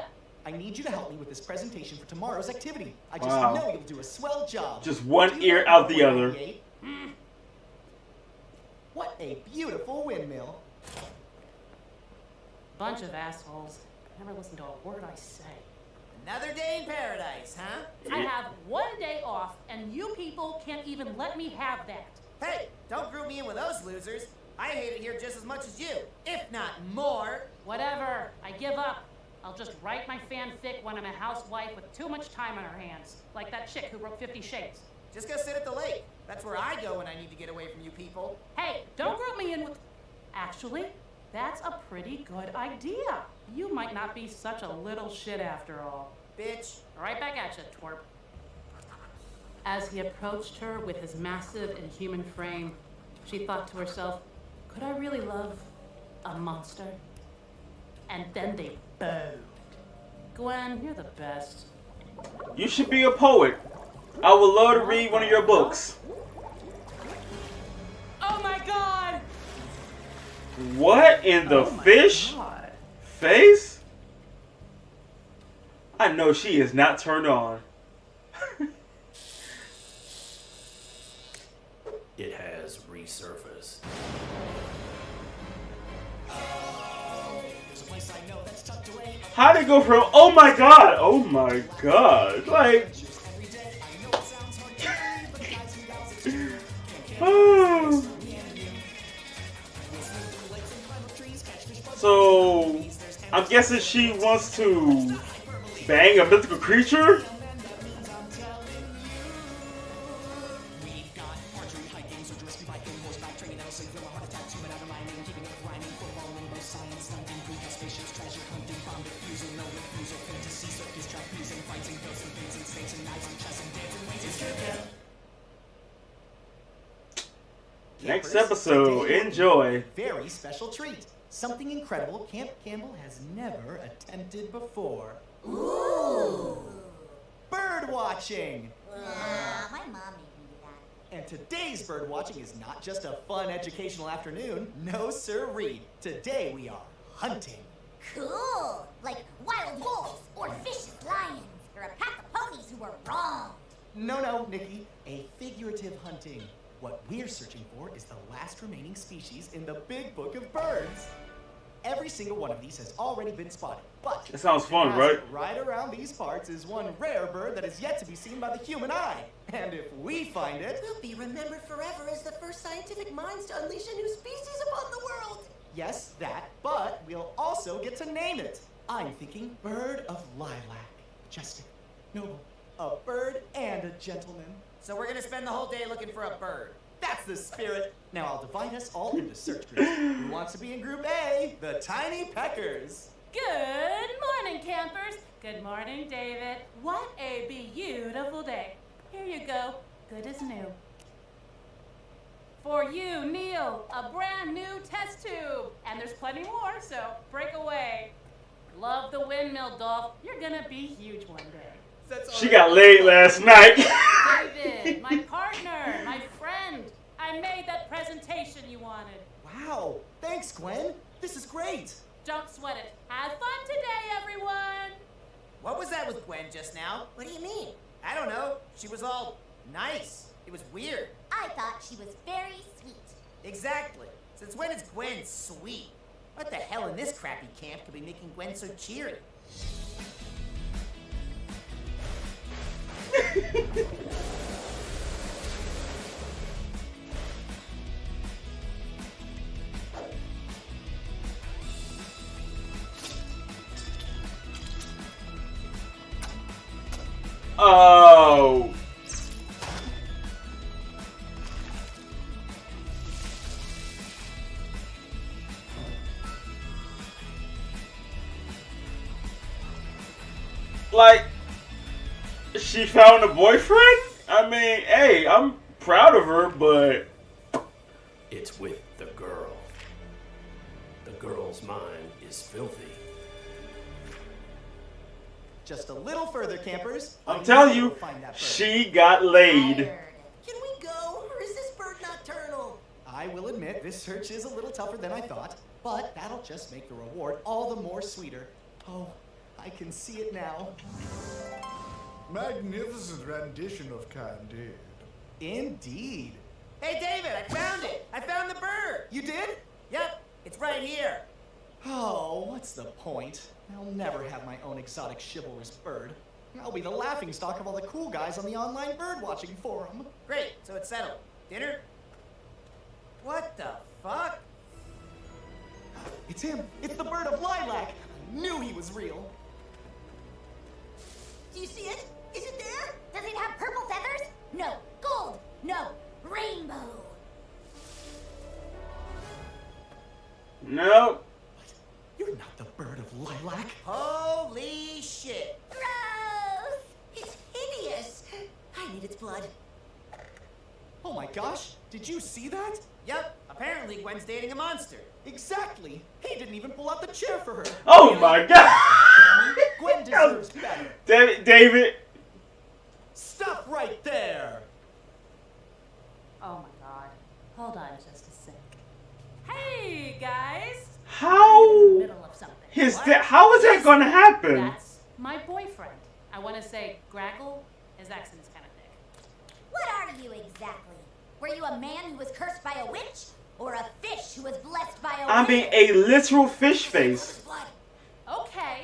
I need you to help me with this presentation for tomorrow's activity. I just Wow. know you'll do a swell job. Just one ear out the other. What a beautiful windmill. Bunch of assholes. Never listen to a word I say. Another day in paradise, huh? I have one day off, and you people can't even let me have that. Hey, don't group me in with those losers. I hate it here just as much as you, if not more. Whatever. I give up. I'll just write my fanfic when I'm a housewife with too much time on her hands. Like that chick who wrote 50 Shades. Just go sit at the lake. That's where I go when I need to get away from you people. Hey, don't group me in with... Actually, that's a pretty good idea. You might not be such a little shit after all. Bitch. Right back at you, twerp. As he approached her with his massive inhuman frame, she thought to herself, could I really love a monster? And then they bowed. Gwen, you're the best. You should be a poet. I would love to read one of your books. Oh my god! What in the fish face? I know she is not turned on. It has resurfaced. How'd it go from oh my god, like oh. So I'm guessing she wants to bang a mythical creature? Next episode, enjoy. Very special treat. Something incredible Camp Campbell has never attempted before. Ooh! Bird watching! My mom made me do that. And today's bird watching is not just a fun educational afternoon. No sirree. Today we are hunting. Cool! Like wild wolves, or vicious lions, or a pack of ponies who were wrong. No, Nikki. A figurative hunting. What we're searching for is the last remaining species in the Big Book of Birds. Every single one of these has already been spotted, but it sounds fun, right? Right around these parts is one rare bird that is yet to be seen by the human eye. And if we find it, we'll be remembered forever as the first scientific minds to unleash a new species upon the world. Yes, that, but we'll also get to name it. I'm thinking bird of lilac. Majestic, noble, a bird and a gentleman. So we're gonna spend the whole day looking for a bird. That's the spirit. Now I'll divide us all into search groups. Who wants to be in Group A? The Tiny Peckers. Good morning, campers. Good morning, David. What a beautiful day. Here you go. Good as new. For you, Neil, a brand new test tube. And there's plenty more, so break away. Love the windmill, Dolph. You're gonna be huge one day. She got laid last night. David, my partner, my friend. I made that presentation you wanted. Wow. Thanks, Gwen. This is great. Don't sweat it. Have fun today, everyone. What was that with Gwen just now? What do you mean? I don't know. She was all nice. It was weird. I thought she was very sweet. Exactly. Since when is Gwen sweet? What the hell in this crappy camp could be making Gwen so cheery? Oh. Like, she found a boyfriend? I mean, hey, I'm proud of her, but it's with the girl. The girl's mind is filthy. Just a little further, campers. I'm telling you, she got laid. Can we go, or is this bird nocturnal? I will admit, this search is a little tougher than I thought, but that'll just make the reward all the more sweeter. Oh, I can see it now. Magnificent rendition of Candide. Indeed. Hey, David, I found it. I found the bird. You did? Yep, it's right here. Oh, what's the point? I'll never have my own exotic chivalrous bird. I'll be the laughingstock of all the cool guys on the online bird-watching forum. Great, so it's settled. Dinner? What the fuck? It's him. It's the bird of lilac. I knew he was real. Do you see it? Is it there? Does it have purple feathers? No. Gold? No. Rainbow. No. You're not the bird of lilac. Holy shit. Gross! It's hideous. I need its blood. Oh my gosh, did you see that? Yep, apparently Gwen's dating a monster. Exactly. He didn't even pull out the chair for her. Oh my god. Gwen deserves better. David. Stop right there. Oh my god. Hold on just a sec. Hey, guys. How? Middle of something. How is that going to happen? That's my boyfriend. I want to say Graggle. His accent is kind of thick. What are you exactly? Were you a man who was cursed by a witch? Or a fish who was blessed by a I mean, a literal fish face. Okay,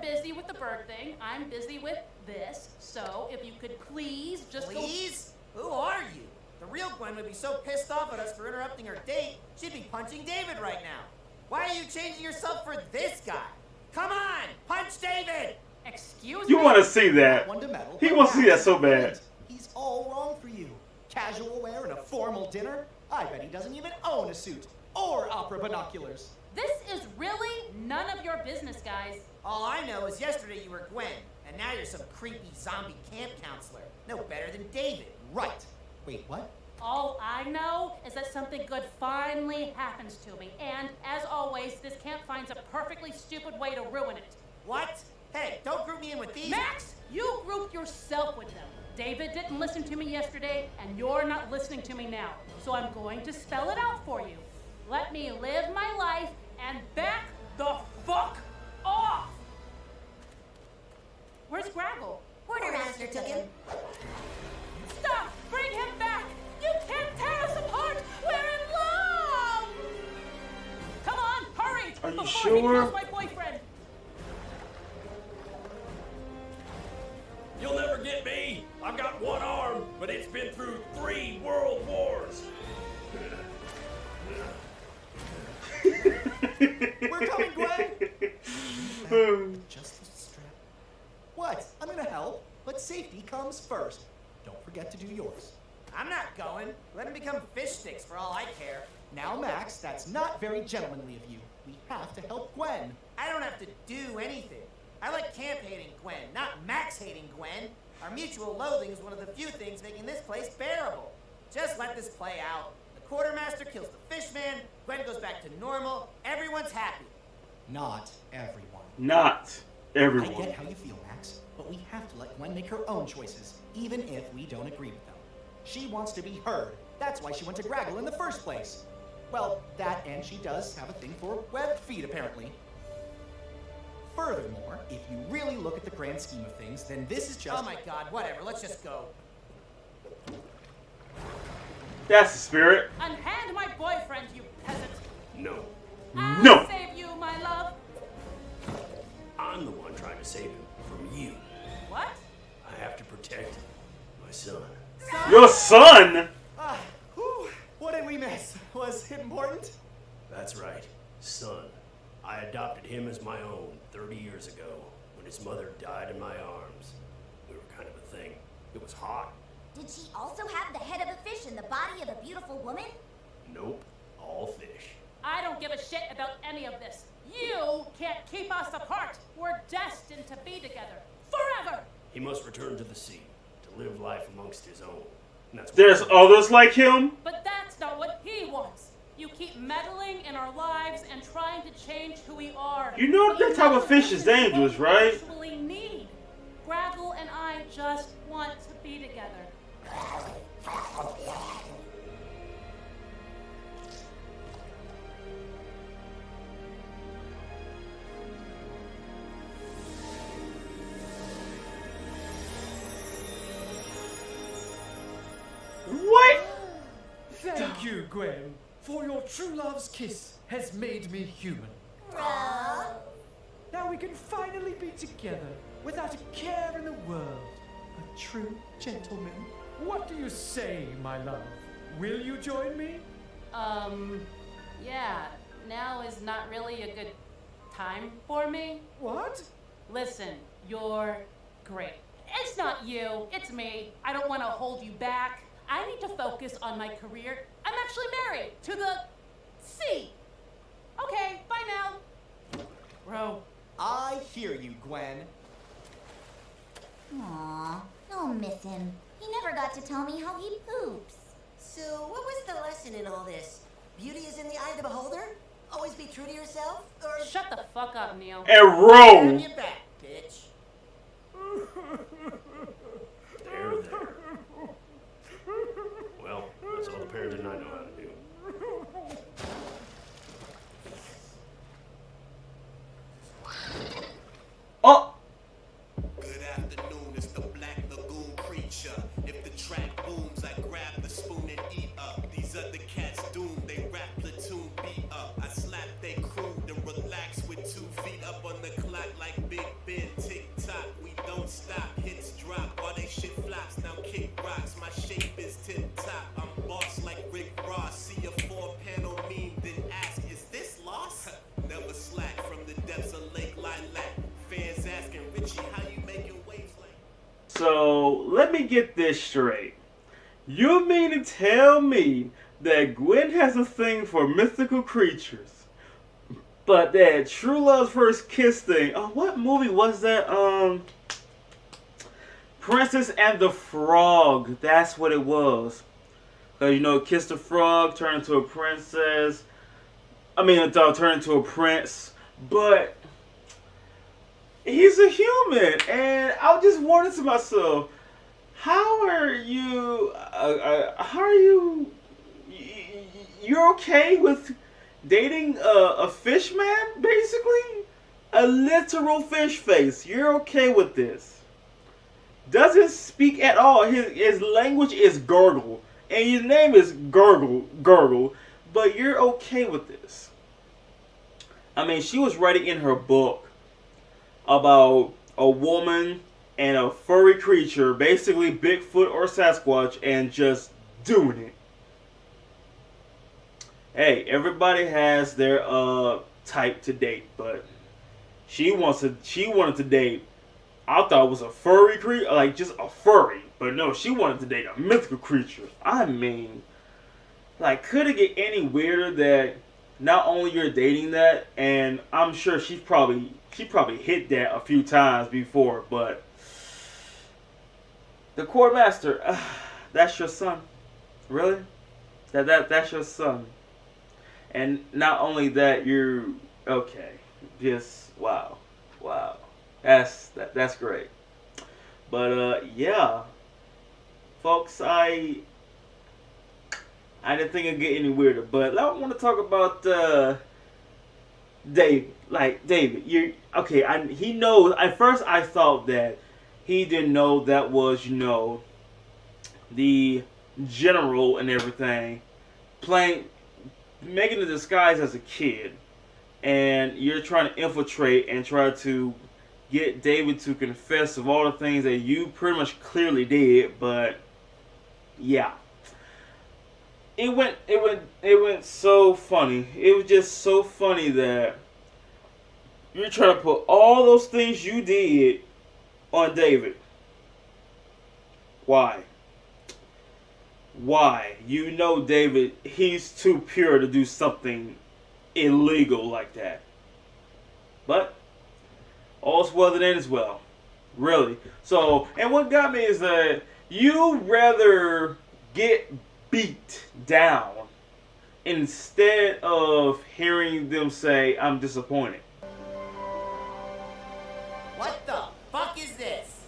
busy with the bird thing. I'm busy with this. So if you could please just Please? Who are you? The real Gwen would be so pissed off at us for interrupting her date, she'd be punching David right now. Why are you changing yourself for this guy? Come on, punch David! Excuse You me? want to see that? One to meddle, He but wants to see Max that so is bad. great. He's all wrong for you. Casual wear and a formal dinner? I bet he doesn't even own a suit or opera binoculars. This is really none of your business, guys. All I know is yesterday you were Gwen, and now you're some creepy zombie camp counselor. No better than David. Right. Wait, what? All I know is that something good finally happens to me. And, as always, this camp finds a perfectly stupid way to ruin it. What? Hey, don't group me in with these. Max, you grouped yourself with them. David didn't listen to me yesterday, and you're not listening to me now. So I'm going to spell it out for you. Let me live my life and back the fuck off! Where's Graggle? Quartermaster took him. Stop! Bring him back! You can't tear us apart! We're in love! Come on, hurry! Are you before sure? he kills my boyfriend! You'll never get me. I've got one arm, but it's been through 3 world wars. We're coming, Gwen! Just the strap. What? I'm gonna help, but safety comes first. Don't forget to do yours. I'm not going. Let him become fish sticks for all I care. Now, Max, that's not very gentlemanly of you. We have to help Gwen. I don't have to do anything. I like camp hating Gwen, not Max hating Gwen. Our mutual loathing is one of the few things making this place bearable. Just let this play out. The quartermaster kills the fishman, Gwen goes back to normal, everyone's happy. Not everyone. Not everyone. I get how you feel, Max, but we have to let Gwen make her own choices, even if we don't agree with them. She wants to be heard. That's why she went to Graggle in the first place. Well, that and she does have a thing for web feet, apparently. Furthermore, if you really look at the grand scheme of things, then this is just... Oh my god, whatever, let's just go. That's the spirit. Unhand my boyfriend, you peasant! No. I'll save you, my love! I'm the one trying to save him from you. What? I have to protect my son. Your son? What did we miss? Was it important? That's right, son. I adopted him as my own 30 years ago when his mother died in my arms. We were kind of a thing. It was hot. Did she also have the head of a fish and the body of a beautiful woman? Nope, all fish. I don't give a shit about any of this. You can't keep us apart. We're destined to be together. Forever! He must return to the sea to live life amongst his own. And that's what There's others like him? But that's not what he wants. You keep meddling in our lives and trying to change who we are. You know that type of fish is dangerous, right? We actually need. Graggle and I just want to be together. What? Thank you, Gwen, for your true love's kiss has made me human. Now we can finally be together without a care in the world. A true gentleman. What do you say, my love? Will you join me? Yeah, now is not really a good time for me. What? Listen, you're great. It's not you, it's me. I don't want to hold you back. I need to focus on my career. I'm actually married to the sea. Okay, bye now. Bro. I hear you, Gwen. Aw, I'll miss him. He never got to tell me how he poops. So, what was the lesson in all this? Beauty is in the eye of the beholder? Always be true to yourself? Or... Shut the fuck up, Neil. And roll. Turn your back, bitch. There. Well, that's all the parenting I know how to do. Oh! Good afternoon, it's the Black Lagoon creature. If the track booms, I grab the spoon and eat up. These other cats doomed, they rap platoon beat up. I slap they crew, then relax with 2 feet up on the clock like Big Ben. rocks, my shape is tip top. I'm boss like Rick Ross. See a 4-panel meme, then ask, is this lost? Never slack from the depths of Lake Lilac. Fans asking, Richie, how you making waves like? So let me get this straight. You mean to tell me that Gwen has a thing for mythical creatures, but that True Love's first kiss thing? Oh, what movie was that? Princess and the Frog. That's what it was. You know, kiss the frog, turn into a princess. I mean, turn into a prince, but he's a human, and I just wondered to myself, how are you? You're okay with dating a fish man, basically, a literal fish face? You're okay with this? Doesn't speak at all. His language is gargle, and his name is gargle. But you're okay with this? I mean, she was writing in her book about a woman and a furry creature, basically Bigfoot or Sasquatch, and just doing it. Hey, everybody has their type to date, but she wanted to date. I thought it was a furry creature, like just a furry, but no, she wanted to date a mythical creature. I mean, like, could it get any weirder that not only you're dating that, and I'm sure she probably hit that a few times before, but the Quartermaster, that's your son, really? That's your son, and not only that, you're okay. Just wow. That's great. But yeah, folks, I didn't think it'd get any weirder. But I want to talk about David. Like, David, you okay? He knows. At first, I thought that he didn't know that was, you know, the general and everything, making the disguise as a kid, and you're trying to infiltrate and try to get David to confess of all the things that you pretty much clearly did. But yeah, it went so funny. It was just so funny that you're trying to put all those things you did on David. Why? You know, David, he's too pure to do something illegal like that. But all's well that ends well. Really. So, and what got me is that you rather get beat down instead of hearing them say, I'm disappointed. What the fuck is this?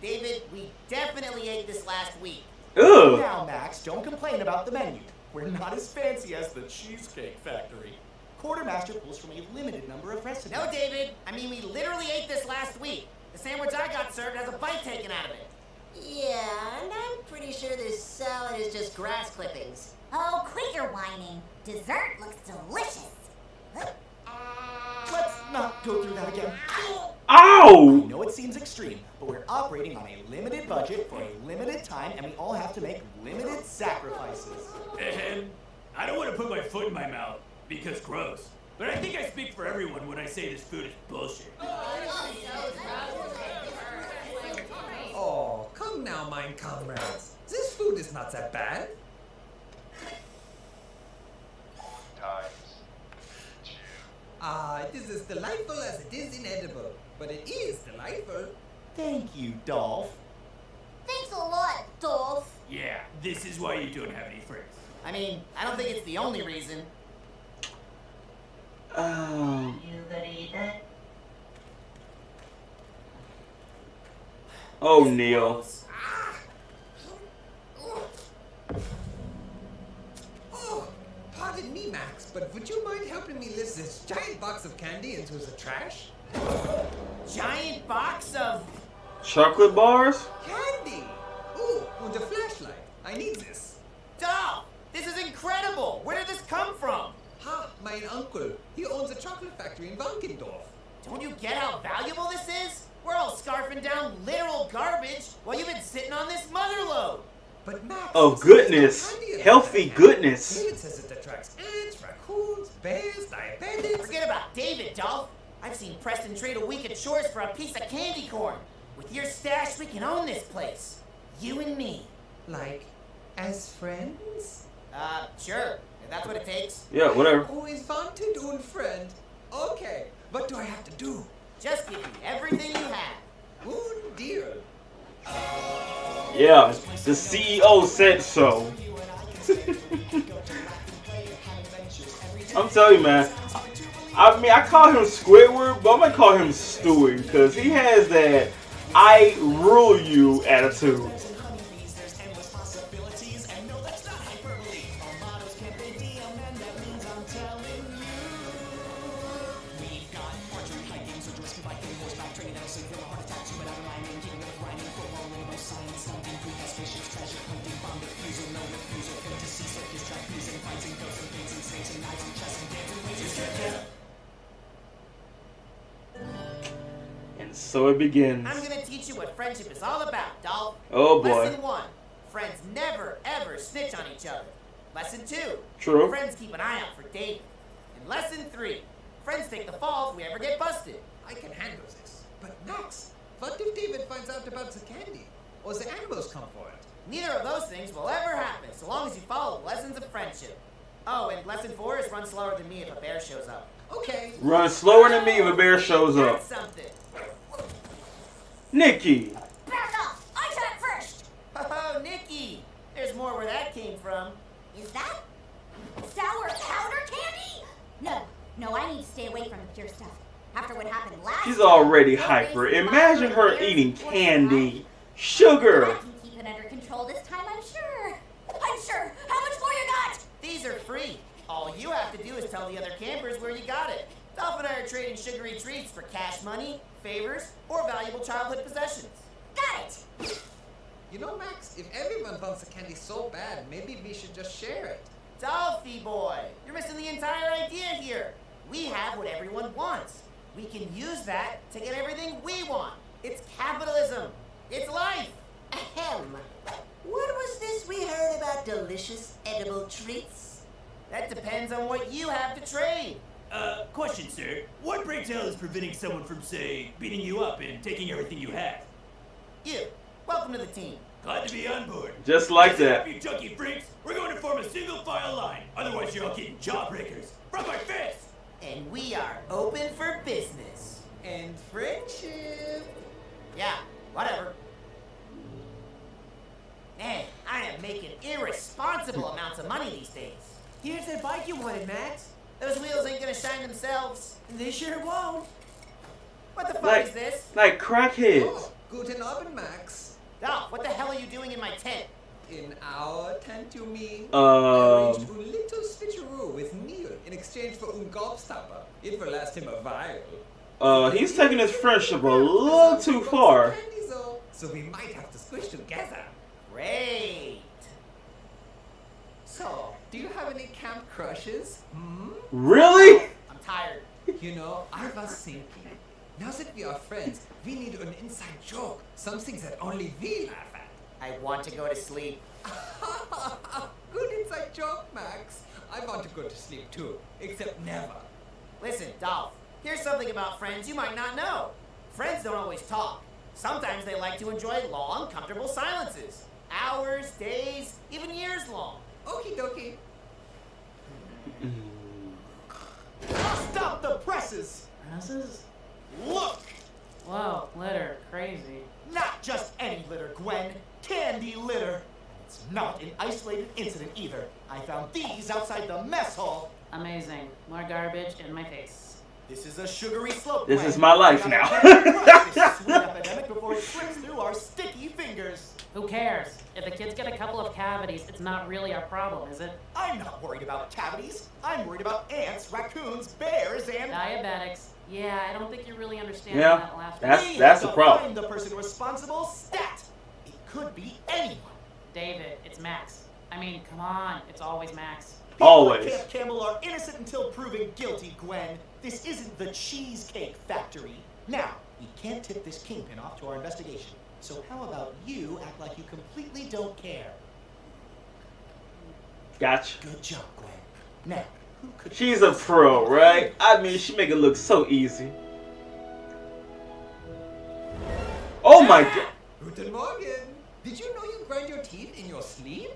David, we definitely ate this last week. Ugh. Now, Max, don't complain about the menu. We're not as fancy as the Cheesecake Factory. Quartermaster pulls from a limited number of recipes. No, David. I mean, we literally ate this last week. The sandwich I got served has a bite taken out of it. Yeah, and I'm pretty sure this salad is just grass clippings. Oh, quit your whining. Dessert looks delicious. Let's not go through that again. Ow! I know it seems extreme, but we're operating on a limited budget for a limited time, and we all have to make limited sacrifices. And I don't want to put my foot in my mouth, because gross. But I think I speak for everyone when I say this food is bullshit. Oh, come now, mine comrades. This food is not that bad. It is as delightful as it is inedible, but it is delightful. Thank you, Dolph. Thanks a lot, Dolph. Yeah, this is why you don't have any friends. I mean, I don't think it's the only reason. You gonna eat that? Oh, Neil. Oh, pardon me, Max, but would you mind helping me lift this giant box of candy into the trash? Giant box of Chocolate bars? Candy! Ooh, and a flashlight. I need this. Dolph! This is incredible! Where did this come from? Ha, my uncle. He owns a chocolate factory in Wankendorf. Don't you get how valuable this is? We're all scarfing down literal garbage while you've been sitting on this mother load. But Max, of goodness, healthy goodness. David says it attracts ants, raccoons, bears, diabetics. Forget about David, Dolph. I've seen Preston trade a week at Shores for a piece of candy corn. With your stash, we can own this place. You and me. Like, as friends? Sure. If that's what it takes. Yeah, whatever. Always wanted un friend. Okay, what do I have to do? Just give me everything you have. Un deal. Yeah, the CEO said so. I'm telling you, man. I mean, I call him Squidward, but I'm gonna call him Stewie because he has that "I rule you" attitude. And so it begins. I'm gonna teach you what friendship is all about, Dolph. Oh boy. Lesson 1. Friends never, ever snitch on each other. Lesson 2. True. Friends keep an eye out for David. And lesson 3. Friends take the fall if we ever get busted. I can handle this. But Max, what if David finds out about the candy? Or the animals come for it? Neither of those things will ever happen so long as you follow the lessons of friendship. Oh, and lesson 4 is run slower than me if a bear shows up. Okay. Run slower than me if a bear shows up. That's something. Nikki. Back off! I said it first! Oh, Nikki! There's more where that came from. Is that sour powder candy? No, I need to stay away from the pure stuff. After what happened last She's time, already no hyper. reason to Imagine bother her with eating bears or candy. I Sugar. can keep it under control this time, I'm sure. I'm sure. How much more you got? These are free. All you have to do is tell the other campers where you got it. Dolph and I are trading sugary treats for cash money, favors, or valuable childhood possessions. Got it! You know, Max, if everyone wants the candy so bad, maybe we should just share it. Dolphy boy, you're missing the entire idea here. We have what everyone wants. We can use that to get everything we want. It's capitalism. It's life. Ahem. What was this we heard about delicious edible treats? That depends on what you have to trade. Question, sir. What break hell is preventing someone from, say, beating you up and taking everything you have? You. Welcome to the team. Glad to be on board. Just like Listen that. up, you junkie freaks. We're going to form a single file line. Otherwise, you're all getting jawbreakers from my fist. And we are open for business. And friendship. Yeah, whatever. Man, I am making irresponsible amounts of money these days. Here's that bike you wanted, Max. Those wheels ain't gonna shine themselves. They sure won't. What the fuck is this? Like crackheads. Oh, guten Abend, Max. Dolph, what the hell are you doing in my tent? In our tent, you mean? I arranged a little switcheroo with Neil in exchange for un gobstopper. It will last him a while. He's taking his friendship a little too far. So we might have to squish together. Great. So, do you have any camp crushes? Really? I'm tired. You know, I was thinking, now that we are friends, we need an inside joke. Something that only we laugh at. I want to go to sleep. Good inside joke, Max. I want to go to sleep too, except never. Listen, Dolph, here's something about friends you might not know. Friends don't always talk. Sometimes they like to enjoy long, comfortable silences. Hours, days, even years long. Okie dokie. Stop the presses! Presses? Look! Whoa, litter, crazy. Not just any litter, Gwen. Candy litter. It's not an isolated incident either. I found these outside the mess hall. Amazing. More garbage in my face. This is a sugary slope. This Gwen. is my life We now. gotta crush this sweet epidemic before it slips through our sticky fingers. Who cares? If the kids get a couple of cavities, it's not really our problem, is it? I'm not worried about cavities. I'm worried about ants, raccoons, bears, and Diabetics. Yeah, I don't think you really understand Yeah, that last that's- one. we that's have the to problem. Find the person responsible. Stat. It could be anyone. David, it's Max. I mean, come on, it's always Max. People Always. at Camp Campbell are innocent until proven guilty, Gwen. This isn't the Cheesecake Factory. Now, we can't tip this kingpin off to our investigation. So how about you act like you completely don't care? Gotcha. Good job, Gwen. Now, who could... She's a pro, right? I mean, she make it look so easy. Oh my god. Guten Morgen. Did you know you grind your teeth in your sleep?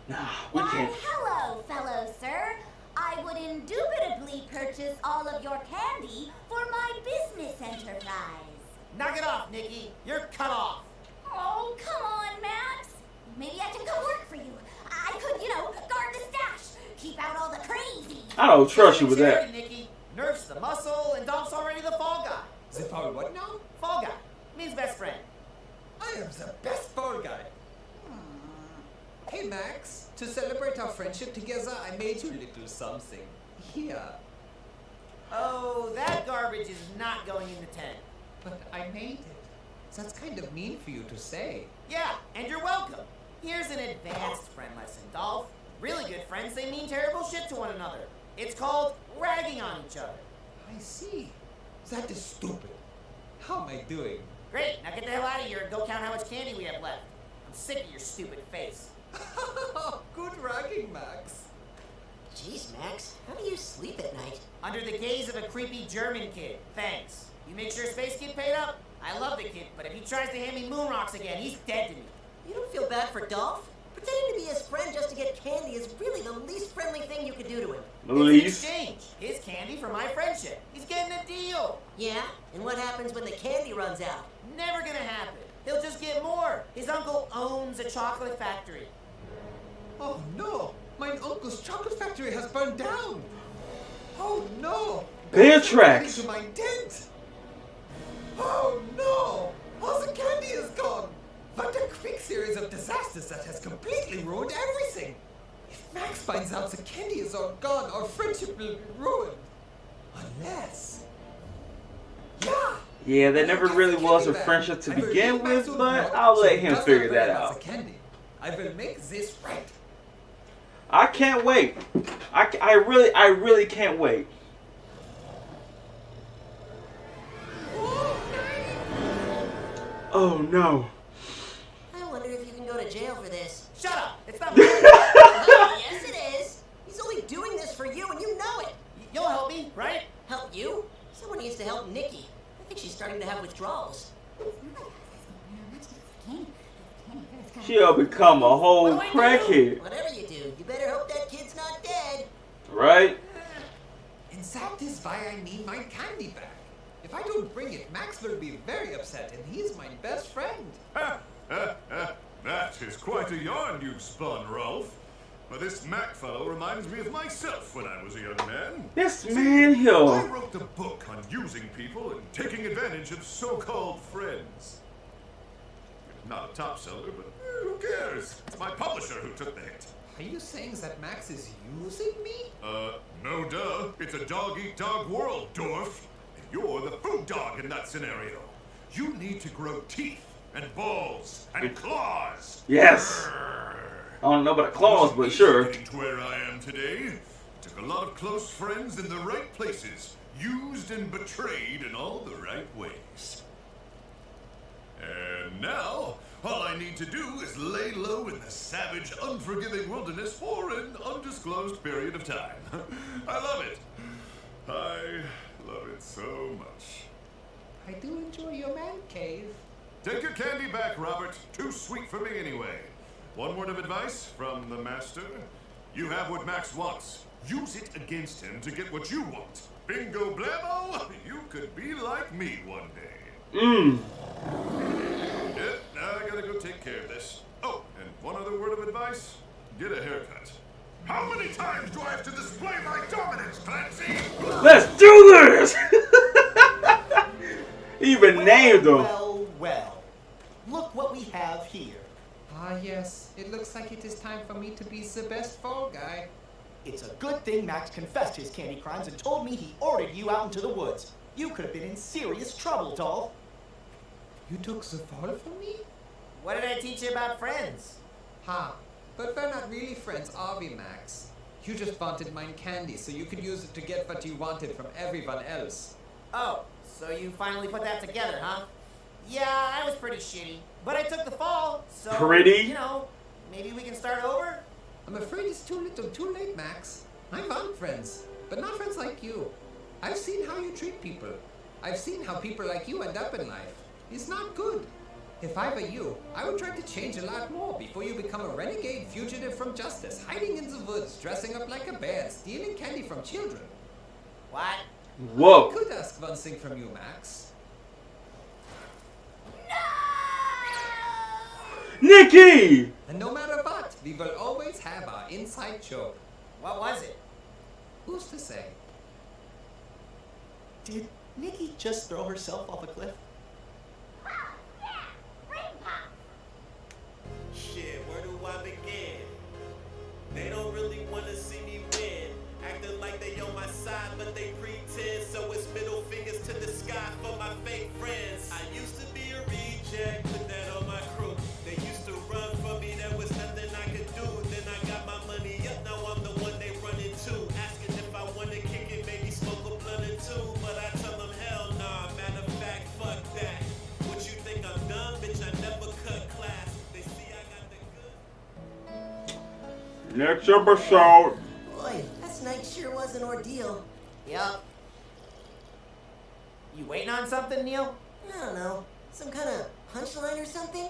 Nah, we can't. Hello, fellow sir. I would indubitably purchase all of your candy for my business enterprise. Knock it off, Nikki. You're cut off. Oh, come on, Max. Maybe I can come work for you. I could, guard the stash. Keep out all the crazy. I don't trust you with that. Nikki. Nerf's the muscle, and Dolph's already the fall guy. The fall what now? Fall guy. Means best friend. I am the best fall guy. Hey, Max. To celebrate our friendship together, I made you a little something. Here. Oh, that garbage is not going in the tent. But I made it. That's kind of mean for you to say. Yeah, and you're welcome. Here's an advanced friend lesson, Dolph. Really good friends, they mean terrible shit to one another. It's called ragging on each other. I see. That is stupid. How am I doing? Great, now get the hell out of here and go count how much candy we have left. I'm sick of your stupid face. Good ragging, Max. Jeez, Max, how do you sleep at night? Under the gaze of a creepy German kid. Thanks. You make sure Space Kid paid up? I love the kid, but if he tries to hand me moon rocks again, he's dead to me. You don't feel bad for Dolph? Pretending to be his friend just to get candy is really the least friendly thing you could do to him. It's an exchange. His candy for my friendship. He's getting a deal. Yeah? And what happens when the candy runs out? Never gonna happen. He'll just get more. His uncle owns a chocolate factory. Oh no! My uncle's chocolate factory has burned down! Oh no! Bear tracks! To my tent! Oh no! All the candy is gone! What a quick series of disasters that has completely ruined everything! If Max finds out the candy is all gone, our friendship will be ruined. Unless... Yeah, there never really was a friendship to begin with, but I'll let him figure that out. I will make this right. I can't wait. I really can't wait. Oh no. I wonder if you can go to jail for this. Shut up! It's not Yes, it is. He's only doing this for you, and you know it. You'll help me, right? Help you? Someone needs to help Nikki. I think she's starting to have withdrawals. She'll become a whole crackhead. Whatever you do, you better hope that kid's not dead. Right? And that is why I need my candy back. If I don't bring it, Max will be very upset, and he's my best friend. That is quite a yarn you've spun, Ralph. But this Mac fellow reminds me of myself when I was a young man. This man here. I wrote the book on using people and taking advantage of so-called friends. Not a top seller, but who cares? It's my publisher who took the hit. Are you saying that Max is using me? No duh. It's a dog-eat-dog world, Dorf. And you're the food dog in that scenario. You need to grow teeth and balls and claws. Yes. I don't know about the claws, but sure. Getting to where I am today. Took a lot of close friends in the right places. Used and betrayed in all the right ways. And now, all I need to do is lay low in the savage, unforgiving wilderness for an undisclosed period of time. I love it. I love it so much. I do enjoy your man cave. Take your candy back, Robert. Too sweet for me anyway. One word of advice from the master. You have what Max wants. Use it against him to get what you want. Bingo blammo! You could be like me one day. Yep, now I gotta go take care of this. Oh, and one other word of advice. Get a haircut. How many times do I have to display my dominance, Clancy? Let's do this! Even named him. Well. Look what we have here. Ah, yes. It looks like it is time for me to be the best fall guy. It's a good thing Max confessed his candy crimes and told me he ordered you out into the woods. You could have been in serious trouble, Dolph. You took the fall for me? What did I teach you about friends? Ha. But we're not really friends, are we, Max? You just wanted mine candy so you could use it to get what you wanted from everyone else. Oh, so you finally put that together, huh? Yeah, I was pretty shitty. But I took the fall, so... Pretty? You know, maybe we can start over? I'm afraid it's too little too late, Max. I found friends, but not friends like you. I've seen how you treat people. I've seen how people like you end up in life. It's not good. If I were you, I would try to change a lot more before you become a renegade fugitive from justice, hiding in the woods, dressing up like a bear, stealing candy from children. What? Whoa. I could ask one thing from you, Max. Nikki! And no matter what, we will always have our inside joke. What was it? Who's to say? Did Nikki just throw herself off a cliff? Shit, where do I begin? They don't really wanna see me win. Acting like they on my side, but they pretend. So it's middle fingers to the sky for my fake friends. I used to be a reject, put that on my crew. They used to run for me, there was nothing I could do. Then I got my money up, now I'm the one they run into. Asking if I wanna kick it, maybe smoke a blunt or two. But I tell them hell nah, matter of fact, fuck that. What you think I'm dumb, bitch, I never cut class. They see I got the good. Next episode. Boy, last night sure was an ordeal. Yup. You waiting on something, Neil? I don't know. Some kind of punchline or something?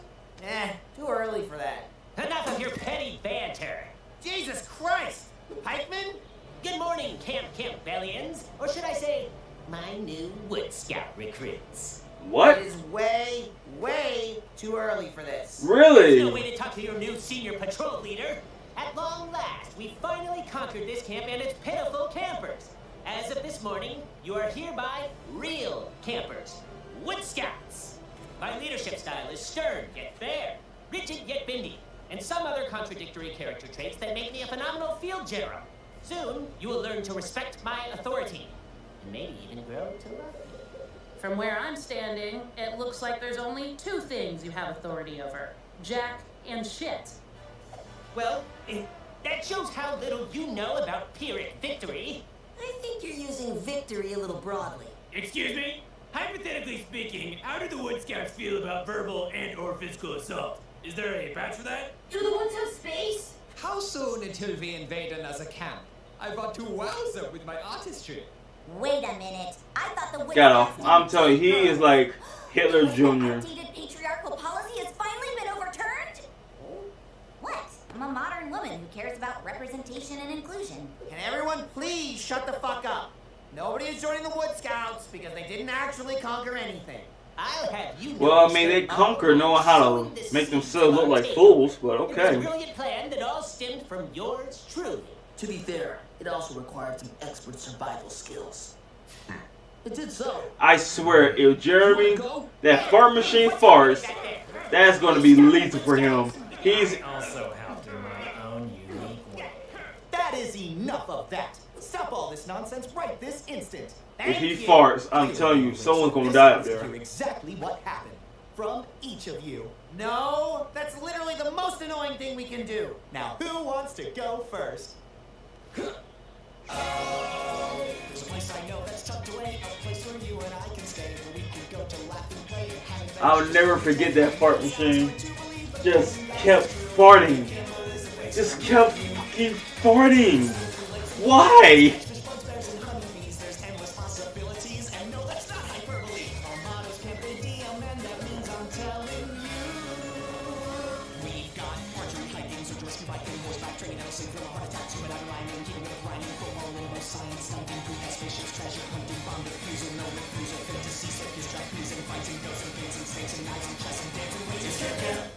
Too early for that. Enough of your petty banter. Jesus Christ! Pikeman? Good morning, Camp Campbellians. Or should I say, my new Wood Scout recruits. What? It is way, way too early for this. Really? There's no way to talk to your new senior patrol leader. At long last, we finally conquered this camp and its pitiful campers. As of this morning, you are hereby real campers, Wood Scouts. My leadership style is stern yet fair, rigid yet bendy, and some other contradictory character traits that make me a phenomenal field general. Soon, you will learn to respect my authority, and maybe even grow to love me. From where I'm standing, it looks like there's only two things you have authority over: Jack and shit. Well, that shows how little you know about Pyrrhic victory. I think you're using victory a little broadly. Excuse me? Hypothetically speaking, how do the Wood Scouts feel about verbal and or physical assault? Is there a patch for that? Do the Woods have space? How soon until we invade another camp? I want to wow them with my artistry. Wait a minute. I thought the Got off. I'm telling you, he is like Hitler Jr. outdated patriarchal policy has finally been overturned? What? I'm a modern woman who cares about representation and inclusion. Can everyone please shut the fuck up? Nobody is joining the Wood Scouts because they didn't actually conquer anything. I'll have you know. Well, I mean, they conquer knowing how to make themselves look like fools, but It was a okay. brilliant plan that all stemmed from yours truly. To be fair, it also required some expert survival skills. It did so. I swear, if Jeremy, that fart machine farts, that's going to be lethal for him. He's also helped in my own unique way. That is enough of that. Stop all this nonsense right this instant. if he farts, I'm telling you, someone's going to die up there. Hear exactly what happened from each of you. No, that's literally the most annoying thing we can do. Now, who wants to go first? There's a place I know that's tucked away, a place where you and I can stay, where we can go to laugh and play and have I'll never forget that fart machine. Just kept farting. Just kept fucking farting. Why? there's endless possibilities, and no, that's not hyperbole. Our motto's Camp Idiom, and that means I'm telling you. We've got archery, hiking, search, rescue, biking, horseback, training, housing, from a heart attack to an rhyming, keeping with grinding, football, rainbow, science, stunting, food, spaceships, treasure, hunting, bomb, refusal, no refusal, fantasy, circus, trapeze, and fighting, ghosts, and pins, and snakes, and knives, and chess, and dancing, wages, camp.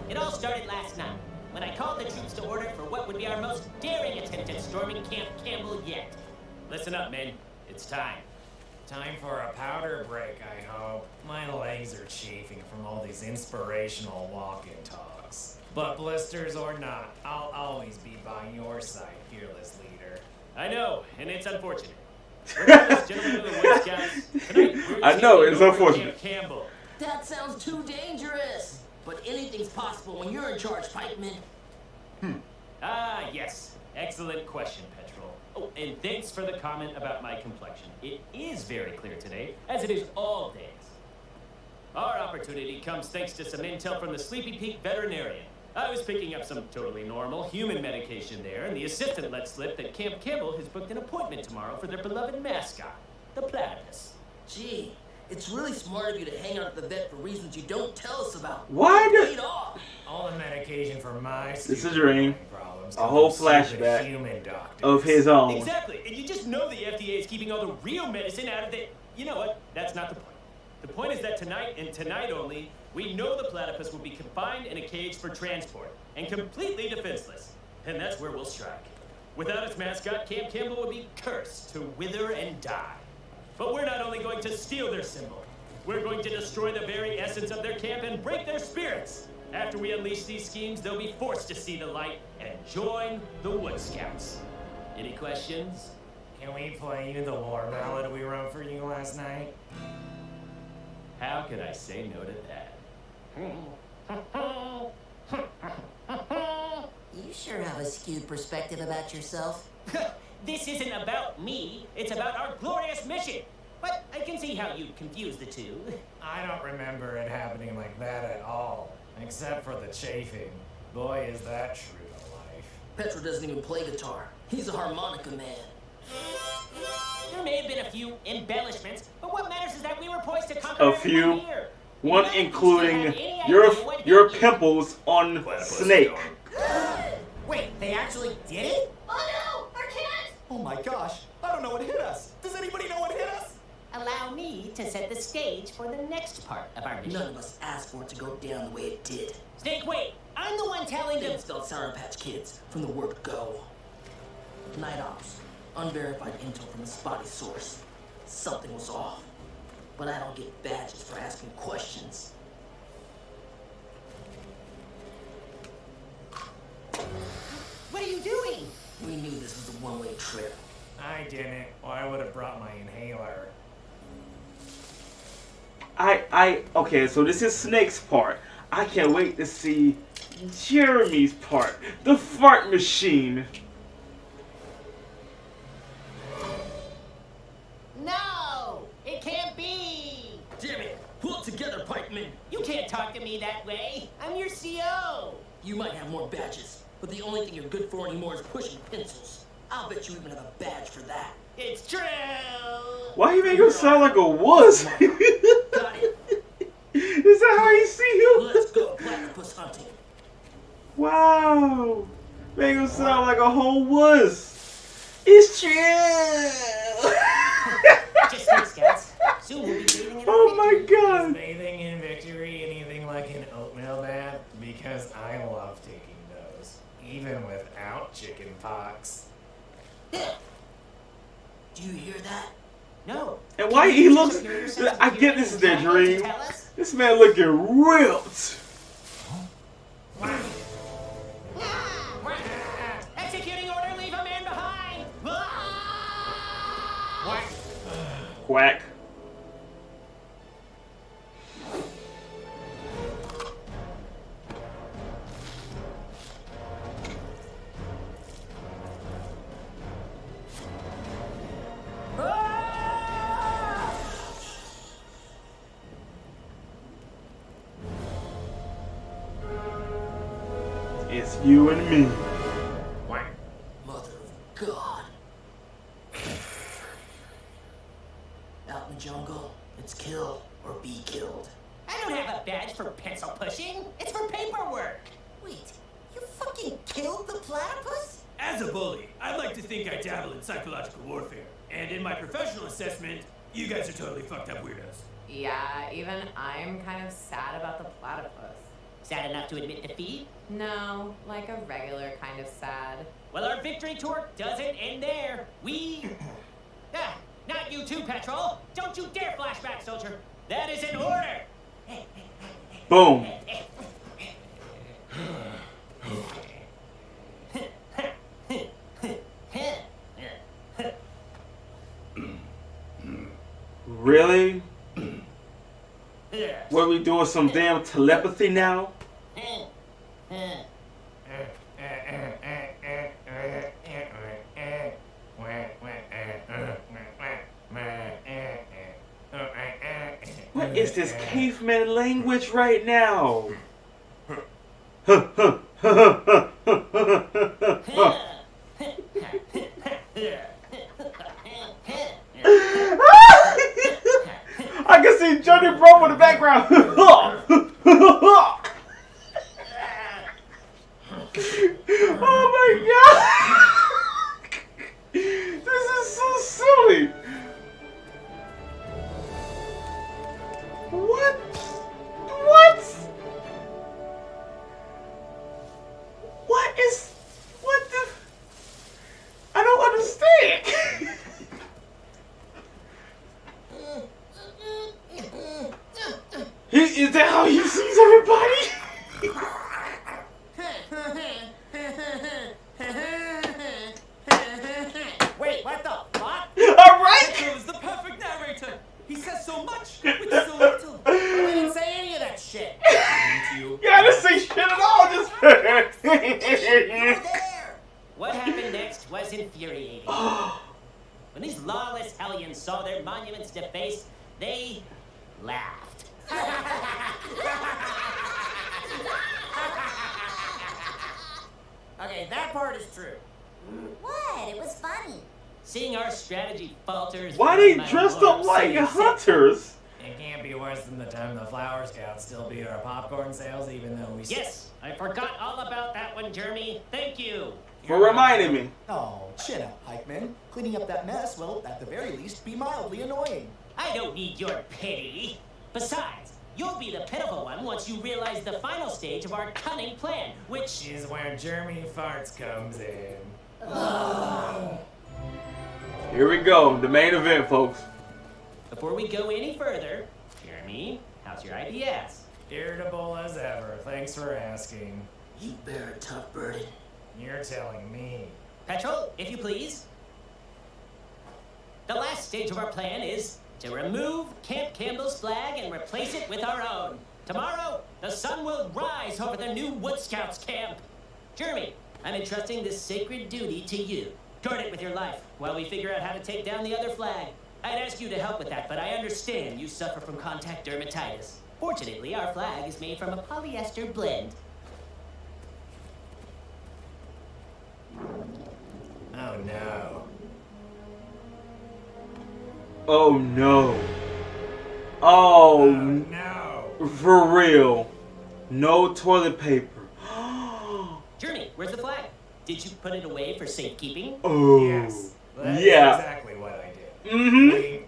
It all started last night, when I called the troops to order for what would be our most daring attempt at storming Camp Campbell yet. Listen up, men. It's time. Time for a powder break, I hope. My legs are chafing from all these inspirational walk-in talks. But blisters or not, I'll always be by your side, fearless leader. I know, and it's unfortunate. Regardless, gentlemen of the Wood Scouts, tonight we're I know, taking it's over unfortunate. Camp Campbell. That sounds too dangerous. But anything's possible when you're in charge, Pikeman. Ah, yes. Excellent question, Petrol. Oh, and thanks for the comment about my complexion. It is very clear today, as it is all days. All opportunity comes thanks to some intel from the Sleepy Peak veterinarian. I was picking up some totally normal human medication there, and the assistant let slip that Camp Campbell has booked an appointment tomorrow for their beloved mascot, the platypus. Gee, it's really smart of you to hang out at the vet for reasons you don't tell us about. Why did... All the medication for my This is a stupid dream. problems A come whole from stupid flashback human doctors. of his own. Exactly, and you just know the FDA is keeping all the real medicine out of the... You know what? That's not the point. The point is that tonight, and tonight only, we know the platypus will be confined in a cage for transport, and completely defenseless. And that's where we'll strike. Without its mascot, Camp Campbell would be cursed to wither and die. But we're not only going to steal their symbol, we're going to destroy the very essence of their camp and break their spirits. After we unleash these schemes, they'll be forced to see the light and join the Wood Scouts. Any questions? Can we play you the war ballad we wrote for you last night? How could I say no to that? You sure have a skewed perspective about yourself. This isn't about me, it's about our glorious mission. But I can see how you'd confuse the two. I don't remember it happening like that at all, except for the chafing. Boy, is that true to life. Petro doesn't even play guitar. He's a harmonica man. There may have been a few embellishments, but what matters is that we were poised to conquer A it in few. 1 year. One including your pimples on Snake. Wait, they actually did it? Oh no! Our cat! Oh my gosh, I don't know what hit us. Does anybody know what hit us? Allow me to set the stage for the next part of our mission. None of us asked for it to go down the way it did. Snake, wait! I'm the one telling them. Things spelled Sour Patch Kids from the word go. Night Ops. Unverified intel from a spotty source. Something was off. But I don't get badges for asking questions. What are you doing? We knew this was a one-way trip. I didn't, or I would have brought my inhaler. Okay, so this is Snake's part. I can't wait to see Jeremy's part. The fart machine. No! It can't be! Damn it! Pull it together, Pikeman! You can't talk to me that way. I'm your CO. You might have more badges, but the only thing you're good for anymore is pushing pencils. I'll bet you even have a badge for that. It's true! Why you make him sound like a wuss? Got it. Is that how you see him? Let's go platypus hunting. Wow. Make him sound like a whole wuss. It's true. Just think, Scouts. Soon we'll be bathing in Oh my god. Is bathing in victory anything like an oatmeal bath? Because I love taking those, even without chicken pox. Do you hear that? No. And why he looks... I get this is their dream. This man looking ripped. Executing order, leave a man behind! Quack. It's you and me. Mother of God. Out in the jungle, it's kill or be killed. I don't have a badge for pencil pushing. It's for paperwork. Wait, you fucking killed the platypus? As a bully, I'd like to think I dabble in psychological warfare. And in my professional assessment, you guys are totally fucked up weirdos. Yeah, even I'm kind of sad about the platypus. Sad enough to admit defeat? No, like a regular kind of sad. Well, our victory tour doesn't end there. We... not you too, Petrol. Don't you dare flashback, soldier. That is an order. Boom. Really? What are we doing? Some damn telepathy now? What is this caveman language right now? I can see Johnny Bravo in the background. Oh my god! This is so silly. What? What? What the? I don't understand. Is that how he sees everybody? Wait, what the fuck? Alright! Petro is the perfect narrator. He says so much with so little. I didn't say any of that shit. You I didn't say shit at all. Just. What happened next was infuriating. When these lawless hellions saw their monuments defaced, they laughed. Okay, that part is true. What? It was funny. Seeing our strategy falters. Why they dressed up like hunters? It can't be worse than the time the Flower Scouts still beat our popcorn sales, even though we. Yes, I forgot all about that one, Jeremy. Thank you. For reminding me. Oh, chin up, Pikeman. Cleaning up that mess will, at the very least, be mildly annoying. I don't need your pity. Besides, you'll be the pitiful one once you realize the final stage of our cunning plan, which is where Jeremy Farts comes in. Here we go, the main event, folks. Before we go any further, Jeremy, how's your IBS? Irritable as ever. Thanks for asking. You bear a tough burden. You're telling me. Petrol, if you please. The last stage of our plan is to remove Camp Campbell's flag and replace it with our own. Tomorrow, the sun will rise over the new Wood Scouts camp. Jeremy, I'm entrusting this sacred duty to you. Guard it with your life while we figure out how to take down the other flag. I'd ask you to help with that, but I understand you suffer from contact dermatitis. Fortunately, our flag is made from a polyester blend. Oh no. Oh no. Oh no. For real. No toilet paper. Journey, where's the flag? Did you put it away for safekeeping? Oh. Yes. That's yeah. exactly what I did. Mm-hmm.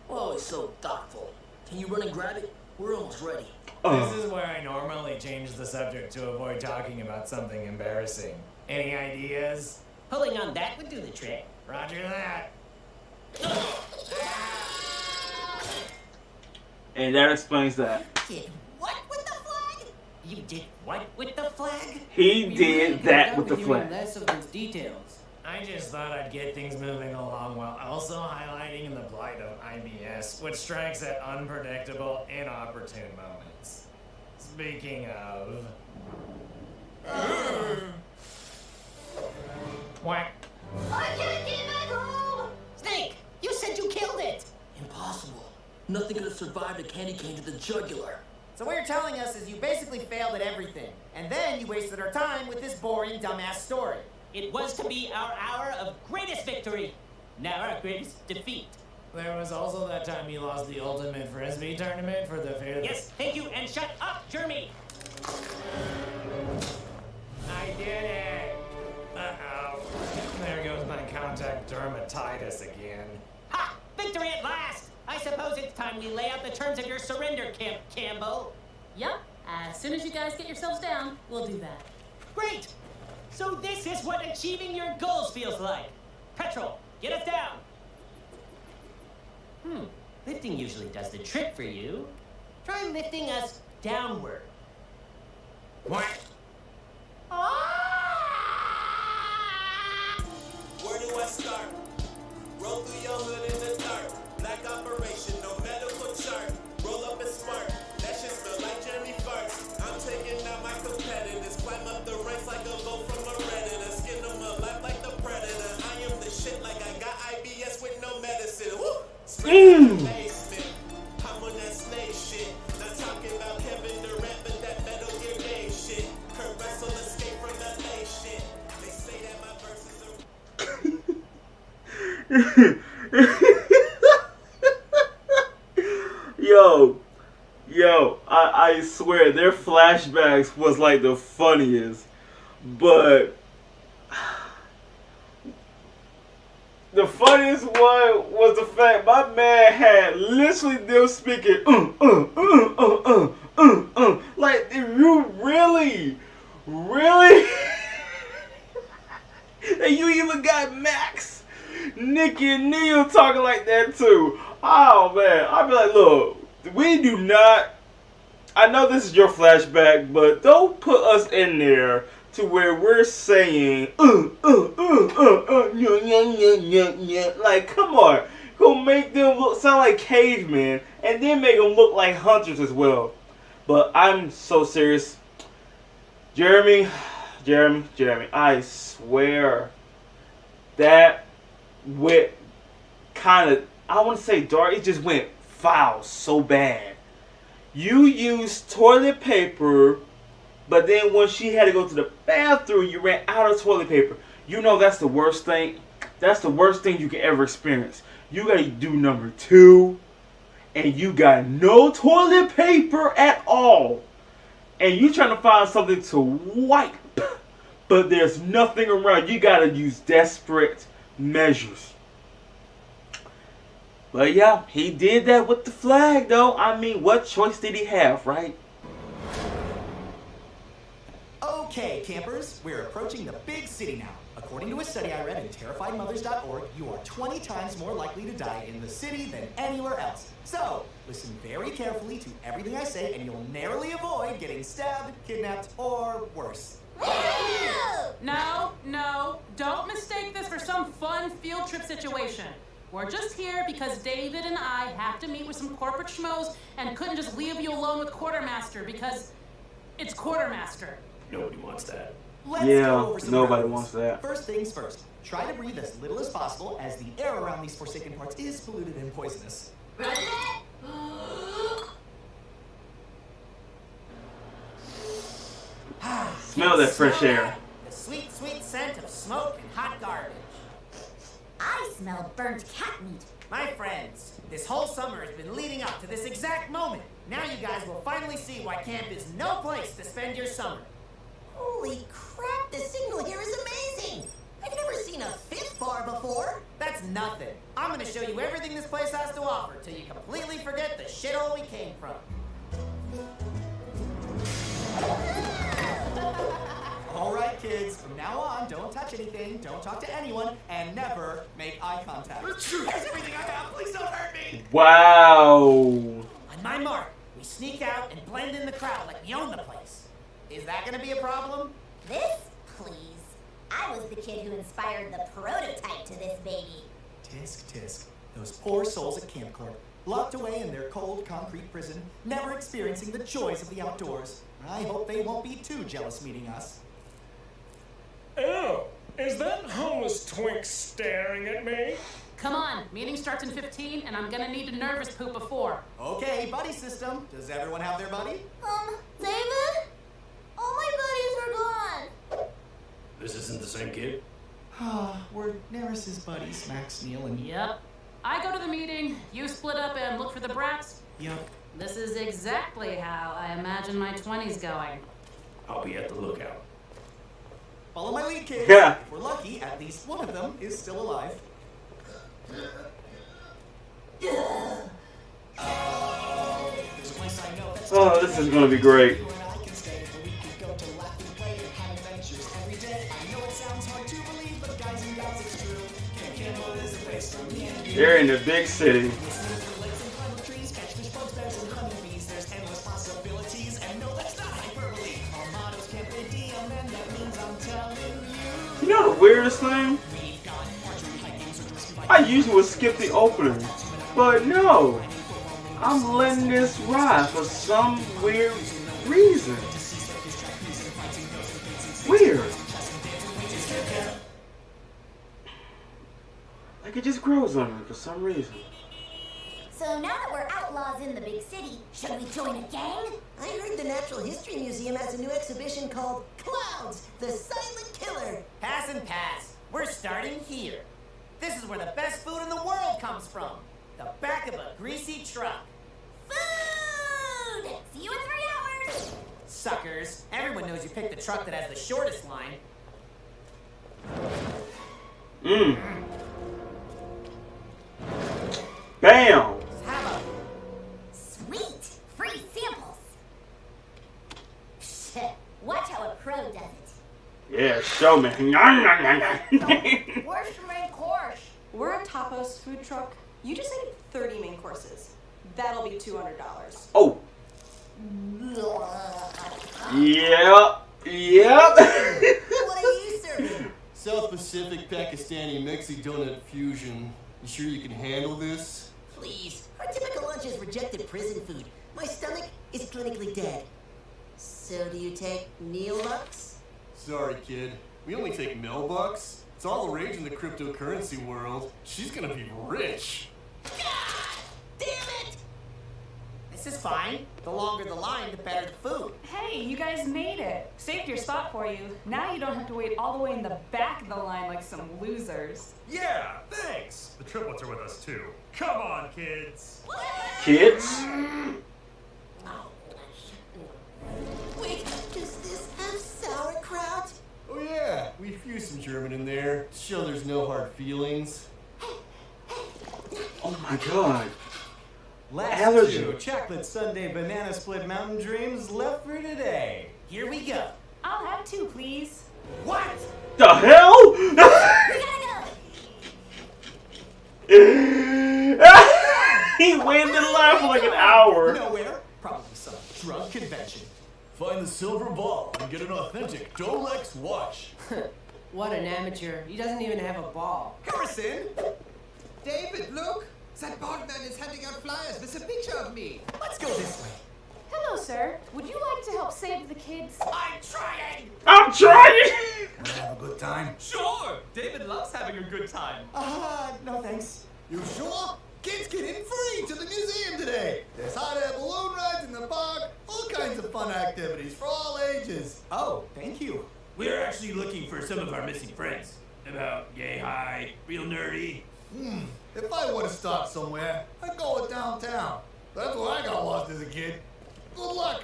Oh, it's so thoughtful. Can you run and grab it? We're almost ready. This is where I normally change the subject to avoid talking about something embarrassing. Any ideas? Pulling on that would do the trick. Roger that. And that explains that. Did what with the flag? You did what with the flag? He did that with the flag. Less of those details. I just thought I'd get things moving along while also highlighting the blight of IBS, which strikes at unpredictable, inopportune moments. Speaking of... Whack. I can't get back home! Snake, you said you killed it! Impossible. Nothing could have survived a candy cane to the jugular. So what you're telling us is you basically failed at everything, and then you wasted our time with this boring, dumbass story. It was to be our hour of greatest victory, now our greatest defeat. There was also that time you lost the Ultimate Frisbee tournament for the fifth. Yes, thank you, and shut up, Jeremy! I did it! Uh-oh. There goes my contact dermatitis again. Ha! Victory at last! I suppose it's time we lay out the terms of your surrender, Camp Campbell. Yep. As soon as you guys get yourselves down, we'll do that. Great! So this is what achieving your goals feels like. Petrol, get us down! Lifting usually does the trick for you. Try lifting us downward. What? Where do I start? Roll through your hood in the dark. Black operation, no medical chart. Roll up and smart. That shit smell like Jeremy farts. I'm taking out my competitors. Climb up the ranks like a vote from a redditor. Skin them alive like the predator. I am the shit like I got IBS with no medicine. Woo! Straight to the basement. I'm on that snake shit. Yo, I swear their flashbacks was like the funniest, but the funniest one was the fact my man had literally them speaking like you really and you even got Max, Nikki, and Neil talking like that too. Oh man, I'd be like, look, we do not. I know this is your flashback, but don't put us in there to where we're saying like, come on, go make them sound like cavemen, and then make them look like hunters as well. But I'm so serious, Jeremy, I swear that went kind of, I want to say dark. It just went foul so bad. You used toilet paper, but then when she had to go to the bathroom, you ran out of toilet paper. You know that's the worst thing. That's the worst thing you can ever experience. You gotta do number 2, and you got no toilet paper at all. And you trying to find something to wipe, but there's nothing around. You gotta use desperate measures. But yeah, he did that with the flag though. I mean, what choice did he have, right? Okay, campers, we're approaching the big city now. According to a study I read in terrifiedmothers.org, you are 20 times more likely to die in the city than anywhere else. So, listen very carefully to everything I say and you'll narrowly avoid getting stabbed, kidnapped, or worse. No, don't mistake this for some fun field trip situation. We're just here because David and I have to meet with some corporate schmoes and couldn't just leave you alone with Quartermaster because it's Quartermaster. Nobody wants that. Let's go over some nobody rules. wants that. First things first, try to breathe as little as possible as the air around these forsaken parts is polluted and poisonous. Smell that fresh air. The sweet, sweet scent of smoke and hot garbage. I smell burnt cat meat. My friends, this whole summer has been leading up to this exact moment. Now you guys will finally see why camp is no place to spend your summer. Holy crap, the signal here is amazing! I've never seen a fifth bar before. That's nothing. I'm gonna show you everything this place has to offer till you completely forget the shithole we came from. All right, kids, from now on, don't touch anything, don't talk to anyone, and never make eye contact. Here's everything I have. Please don't hurt me. Wow. On my mark, we sneak out and blend in the crowd like we own the place. Is that gonna be a problem? This, please. I was the kid who inspired the prototype to this baby. Tisk, tisk. Those poor souls at Camp Corp, locked away in their cold concrete prison, never experiencing the joys of the outdoors. I hope they won't be too jealous meeting us. Oh, is that homeless twink staring at me? Come on, meeting starts in 15 and I'm gonna need to nervous poop before. Okay, buddy system. Does everyone have their buddy? David? All my buddies are gone. This isn't the same kid? We're Neris's buddies, Max, Neil, and... Yep. I go to the meeting, you split up and look for the brats. Yep. This is exactly how I imagine my 20s going. I'll be at the lookout. Follow my lead, kids. Yeah. If we're lucky, at least one of them is still alive. Oh, this is gonna be great. They're in the big city. You know the weirdest thing? I usually would skip the opening, but no. I'm letting this ride for some weird reason. Weird. Like it just grows on me for some reason. So now that we're outlaws in the big city, should we join a gang? I heard the Natural History Museum has a new exhibition called Clouds, the Silent Killer. Pass and pass. We're starting here. This is where the best food in the world comes from. The back of a greasy truck. Food! See you in 3 hours! Suckers. Everyone knows you picked the truck that has the shortest line. Mmm. Bam! Sweet! Free samples! Shit, watch how a pro does it. Yeah, show me. Where's your main course? We're a tapas food truck. You just ate 30 main courses. That'll be $200. Oh. Yep. Yep. What are you serving? South Pacific Pakistani Mexi Donut Fusion. You sure you can handle this? Please, our typical lunch is rejected prison food. My stomach is clinically dead. So do you take Neolux? Sorry, kid. We only take Melbucks. It's all the rage in the cryptocurrency world. She's gonna be rich. This is fine. The longer the line, the better the food. Hey, you guys made it. Saved your spot for you. Now you don't have to wait all the way in the back of the line like some losers. Yeah, thanks. The triplets are with us too. Come on, kids. Kids? Wait, does this have sauerkraut? Oh yeah, we fused some German in there. Show there's no hard feelings. Oh my god. Last Allergy. 2 chocolate sundae banana split mountain dreams left for today. Here we go. I'll have 2, please. What? The hell? He waited in line for like an hour. Nowhere. Probably some drug convention. Find the silver ball and get an authentic Dolex watch. What an amateur. He doesn't even have a ball. Harrison! David, look! That barman is handing out flyers with a picture of me. Let's go this way. Hello, sir. Would you like to help save the kids? I'm trying! I'm trying! Have a good time? Sure! David loves having a good time. No thanks. You sure? Kids get in free to the museum today. There's hot air balloon rides in the park, all kinds of fun activities for all ages. Oh, thank you. We're actually looking for some of our missing friends. About yay high, real nerdy. If I were to start somewhere, I'd go with downtown. That's where I got lost as a kid. Good luck.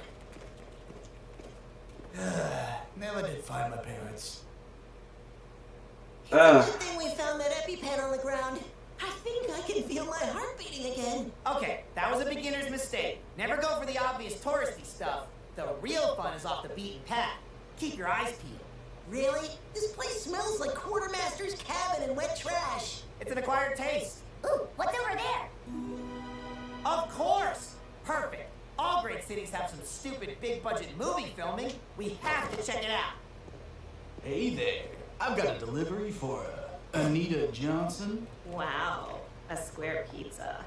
Never did find my parents. Good thing we found that EpiPen on the ground. I think I can feel my heart beating again. Okay, that was a beginner's mistake. Never go for the obvious touristy stuff. The real fun is off the beaten path. Keep your eyes peeled. Really? This place smells like Quartermaster's cabin and wet trash. It's an acquired taste. Ooh, what's over there? Of course! Perfect. All great cities have some stupid big-budget movie filming. We have to check it out. Hey there. I've got a delivery for Anita Johnson. Wow, a square pizza.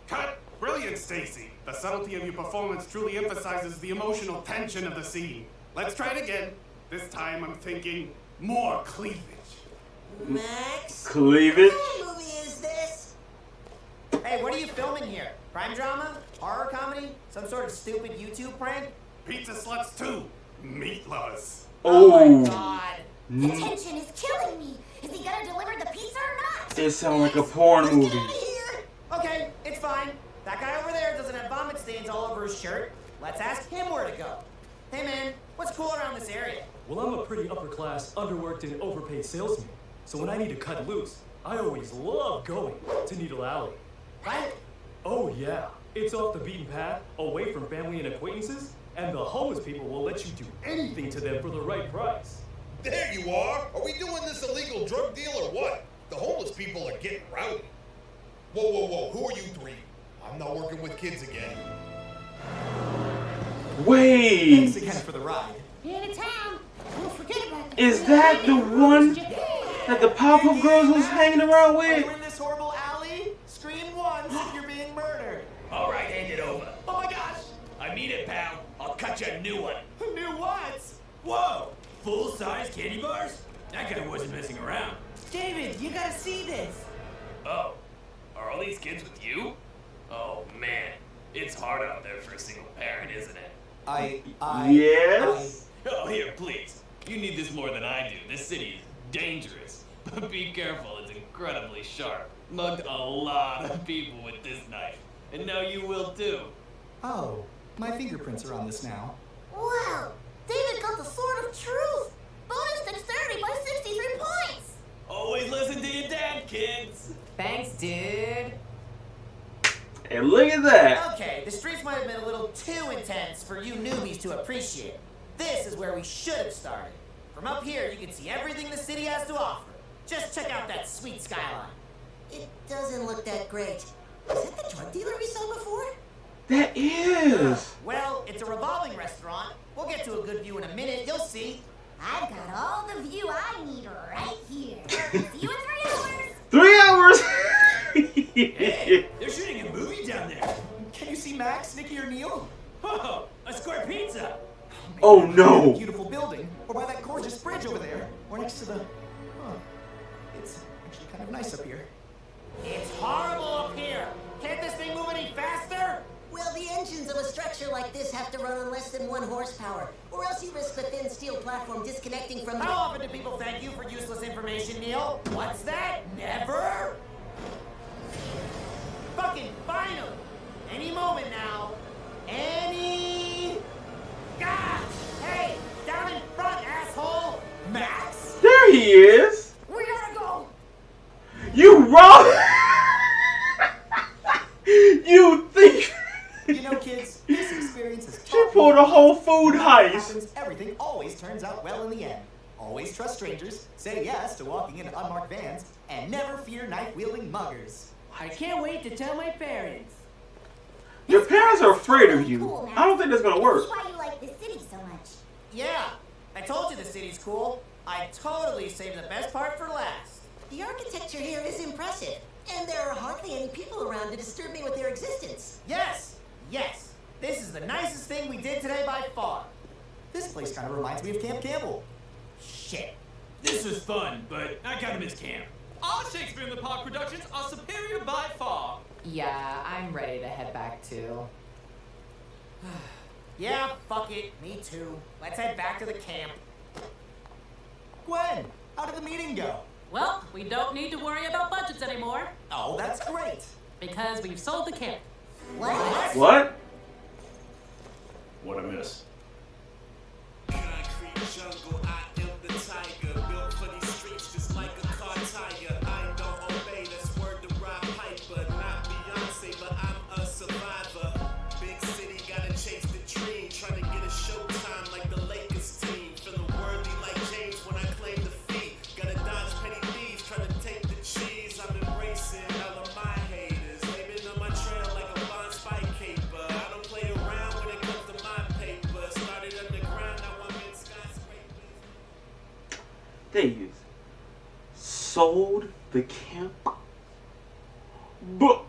Cut! Brilliant, Stacy. The subtlety of your performance truly emphasizes the emotional tension of the scene. Let's try it again. This time I'm thinking more cleavage. Max? Cleavage? What movie is this? Hey, what are you filming here? Crime drama? Horror comedy? Some sort of stupid YouTube prank? Pizza sluts too. Meat lovers. Oh my god. The tension is killing me. Is he gonna deliver the pizza or not? It sounds like a porn movie. Okay, it's fine. That guy over there doesn't have vomit stains all over his shirt. Let's ask him where to go. Hey man, what's cool around this area? Well, I'm a pretty upper-class, underworked, and overpaid salesman. So when I need to cut loose, I always love going to Needle Alley. What? Oh yeah, it's off the beaten path, away from family and acquaintances, and the homeless people will let you do anything to them for the right price. There you are! Are we doing this illegal drug deal or what? The homeless people are getting rowdy. Whoa, whoa, whoa, who are you three? I'm not working with kids again. Wait! Thanks again for the ride. Into town. Don't forget about the Is that the one that the pop-up girls was hanging around Are with? you in this horrible alley? Scream once if you're being murdered. All right, hand it over. Oh my gosh! I mean it, pal. I'll cut you a new one. New what? Whoa! Full-size candy bars? That guy wasn't messing around. David, you gotta see this. Oh, are all these kids with you? Oh man, it's hard out there for a single parent, isn't it? Yes? Oh, here, please. You need this more than I do. This city is dangerous. But be careful, it's incredibly incredibly sharp. Mugged a lot of people with this knife. And now you will too. Oh, my fingerprints are on this now. Wow, David got the sword of truth. Bonus dexterity by 63 points. Always listen to your dad, kids. Thanks, dude. And look at that. Okay, the streets might have been a little too intense for you newbies to appreciate. This is where we should have started. From up here, you can see everything the city has to offer. Just check out that sweet skyline. It doesn't look that great. Is that the drug dealer we saw before? That is. Well, it's a revolving restaurant. We'll get to a good view in a minute, you'll see. I've got all the view I need right here. See you in 3 hours. 3 hours. Hey, they're shooting a movie down there. Can you see Max, Nikki, or Neil? Oh, a square pizza. Oh no. Beautiful building, or by that gorgeous bridge over there, or next to the. Huh. It's actually kind of nice up here. It's horrible up here. Can't this thing move any faster? Well, the engines of a structure like this have to run on less than 1 horsepower, or else you risk the thin steel platform disconnecting from the. How often do people thank you for useless information, Neil? What's that? Never? Fucking finally! Any moment now. Any. God! Hey! Down in front, asshole! Max! There he is. We gotta go. You wrong. You think. You know, kids, this experience has She pulled a whole food heist. happens, everything always turns out well in the end. Always trust strangers, say yes to walking in unmarked vans, and never fear knife-wielding muggers. I can't wait to tell my parents. Your parents are afraid of you. I don't think that's gonna work. That's why you like the city so much. Yeah, I told you the city's cool. I totally saved the best part for last. The architecture here is impressive, and there are hardly any people around to disturb me with their existence. Yes, yes. This is the nicest thing we did today by far. This place kind of reminds me of Camp Campbell. Shit. This was fun, but I kind of miss camp. Our Shakespeare in the Park productions are superior by far. Yeah, I'm ready to head back too. Yeah, fuck it. Me too. Let's head back to the camp. Gwen, how did the meeting go? Well, we don't need to worry about budgets anymore. Oh, that's great. Because we've sold the camp. What? What? What I miss? Concrete jungle, I am the tiger. Built for these streets just like a car tire. I don't obey, that's word to Rob Piper. Not Beyonce, but I'm a survivor. Big city, gotta chase the dream. Trying to get a showtime like the Lakers team. Feeling worthy like James when I claim defeat. Gotta dodge petty thieves, trying to take the cheese. I'm embracing all of my haters. They've been on my trail like a bond spike caper. I don't play around when it comes to my paper. Started underground, now I'm in skyscrapers. They sold the camp. But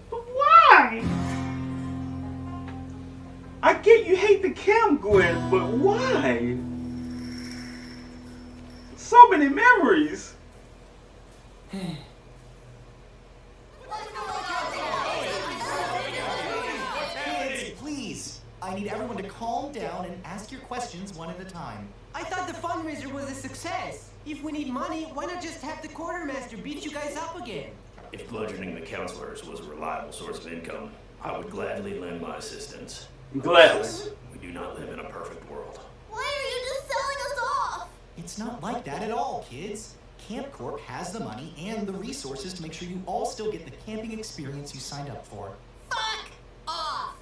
why? I get you hate the camp, Gwen, but why? So many memories. Kids, please. I need everyone to calm down and ask your questions one at a time. I thought the fundraiser was a success. If we need money, why not just have the quartermaster beat you guys up again? If bludgeoning the counselors was a reliable source of income, I would gladly lend my assistance. Gladly. We do not live in a perfect world. Why are you just selling us off? It's not like that at all, kids. Camp Corp has the money and the resources to make sure you all still get the camping experience you signed up for. Fuck off!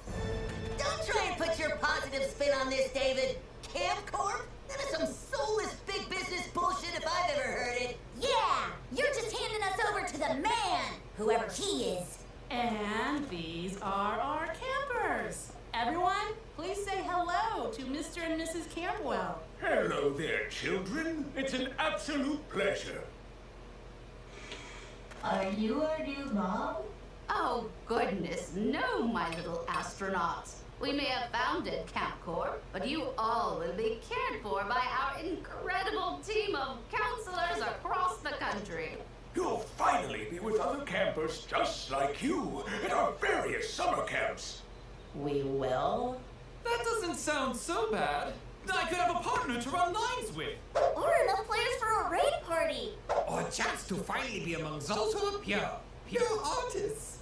Don't try and put your positive spin on this, David. Camp Corp? That is some soulless big business bullshit if I've ever heard it. Yeah, you're just handing us over to the man, whoever he is. And these are our campers. Everyone, please say hello to Mr. and Mrs. Campwell. Hello there, children. It's an absolute pleasure. Are you our new mom? Oh, goodness, no, my little astronauts. We may have founded Camp Corp, but you all will be cared for by our incredible team of counselors across the country. You'll finally be with other campers just like you at our various summer camps. We will? That doesn't sound so bad. I could have a partner to run lines with. Or enough players for a raid party. Or a chance to finally be among those who are pure artists.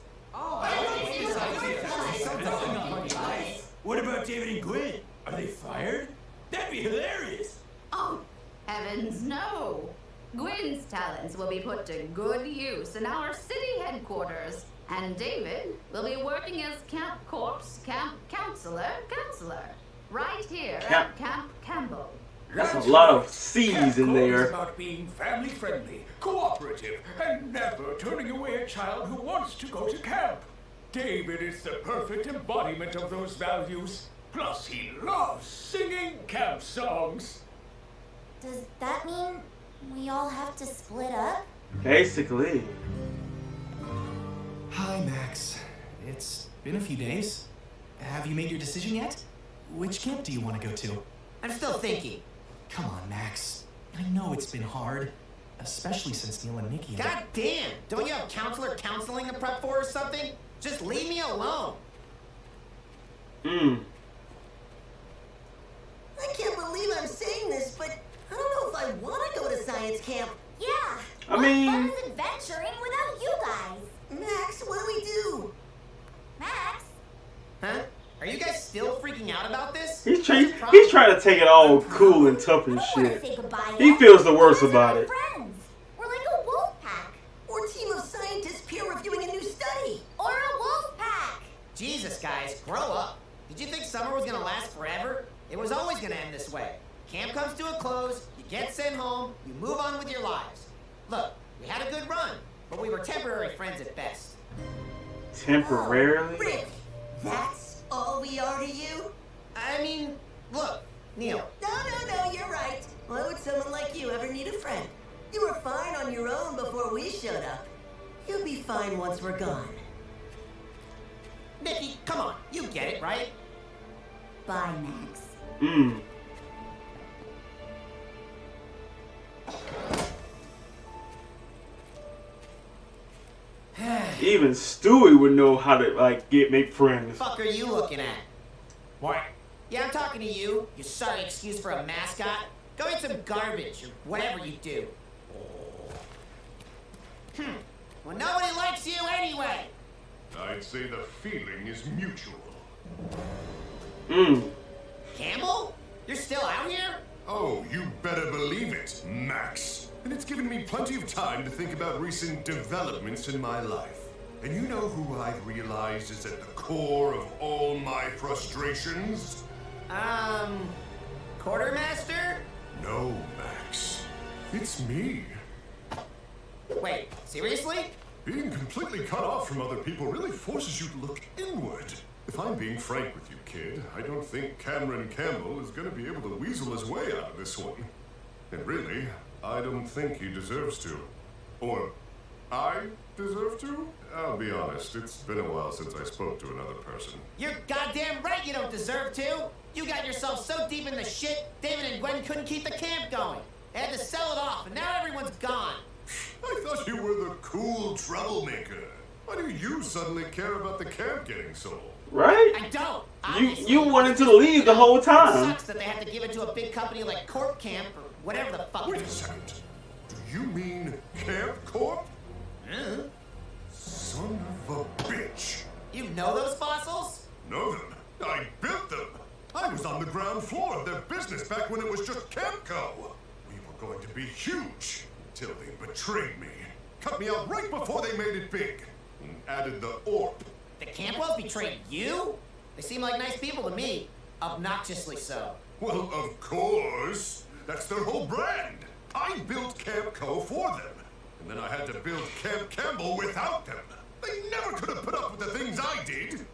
What about David and Gwen? Are they fired? That'd be hilarious. Oh, heavens no. Gwen's talents will be put to good use in our city headquarters, and David will be working as Camp Corps Camp Counselor, right here at Camp Campbell. That's a lot of C's in It's there. about being family friendly, cooperative, and never turning away a child who wants to go to camp. David is the perfect embodiment of those values. Plus, he loves singing camp songs. Does that mean we all have to split up? Basically. Hi, Max. It's been a few days. Have you made your decision yet? Which camp do you want to go to? I'm still thinking. Come on, Max. I know it's been hard, especially since Neil and Nikki. God damn! Don't you have counseling to prep for or something? Just leave me alone. I can't believe I'm saying this, but I don't know if I want to go to science camp. Yeah. I mean, what fun is adventuring without you guys? Max, what do we do? Max? Huh? Are you guys still freaking out about this? he's trying to take it all cool and tough and shit. He feels the worst about it. Friends. We're like a wolf pack. Or team of scientists peer reviewing a new study. Or a wolf pack. Jesus, guys, grow up. Did you think summer was gonna last forever? It was always gonna end this way. Camp comes to a close, you get sent home, you move on with your lives. Look, we had a good run, but we were temporary friends at best. Temporarily? Really? That's all we are to you? I mean, look, Neil. No, you're right. Why would someone like you ever need a friend? You were fine on your own before we showed up. You'll be fine once we're gone. Nikki, come on, you get it, right? Bye, Max. Even Stewie would know how to make friends. Fuck are you looking at? What? Yeah, I'm talking to you. You sorry excuse for a mascot. Go eat some garbage or whatever you do. Well, nobody likes you anyway. I'd say the feeling is mutual. Campbell? You're still out here? Oh, you better believe it, Max. And it's given me plenty of time to think about recent developments in my life. And you know who I've realized is at the core of all my frustrations? Quartermaster? No, Max. It's me. Wait, seriously? Being completely cut off from other people really forces you to look inward. If I'm being frank with you, kid, I don't think Cameron Campbell is going to be able to weasel his way out of this one. And really, I don't think he deserves to. Or I deserve to? I'll be honest, it's been a while since I spoke to another person. You're goddamn right you don't deserve to. You got yourself so deep in the shit, David and Gwen couldn't keep the camp going. They had to sell it off, and now everyone's gone. I thought you were the cool troublemaker. Why do you suddenly care about the camp getting sold? Right? I don't. You wanted to leave the whole It time. sucks that they had to give it to a big company like Corp Camp or whatever the fuck. Wait a second. Do you mean Camp Corp? Son of a bitch. You know those fossils? Know them? I built them. I was on the ground floor of their business back when it was just Campco. We were going to be huge until they betrayed me. Cut me out right before they made it big. And added the ORP. The Campwells betrayed you? They seem like nice people to me. Obnoxiously so. Well, of course. That's their whole brand. I built Campco for them. And then I had to build Camp Campbell without them. They never could have put up with the things I did.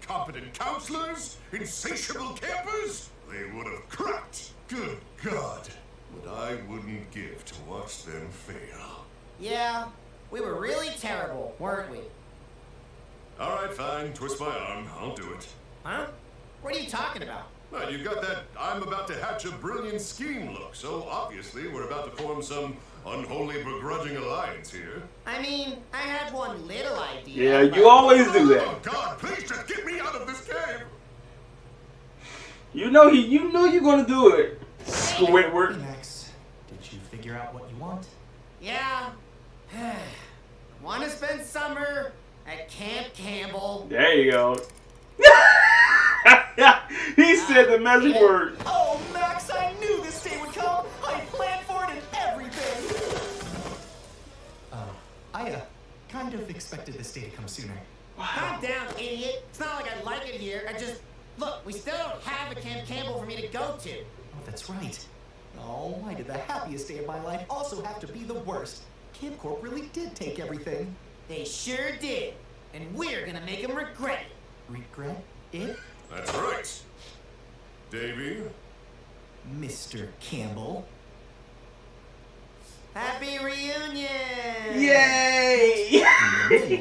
Incompetent counselors, insatiable campers, they would have cracked. Good God. What I wouldn't give to watch them fail. Yeah, we were really terrible, weren't we? All right, fine. Twist my arm. I'll do it. Huh? What are you talking about? Well, you got that I'm about to hatch a brilliant scheme look, so obviously we're about to form some unholy begrudging alliance here. I mean, I had one little idea. Yeah, you always do that. Oh, God, please just get me out of this cave! You know you're gonna do it. Squidward. Max, did you figure out what you want? Yeah. Want to spend summer at Camp Campbell. There you go. He said the magic word. Oh, Max, I knew this day would come. I planned for it and everything. I kind of expected this day to come sooner. Calm down, idiot. It's not like I like it here. Look, we still don't have a Camp Campbell for me to go to. Oh, that's right. Oh, why did the happiest day of my life also have to be the worst? Camp Corp really did take everything. They sure did. And we're gonna make them regret it. Regret it? That's right. Davy? Mr. Campbell. Happy reunion! Yay!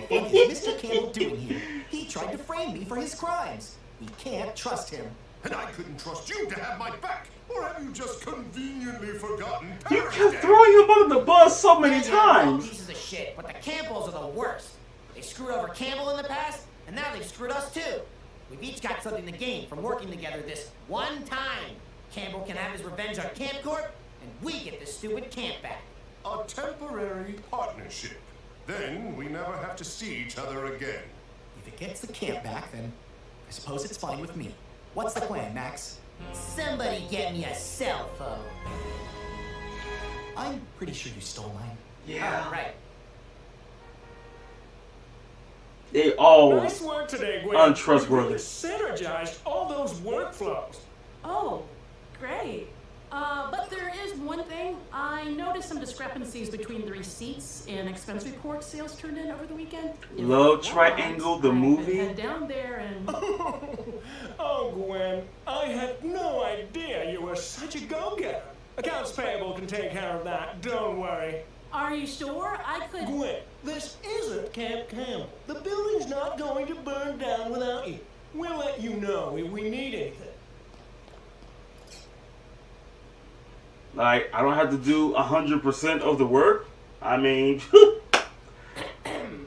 What is Mr. Campbell doing here? He tried to frame me for his crimes. We can't trust him. And I couldn't trust you to have my back. Or have you just conveniently forgotten You Paris kept Day? throwing him under the bus so many They're all times. pieces of shit, but the Campbells are the worst. They screwed over Campbell in the past, and now they've screwed us too. We've each got something to gain from working together this one time. Campbell can have his revenge on Camp Corp, and we get this stupid camp back. A temporary partnership. Then we never have to see each other again. If it gets the camp back, then I suppose it's fine with me. What's the plan, Max? Somebody get me a cell phone. I'm pretty sure you stole mine. Yeah. Oh, right. They all Nice work today, Gwen. untrustworthy. You synergized all those workflows. Oh, great. But there is one thing. I noticed some discrepancies between the receipts and expense report sales turned in over the weekend. Love Triangle, the movie. Head down there and... Oh, Gwen, I had no idea you were such a go-getter. Accounts payable can take care of that, don't worry. Are you sure? I could... Gwen, this isn't Camp Campbell. The building's not going to burn down without you. We'll let you know if we need anything. Like, I don't have to do 100% of the work. I mean,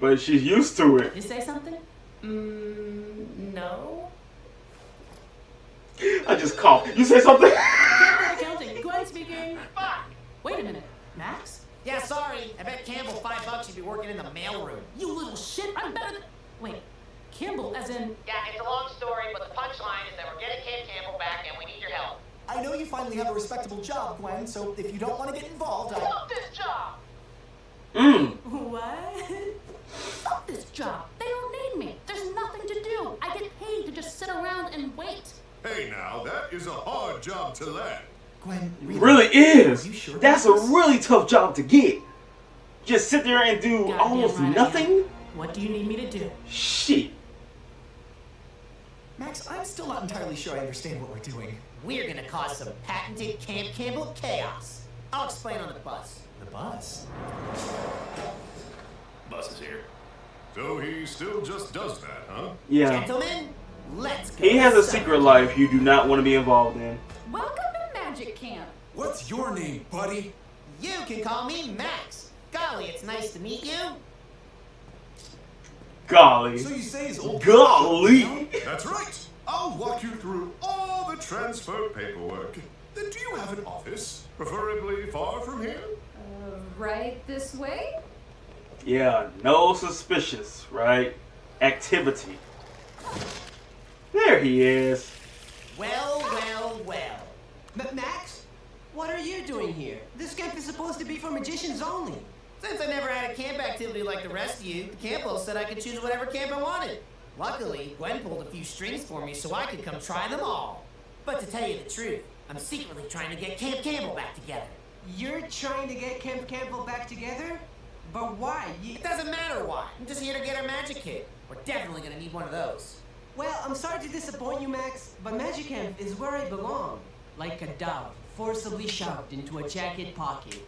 but she's used to it. You say something? No. I just coughed. You say something? Accounting. Gwen speaking. Wait a minute. Max? Yeah, sorry. I bet Campbell $5 you'd be working in the mailroom. You little shit. I'm better than... Wait. Campbell as in... Yeah, it's a long story, but the punchline is that we're getting Camp Campbell back and we need your help. I know you finally have a respectable job, Gwen, so if you don't want to get involved, Fuck this job! What? Fuck this job. They don't need me. There's nothing to do. I get paid to just sit around and wait. Hey now, that is a hard job to land. Gwen, Really is. Are you sure That's a about this? really tough job to get. Just sit there and do Goddamn almost right I nothing? am. What do you need me to do? Shit. Max, I'm still not entirely sure I understand what we're doing. We're gonna cause some patented Camp Campbell chaos. I'll explain on the bus. The bus? Bus is here. So he still just does that, huh? Yeah. Gentlemen, let's go. He has a secret life you do not want to be involved in. Welcome to Magic Camp. What's your name, buddy? You can call me Max. Golly, it's nice to meet you. Golly. So you say his old... Golly. That's right. I'll walk you through all the transfer paperwork. Do you have an office? Preferably far from here? Right this way? Yeah, no suspicious, right? Activity. There he is. Well, well, well. Max, what are you doing here? This camp is supposed to be for magicians only. Since I never had a camp activity like the rest of you, the Campbells said I could choose whatever camp I wanted. Luckily, Gwen pulled a few strings for me so I could come try them all. But to tell you the truth, I'm secretly trying to get Camp Campbell back together. You're trying to get Camp Campbell back together? But why? It doesn't matter why. I'm just here to get our magic kit. We're definitely gonna need one of those. Well, I'm sorry to disappoint you, Max, but Magic Camp is where I belong. Like a dove, forcibly shoved into a jacket pocket.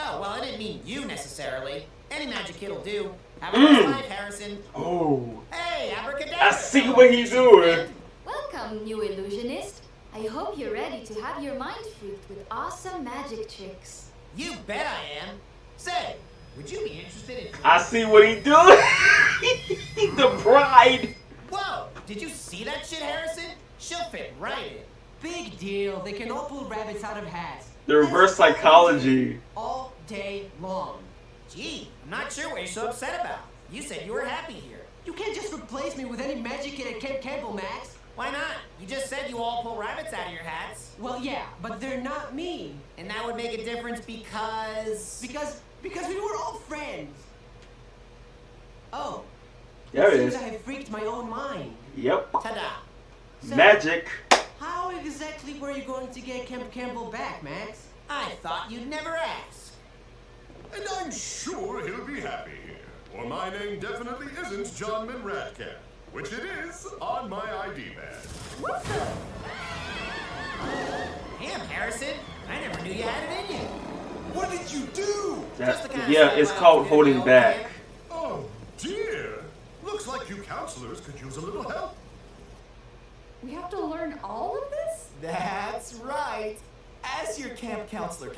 Oh, well, I didn't mean you necessarily. Any magic kit will do. Have a nice life, Harrison. Oh. Hey, abracadabra. I see what he's doing. Welcome, new illusionist. I hope you're ready to have your mind freaked with awesome magic tricks. You bet I am. Say, would you be interested in... I see what he's doing. The pride. Whoa, did you see that shit, Harrison? She'll fit right in. Big deal. They can all pull rabbits out of hats. The reverse psychology. All day long. Gee, I'm not sure what you're so upset about. You said you were happy here. You can't just replace me with any magic kid at Camp Campbell, Max. Why not? You just said you all pull rabbits out of your hats. Well, yeah, but they're not me. And that would make a difference because... Because we were all friends. Oh. There it seems is. I have freaked my own mind. Yep. Ta-da. So, Magic. How exactly were you going to get Camp Campbell back, Max? I thought you'd never ask. And I'm sure he'll be happy here. Or my name definitely isn't John Radcamp, which it is on my ID badge. What the? Damn, Harrison. I never knew you had it in you. What did you do? Yeah, it's called holding back. Oh, dear. Looks like you counselors could use a little help. We have to learn all of this? That's right. As your camp counselor,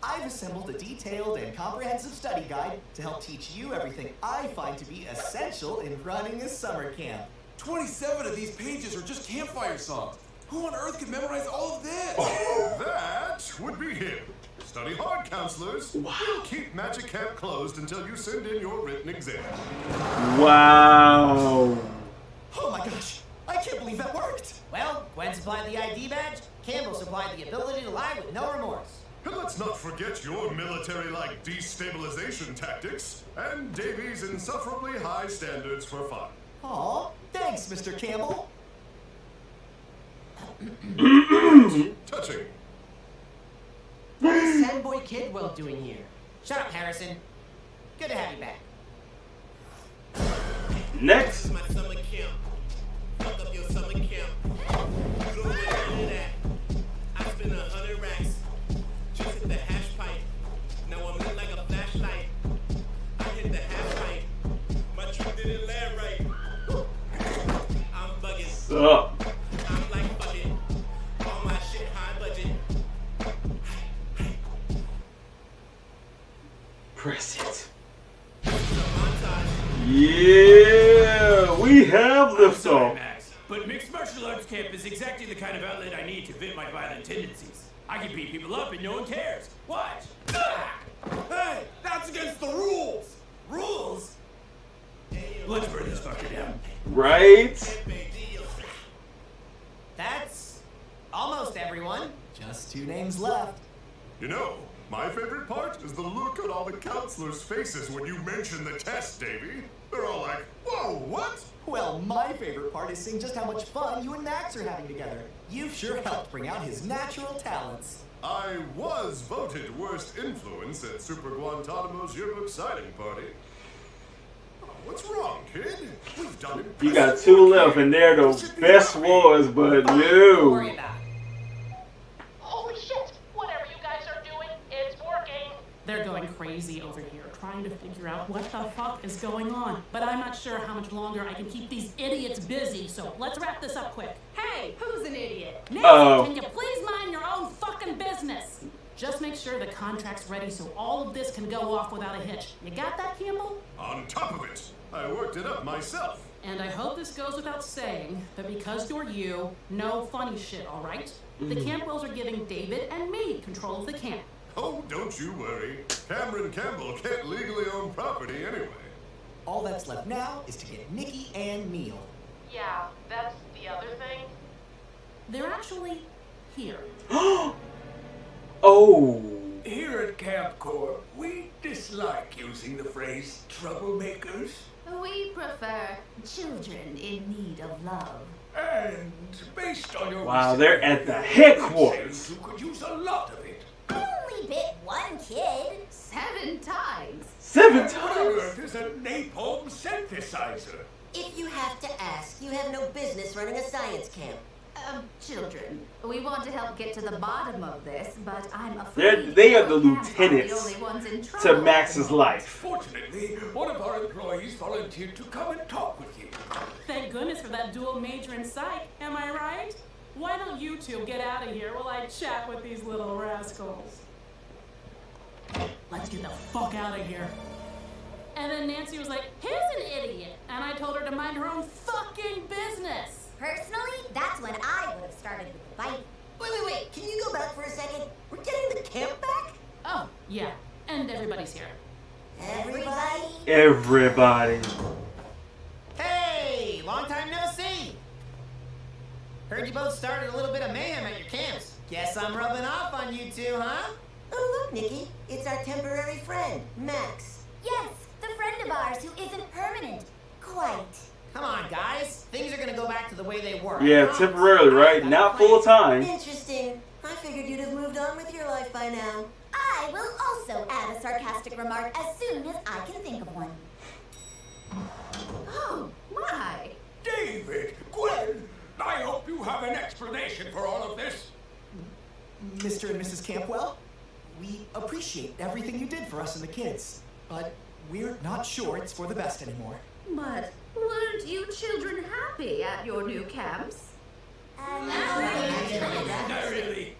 I've assembled a detailed and comprehensive study guide to help teach you everything I find to be essential in running a summer camp. 27 of these pages are just campfire songs. Who on earth could memorize all of this? That would be him. Study hard, counselors. Wow. We'll keep Magic Camp closed until you send in your written exam. Wow. Oh my gosh, I can't believe that worked. Well, Gwen supplied the ID badge, Campbell supplied the ability to lie with no remorse. And let's not forget your military-like destabilization tactics and Davy's insufferably high standards for fun. Aw, thanks, Mr. Campbell. Touching. What is Sandboy Kidwell doing here? Shut up, Harrison. Good to have you back. Next. My summer camp. Fuck up your summer camp. You don't want that. I spent 100 racks. Just hit the hash pipe. Now I'm lit like a flashlight. I hit the hash pipe. My trick didn't land right. I'm bugging. What's up? I'm like bugging. All my shit high budget. Press it. Yeah, we have liftoff. Max, but mixed martial arts camp is exactly the kind of outlet I need to fit my violent tendencies. I can beat people up and no one cares. Watch. Hey, that's against the rules. Rules? Let's burn this fucker down. Right? That's almost everyone. Just 2 names left. You know, my favorite part is the look on all the counselors' faces when you mention the test, Davy. They're all like, whoa, what? Well, my favorite part is seeing just how much fun you and Max are having together. You've sure helped bring out his natural talents. I was voted worst influence at Super Guantanamo's yearbook signing party. Oh, what's wrong, kid? We've done it. You got 2 left, and they're the best ones, but no. Holy shit! Whatever you guys are doing, it's working. They're going crazy over here, trying to figure out what the fuck is going on. But I'm not sure how much longer I can keep these idiots busy, so let's wrap this up quick. Hey, who's an idiot? Nancy, can you please mind your own fucking business? Just make sure the contract's ready so all of this can go off without a hitch. You got that, Campbell? On top of it, I worked it up myself. And I hope this goes without saying, but because you're you, no funny shit, all right? The Campbells are giving David and me control of the camp. Oh, don't you worry. Cameron Campbell can't legally own property anyway. All that's left now is to get Nikki and Neil. Yeah, that's the other thing. They're actually here. Oh. Here at Camp Corps, we dislike using the phrase troublemakers. We prefer children in need of love. And based on your Wow, recent they're at the review, headquarters. you could use a lot of it. I only bit one kid. 7 times. 7 What on times? earth is a napalm synthesizer? If you have to ask, you have no business running a science camp. Children, we want to help get to the bottom of this, but I'm afraid They are the you can't be lieutenants the only ones in to trouble. Max's life. Fortunately, one of our employees volunteered to come and talk with you. Thank goodness for that dual major in psych, am I right? Why don't you two get out of here while I chat with these little rascals? Let's get the fuck out of here. And then Nancy was like, here's an idiot. And I told her to mind her own fucking business. Personally, that's when I would have started with the bite. Yeah, and everybody's here. Everybody? Everybody. Hey, long time no see. Heard you both started a little bit of mayhem at your camps. Guess I'm rubbing off on you two, huh? Oh, look, Nikki. It's our temporary friend, Max. Yes, the friend of ours who isn't permanent. Quite. Come on, guys. Things are gonna go back to the way they were. Yeah, temporarily, right? Not full time. Interesting. I figured you'd have moved on with your life by now. I will also add a sarcastic remark as soon as I can think of one. Oh, my. David, Gwen, I hope you have an explanation for all of this. Mr. and Mrs. Campwell, we appreciate everything you did for us and the kids, but we're not sure it's for the best anymore. But weren't you children happy at your new camps? Not really.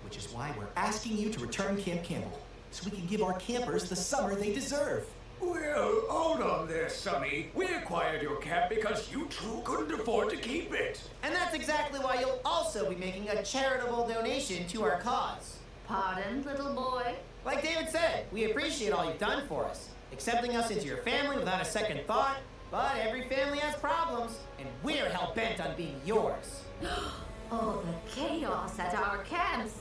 Which is why we're asking you to return Camp Campbell, so we can give our campers the summer they deserve. Well, hold on there, Sonny. We acquired your camp because you two couldn't afford to keep it. And that's exactly why you'll also be making a charitable donation to our cause. Pardon, little boy? Like David said, we appreciate all you've done for us, accepting us into your family without a second thought, but every family has problems, and we're hell-bent on being yours. Oh, the chaos at our camps.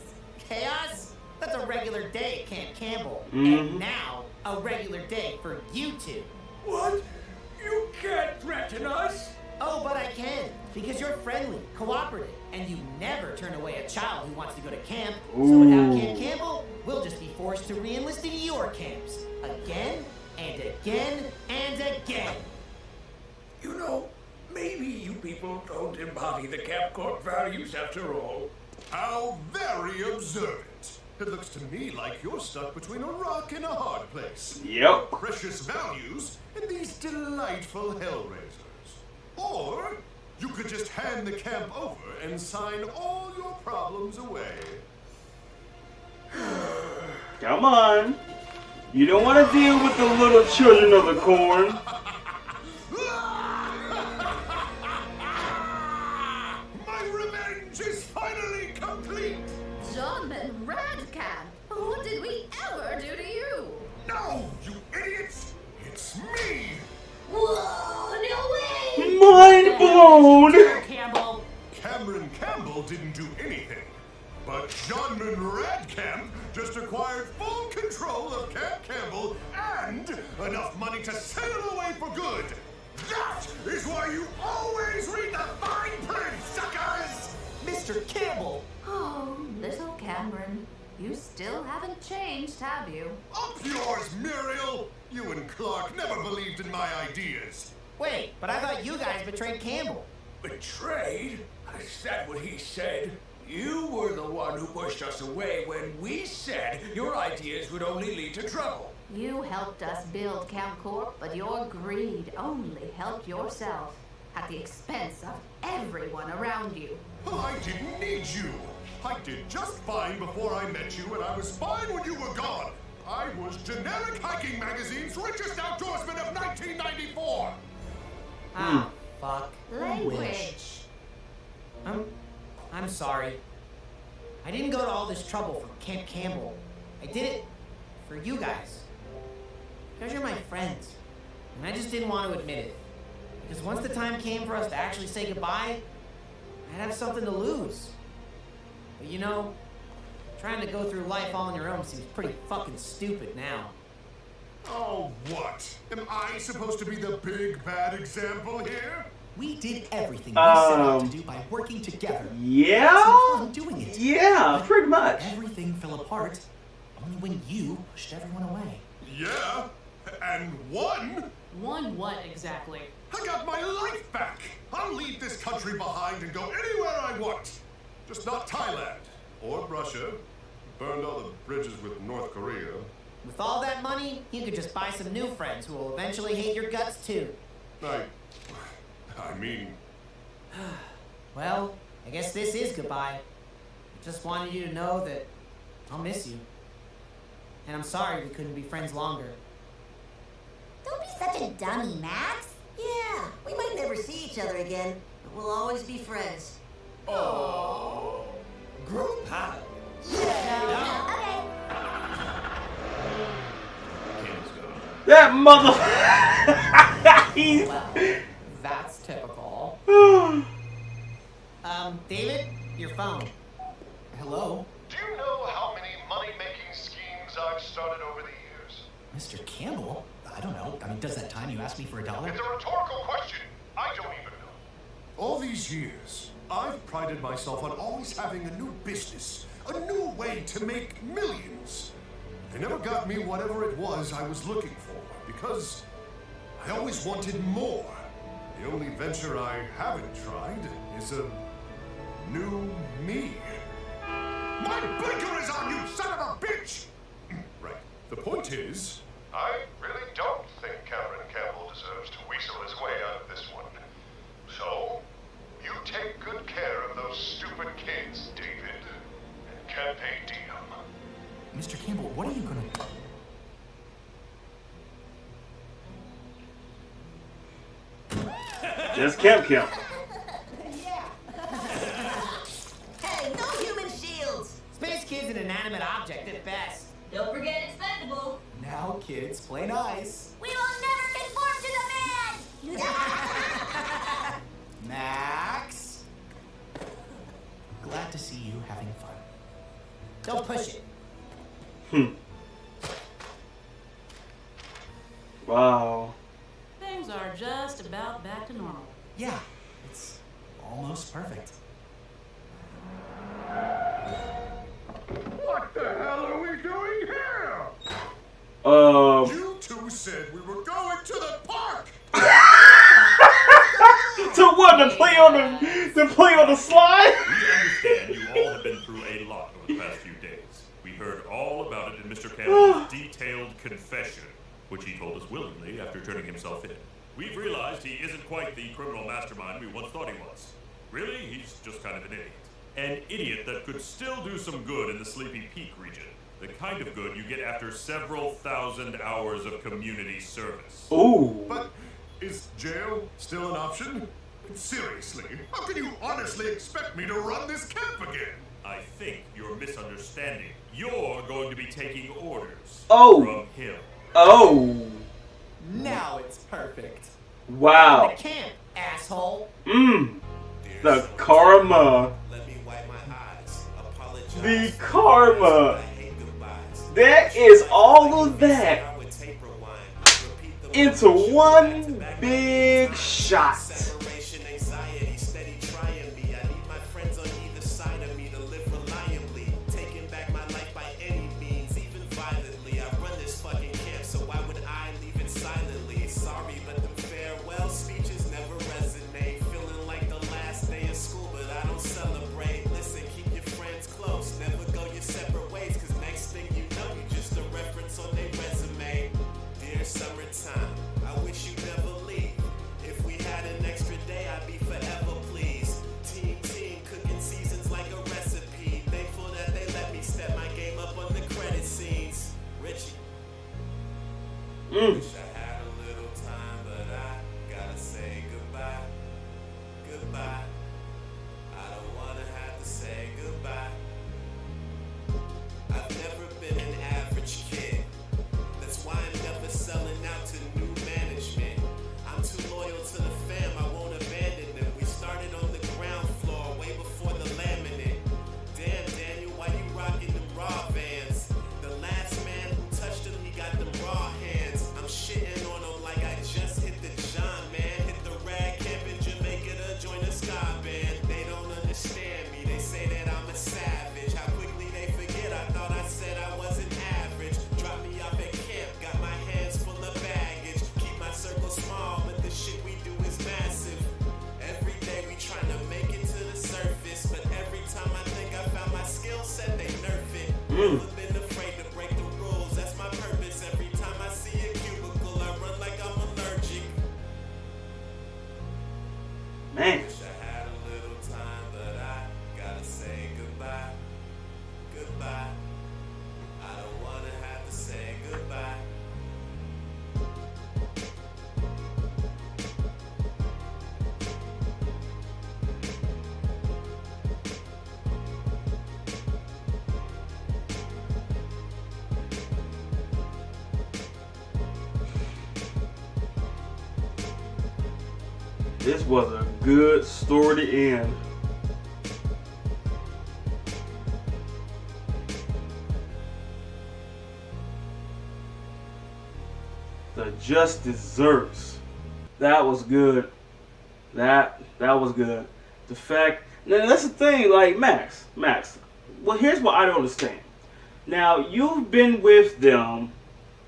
Chaos? That's a regular day at Camp Campbell. Mm-hmm. And now, a regular day for you two. What? You can't threaten us. Oh, but I can, because you're friendly, cooperative, and you never turn away a child who wants to go to camp. Ooh. So without Camp Campbell, we'll just be forced to re-enlist in your camps. Again, and again, and again. You know, maybe you people don't embody the Camp Corp values after all. How very observant. It looks to me like you're stuck between a rock and a hard place. Yep. Precious values and these delightful hellraisers. Or you could just hand the camp over and sign all your problems away. Come on. You don't want to deal with the little children of the corn. My revenge is finally complete! John and Radcamp, what did we ever do to you? No, you idiots! It's me! Whoa, no way! Mind blown! Campbell. Cameron Campbell didn't do anything. But Johnman Radcamp just acquired full control of Camp Campbell and enough money to sail away for good. That is why you always read the fine print, suckers! Mr. Campbell! Oh, little Cameron, you still haven't changed, have you? Up yours, Muriel! You and Clark never believed in my ideas. Wait, but I thought you guys betrayed Campbell. Betrayed? Is that what he said? You were the one who pushed us away when we said your ideas would only lead to trouble. You helped us build Camp Corp, but your greed only helped yourself at the expense of everyone around you. I didn't need you. I did just fine before I met you, and I was fine when you were gone. I was Generic Hiking Magazine's richest outdoorsman of 1994. Ah, fuck. Language. I'm sorry. I didn't go to all this trouble for Camp Campbell. I did it for you guys. Because you're my friends. And I just didn't want to admit it. Because once the time came for us to actually say goodbye, I'd have something to lose. But you know, trying to go through life all on your own seems pretty fucking stupid now. Oh, what? Am I supposed to be the big bad example here? We did everything we set out to do by working together. Yeah? Had some fun doing it. Yeah, But pretty much. Everything fell apart only when you pushed everyone away. Yeah, and won. Won what exactly? I got my life back. I'll leave this country behind and go anywhere I want. Just not Thailand or Russia. Burned all the bridges with North Korea. With all that money, you could just buy some new friends who will eventually hate your guts too. I mean... Well, I guess this is goodbye. I just wanted you to know that I'll miss you. And I'm sorry we couldn't be friends longer. Don't be such a dummy, Max. Yeah, we might never see each other again, but we'll always be friends. Oh, group hug. Okay. That mother. He's... Well, that's typical. David, your phone. Hello? Do you know how many money-making schemes I've started over the years? Mr. Campbell? I don't know. I mean, does that time you asked me for $1? It's a rhetorical question. I don't even know. All these years, I've prided myself on always having a new business, a new way to make millions. They never got me whatever it was I was looking for, because I always wanted more. The only venture I haven't tried is a new me. My blinker is on, you son of a bitch! Right. The point is, I really don't think Cameron Campbell deserves to weasel his way out of this one. So, you take good care of those stupid kids, David, and Campaign Diem. Mr. Campbell, what are you gonna... Just Camp. Hey, no human shields! Space Kid's an inanimate object at best. Don't forget expendable. Now, kids, play nice. We will never conform to the man! Max? Glad to see you having fun. Don't push it. Wow. Things are just about back to normal. Yeah, it's almost perfect. What the hell are we doing here? You two said we were going to the park! To what? To play on the slide? We understand you all have been through a lot over the past few days. We heard all about it in Mr. Campbell's detailed confession, which he told us willingly after turning himself in. We've realized he isn't quite the criminal mastermind we once thought he was. Really, he's just kind of an idiot. An idiot that could still do some good in the Sleepy Peak region. The kind of good you get after several thousand hours of community service. Ooh. But is jail still an option? Seriously, how can you honestly expect me to run this camp again? I think you're misunderstanding. You're going to be taking orders from him. Oh. Now it's perfect. Wow. The camp, asshole. The karma. The karma. That is all of that into one big shot. Wish I had a little time, but I gotta say goodbye. Goodbye. I don't wanna have to say goodbye. I've never been an average kid. That's why I'm never selling out to new management. I'm too loyal to the fam, I won't abandon them. We started on the ground floor, way before the laminate. Damn, Daniel, why you rocking them raw vans? The last man who touched them, he got them raw hands. I'm shitting on them like I just hit the John, man. Hit the rag camp in Jamaica to join the ska band. They don't understand me, they say that I'm a savage. How quickly they forget I thought I said I wasn't average. Drop me off at camp, got my hands full of baggage. Keep my circle small, but the shit we do is massive. Every day we trying to make it to the surface, but every time I think I found my skill set, they nerf it. Never been afraid to break the rules, that's my purpose. Every time I see a cubicle, I run like I'm allergic. Man. Wish I had a little time, but I gotta say goodbye. Goodbye. I don't wanna have to say goodbye. This was a good story to end. The Just Desserts. That was good. That was good. The fact, now that's the thing, like Max. Well, here's what I don't understand. Now, you've been with them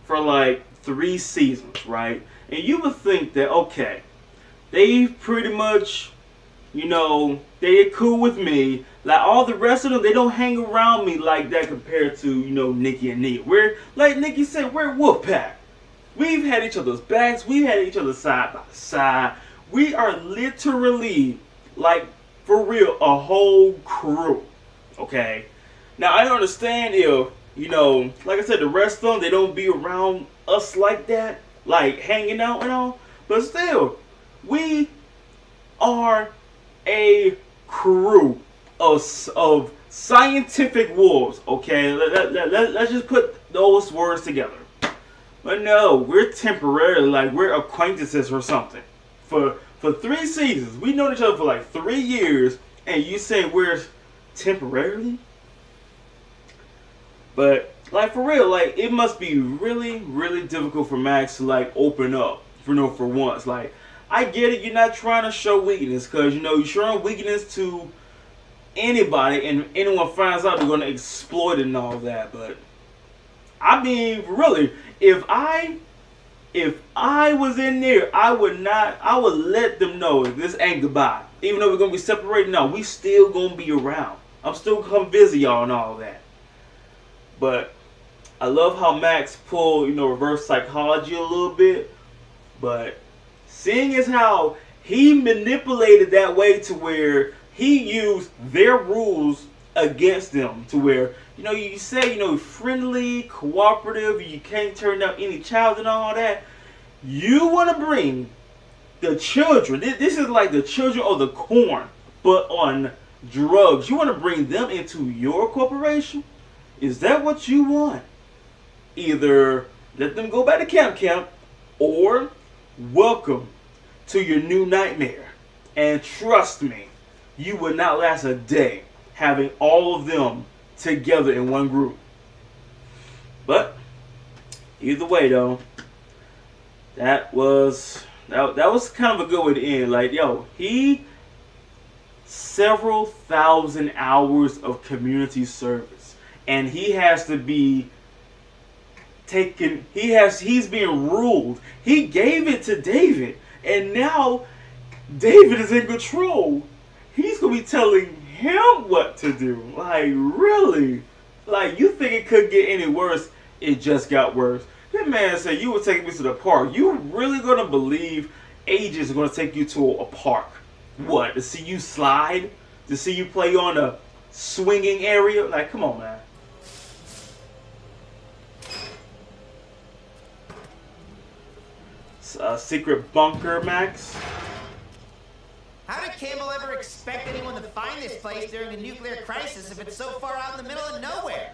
for like 3 seasons, right? And you would think that, okay, they pretty much, you know, they're cool with me. Like all the rest of them, they don't hang around me like that compared to, you know, Nikki and Nia. We're, like Nikki said, we're Wolfpack. We've had each other's backs. We've had each other side by side. We are literally, like, for real, a whole crew. Okay? Now, I understand if, you know, like I said, the rest of them, they don't be around us like that. Like, hanging out and all. But still, we are a crew of scientific wolves. Okay? Let's just put those words together. But no, we're temporarily, like we're acquaintances or something. For 3 seasons. We've known each other for like 3 years, and you say we're temporarily? But like for real, like it must be really, really difficult for Max to like open up for once. Like I get it, you're not trying to show weakness, because you know you're showing weakness to anybody, and anyone finds out they're gonna exploit it and all that. But I mean, really, if I was in there, I would let them know this ain't goodbye. Even though we're gonna be separated, no, we still gonna be around. I'm still gonna come visit y'all and all that. But I love how Max pulled, you know, reverse psychology a little bit. But seeing as how he manipulated that way to where he used their rules against them, to where, you know, you say, you know, friendly, cooperative, you can't turn down any child and all that. You want to bring the children, this is like the children of the corn, but on drugs. You want to bring them into your corporation? Is that what you want? Either let them go back to camp, or welcome to your new nightmare. And trust me, you would not last a day having all of them together in one group. But either way though, that was kind of a good way to end. Like, yo, he several thousand hours of community service, and he has to be taken, he's being ruled. He gave it to David, and now David is in control. He's gonna be telling him what to do. Like, really? Like, you think it could get any worse? It just got worse. That man said, you were taking me to the park. You really gonna believe agents are gonna take you to a park? What, to see you slide? To see you play on a swinging area? Like, come on, man. Secret bunker, Max? How did Campbell ever expect anyone to find this place during a nuclear crisis if it's so far out in the middle of nowhere?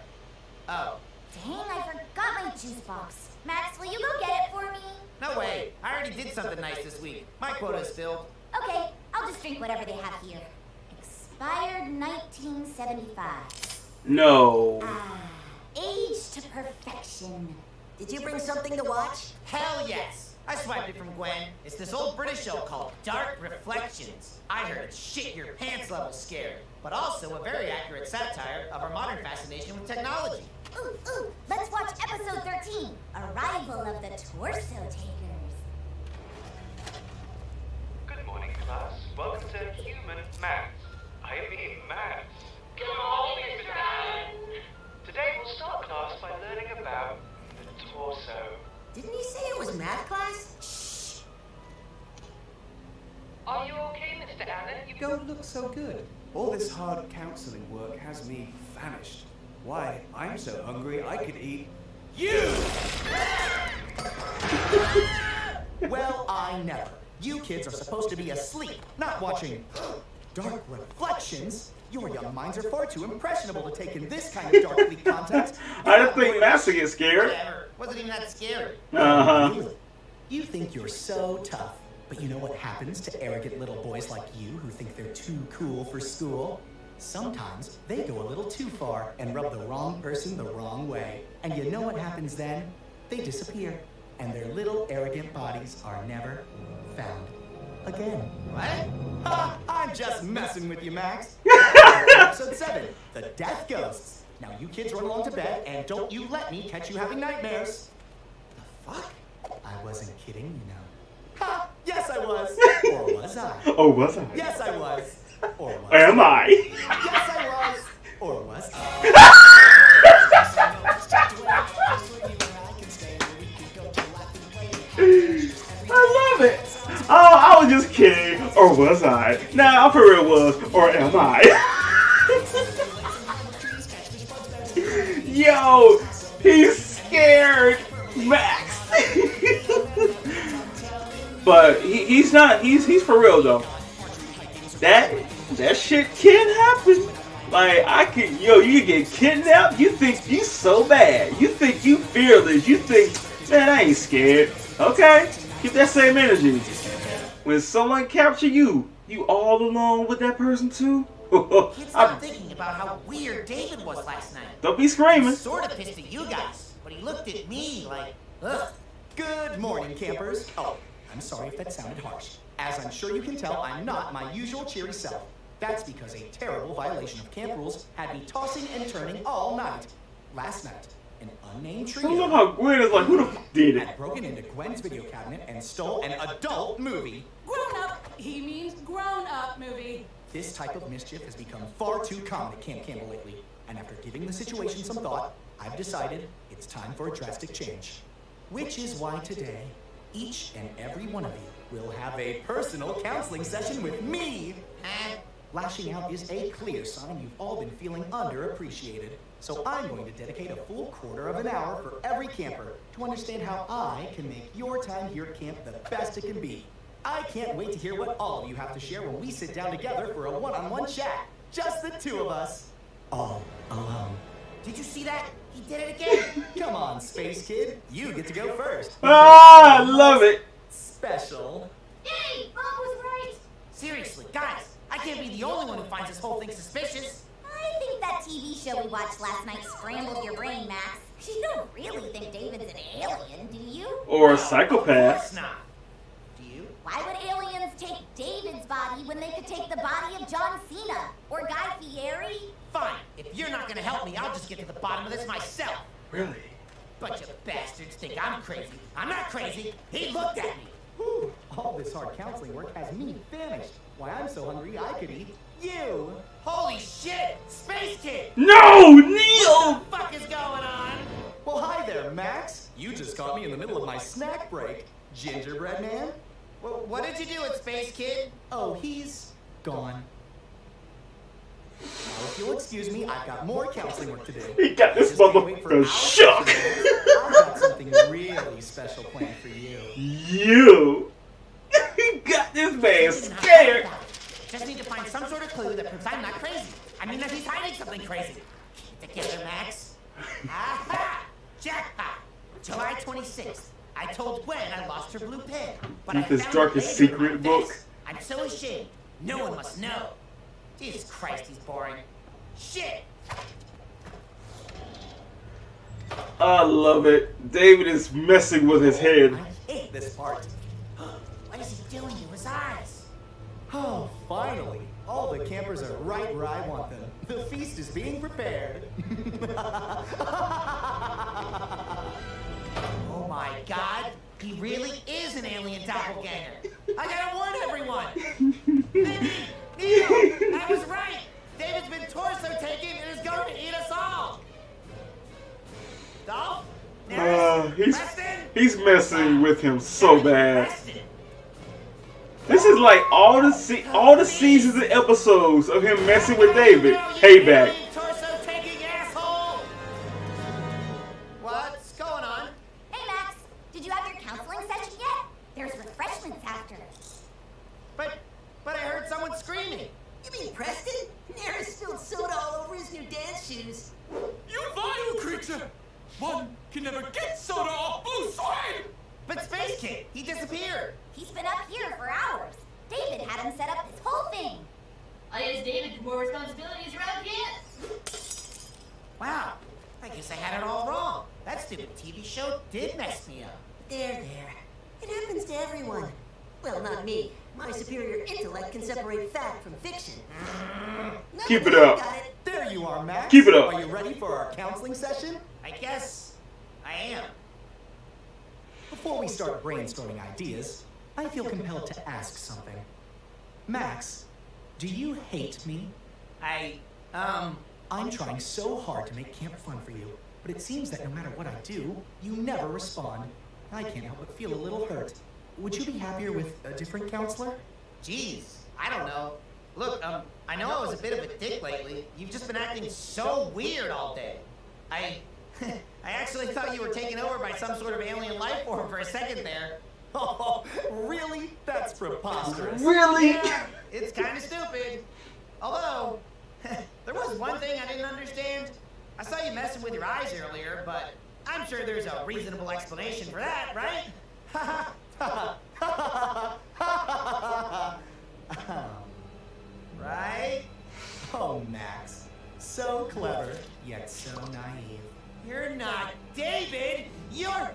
Oh. Dang, I forgot my juice box. Max, will you go get it for me? No way. I already did something nice this week. My quota is filled. Okay, I'll just drink whatever they have here. Expired 1975. No. Aged to perfection. Did you bring something to watch? Hell yes. I swiped it from Gwen. It's this old British show called Dark Reflections. I heard it's shit your pants level scared, but also a very accurate satire of our modern fascination with technology. Ooh, let's watch episode 13, Arrival of the Torso Takers. Good morning, class. Welcome to Human Maths. I mean Maths. Good morning, Mr. Allen. Today we'll start class by learning about the torso. Didn't he say it was math class? Shh. Are you okay, Mr. Allen? You don't look so good. All this hard counseling work has me famished. Why, I'm so hungry I could eat you! Well, I never. You kids are supposed to be asleep, not watching Dark Reflections. Your young minds are far too impressionable to take in this kind of darkly content. I didn't think Master gets scared. Whatever. Wasn't even that scary. Uh-huh. Really? You think you're so tough. But you know what happens to arrogant little boys like you who think they're too cool for school? Sometimes they go a little too far and rub the wrong person the wrong way. And you know what happens then? They disappear, and their little arrogant bodies are never found again. What? Ha! I'm just messing with you, Max. Episode 7, The Death Ghosts. Now you kids run along to bed, and don't you let me catch you having nightmares. The fuck? I wasn't kidding, you know. Ha! Yes, I was. Or was I? Oh, was I? Yes, I was. Or was Am I? Yes, I was. Or was I? I love it. Oh, I was just kidding. Or was I? Nah, I for real was. Or am I? Yo, he's scared, Max. But he's not. He's for real though. That shit can happen. Like you can get kidnapped. You think you so bad. You think you fearless. You think, man, I ain't scared. Okay, keep that same energy. When someone capture you, you all alone with that person too. Can't stop thinking about how weird David was last night. Don't be screaming. He sort of pissed at you guys, but he looked at me like, ugh. Good morning, campers. Oh, I'm sorry if that sounded harsh. As I'm sure you can tell, I'm not my usual cheery self. That's because a terrible violation of camp rules had me tossing and turning all night. Last night, an unnamed trio... I love how Gwen is like, who the fuck did it? ...had broken into Gwen's video cabinet and stole an adult movie. Grown up. He means grown up movie. This type of mischief has become far too common at Camp Campbell lately, and after giving the situation some thought, I've decided it's time for a drastic change. Which is why today, each and every one of you will have a personal counseling session with me. Lashing out is a clear sign you've all been feeling underappreciated. So I'm going to dedicate a full quarter of an hour for every camper to understand how I can make your time here at camp the best it can be. I can't wait to hear what all of you have to share when we sit down together for a one-on-one chat. Just the two of us. All alone. Did you see that? He did it again. Come on, Space Kid. You get to go first. Ah, I love it. Special. Yay! Bob was right. Seriously, guys, I can't be the only one who finds this whole thing suspicious. I think that TV show we watched last night scrambled your brain, Max. You don't really think David's an alien, do you? Or a psychopath. Of course not. Do you? Why would aliens take David's body when they could take the body of John Cena or Guy Fieri? Fine. If you're not gonna help me, I'll just get to the bottom of this myself. Really? Bunch of bastards think I'm crazy. I'm not crazy. He looked at me. Whew. All this hard counseling work has me famished. Why, I'm so hungry I could eat you. Holy shit! Space Kid! No, Neil! What the fuck is going on? Well, hi there, Max. You just caught me in the middle of my snack break. Gingerbread man? Well, what did you do with Space Kid? Oh, he's gone. Now, if you'll excuse me, I've got more counseling work to do. He got this motherfucker shook. I've got something really special planned for you. You? He got this man scared. Just need to find some sort of clue that proves I'm not crazy. I mean that he's hiding something crazy. Get it together, Max. Aha! Jackpot! July 26th. I told Gwen I lost her blue pen, but I His found darkest it later in secret my book. vest. I'm so ashamed. No one must know. Jesus Christ, he's boring. Shit! I love it. David is messing with his head. I hate this part. What is he doing to his eyes? Oh, finally. All the campers are right where I want them. The feast is being prepared. Oh my God! He really is an alien doppelganger! I gotta warn everyone! Mindy! Neil! I was right! David's been torso taken and is going to eat us all! Dolph? He's messing with him so bad. This is like all the seasons and episodes of him messing with David. Payback. Torso taking asshole! What's going on? Hey, Max. Did you have your counseling session yet? There's refreshments after. But I heard someone screaming. You mean Preston? Nara spilled soda all over his new dance shoes. You vile creature! One can never get soda off blue suede! But Space Kid, he disappeared. He's been up here for Ellie's your LPS. Wow, I guess I had it all wrong. That stupid TV show did mess me up. There. It happens to everyone. Well, not me. My superior intellect can separate fact from fiction. Keep it up. Got it. There you are, Max. Keep it up. Are you ready for our counseling session? I guess I am. Before we start brainstorming ideas, I feel compelled to ask something. Max, do you hate me? I'm trying so hard to make camp fun for you, but it seems that no matter what I do, you never respond. I can't help but feel a little hurt. Would you be happier with a different counselor? Jeez, I don't know. Look, I know I was a bit of a dick lately. You've just been acting so weird all day. I actually thought you were taken over by some sort of alien life form for a second there. Oh, really? That's preposterous. Really? Yeah, it's kind of stupid. Although, there was one thing I didn't understand. I saw you messing with your eyes earlier, but I'm sure there's a reasonable explanation for that, right? Right? Oh, Max. So clever, yet so naive. You're not David! You're...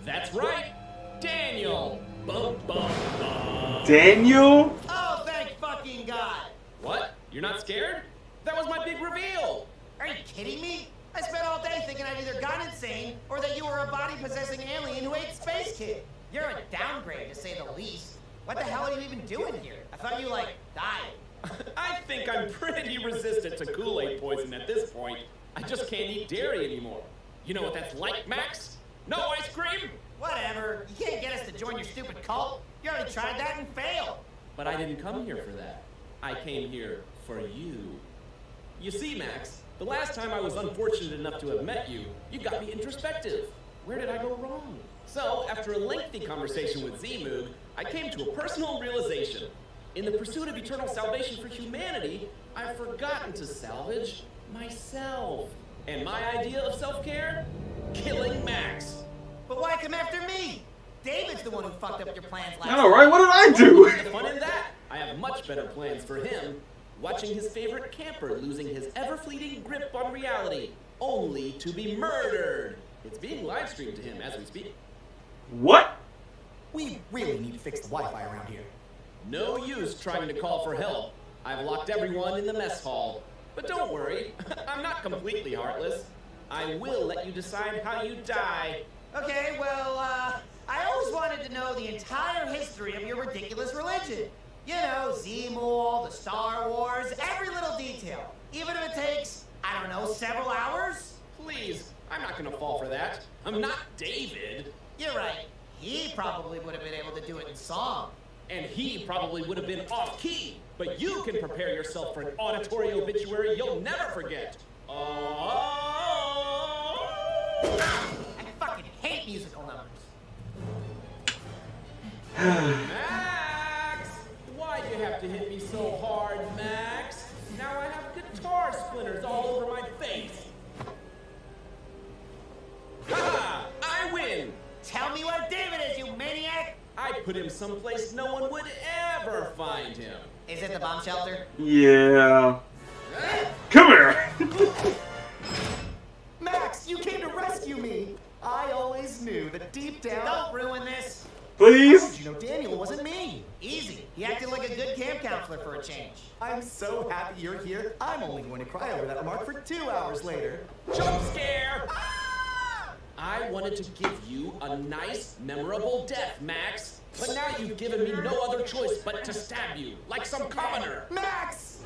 That's right, Daniel! Bum, bum, bum. Daniel? Oh, thank fucking God! What? You're not scared? That was my big reveal! Are you kidding me? I spent all day thinking I'd either gone insane or that you were a body-possessing alien who ate Space Kid. You're a downgrade, to say the least. What the hell are you even doing here? I thought you, died. I think I'm pretty resistant to Kool-Aid poison at this point. I just can't eat dairy anymore. You know what that's like, Max? No ice cream? Whatever. You can't get us to join your stupid cult. You already tried that and failed. But I didn't come here for that. I came here for you. You see, Max, the last time I was unfortunate enough to have met you, you got me introspective. Where did I go wrong? So, after a lengthy conversation with Z-Moog, I came to a personal realization. In the pursuit of eternal salvation for humanity, I've forgotten to salvage myself. And my idea of self-care? Killing Max. But why come after me? David's the one who fucked up your plans last All right, what did I do? What's the fun in that? I have much better plans for him. Watching his favorite camper losing his ever-fleeting grip on reality, only to be murdered. It's being live-streamed to him as we speak. What? We really need to fix the Wi-Fi around here. No use trying to call for help. I've locked everyone in the mess hall. But don't worry, I'm not completely heartless. I will let you decide how you die. Okay, well, I always wanted to know the entire history of your ridiculous religion. You know, Z-Maul, the Star Wars, every little detail. Even if it takes, I don't know, several hours? Please, I'm not gonna fall for that. I'm not David. You're right. He probably would have been able to do it in song. And he probably would have been off-key. But you can prepare yourself for an auditory obituary you'll never forget. I fucking hate musical numbers. Max! Why'd you have to hit me so hard, Max? Now I have guitar splinters all over my face. Ha! I win! Tell me where David is, you maniac! I put him someplace no one would ever find him. Is it the bomb shelter? Yeah. Come here. Max, you came to rescue me. I always knew that deep down... Don't ruin this. Please? How did you know Daniel wasn't me? Easy. He acted like a good camp counselor for a change. I'm so happy you're here. I'm only going to cry over that remark for 2 hours later. Jump scare! I wanted to give you a nice, memorable death, Max. But now you've given me no other choice but to stab you, like some commoner. Max!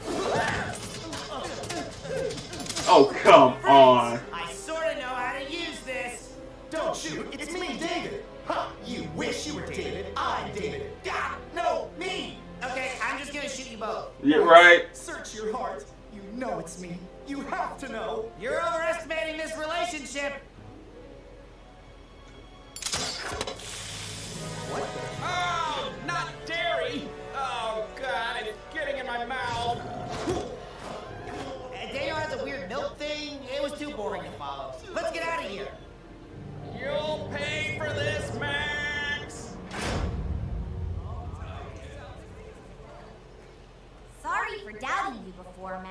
Oh, come on. I sort of know how to use this. Don't shoot. It's me, David. Huh, you wish you were David. I'm David. God, no, me. Okay, I'm just gonna shoot you both. You're right. Search your heart. You know it's me. You have to know. You're overestimating this relationship. What? Oh, not dairy! Oh, God, it's getting in my mouth. Daniel has a weird milk thing. It was too boring to follow. Let's get out of here. You'll pay for this, Max! Sorry for doubting you before, Max.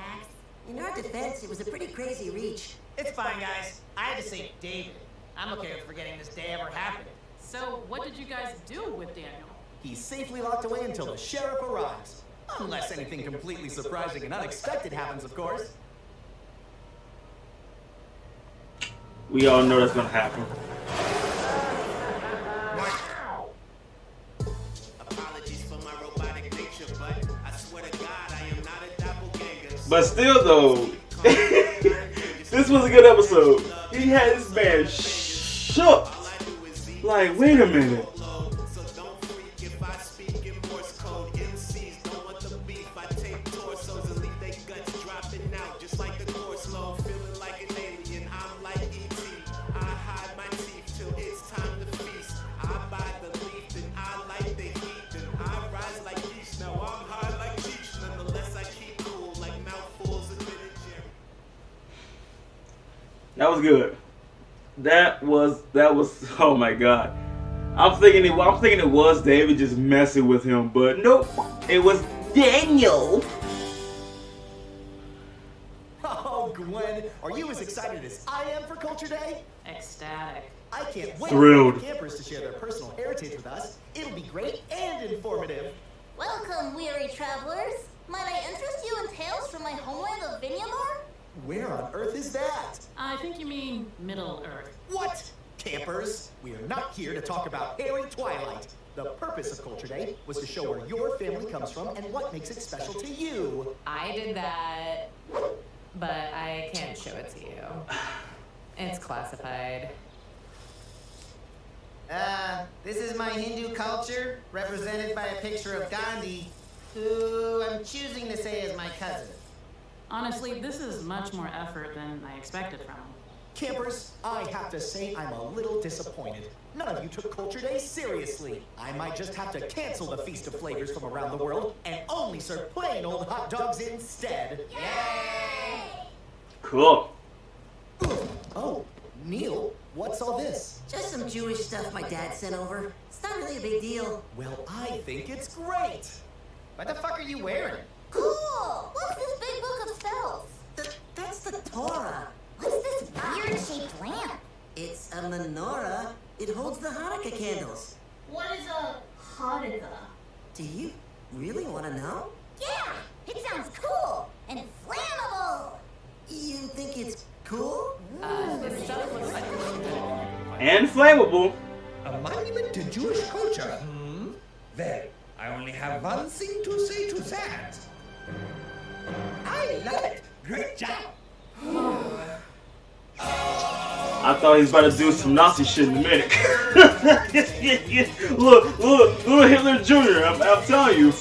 In our defense, it was a pretty crazy reach. It's fine, guys. I had to save David. I'm okay with forgetting this day ever happened. So, what did you guys do with Daniel? He's safely locked away until the sheriff arrives. Unless anything completely surprising and unexpected happens, of course. We all know that's gonna happen. Apologies for my robotic nature, but I swear to God, I am not a doppelganger. But still, though, this was a good episode. He had this man shook. Like, wait a minute. That was good. That was. Oh my God. I'm thinking it was David just messing with him, but nope. It was Daniel. Oh, Gwen, are you as excited as I am for Culture Day? Ecstatic. I can't wait Thrilled. for the campers to share their personal heritage with us. It'll be great and informative. Welcome, weary travelers. Might I interest you in tales from my homeland of Vinyamar? Where on earth is that? I think you mean Middle Earth. What? Campers, we are not here to talk about Harry Twilight. The purpose of Culture Day was to show where your family comes from and what makes it special to you. I did that, but I can't show it to you. It's classified. This is my Hindu culture, represented by a picture of Gandhi, who I'm choosing to say is my cousin. Honestly, this is much more effort than I expected from him. Campers, I have to say I'm a little disappointed. None of you took Culture Day seriously. I might just have to cancel the Feast of Flavors from around the world and only serve plain old hot dogs instead. Yay! Cool. Oh, Neil, what's all this? Just some Jewish stuff my dad sent over. It's not really a big deal. Well, I think it's great. What the fuck are you wearing? Cool! What's this big book of spells? That's the Torah. What's this weird-shaped lamp? It's a menorah. It holds the Hanukkah candles. What is a Hanukkah? Do you really want to know? Yeah! It sounds cool! And flammable! You think it's cool? This stuff looks like And flammable. A monument to Jewish culture, Well, I only have one thing to say to that. I love it. Great job. I thought he was about to do some Nazi shit in a minute. Look, little Hitler Jr. I'm telling you.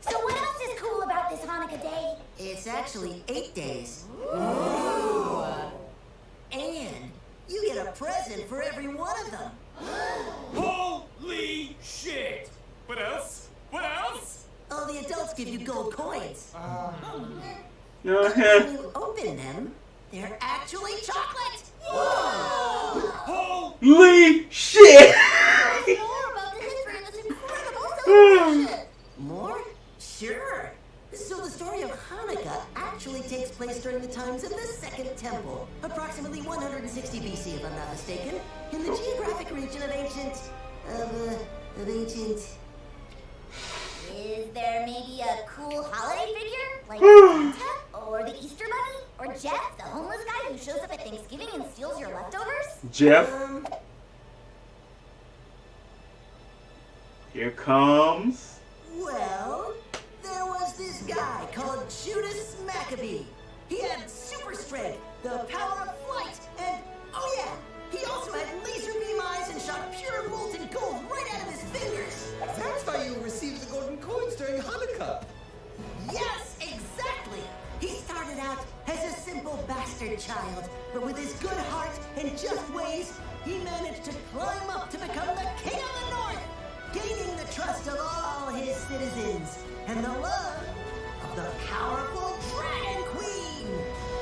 So what else is cool about this Hanukkah day? It's actually 8 days. Ooh. And you get a present for every one of them. Holy shit! What else? What else? Oh, the adults give you gold coins. Uh-huh. When you open them, they're actually chocolate. Whoa! Holy shit! More about the history of this incredible celebration. More? Sure. So the story of Hanukkah actually takes place during the times of the Second Temple, approximately 160 BC, if I'm not mistaken, in the geographic region of ancient. Is there maybe a cool holiday figure? Like Santa? Or the Easter Bunny? Or Jeff, the homeless guy who shows up at Thanksgiving and steals your leftovers? Jeff. Here comes. Well, there was this guy called Judas Maccabee. He had super strength, the power of flight, and oh yeah, he also had laser beam eyes and shot pure molten gold right out of his fingers. That's why you received the golden coins fireworks during Hanukkah. Yes, exactly! He started out as a simple bastard child, but with his good heart and just ways, he managed to climb up to become the King of the North, gaining the trust of all his citizens and the love of the powerful Dragon Queen!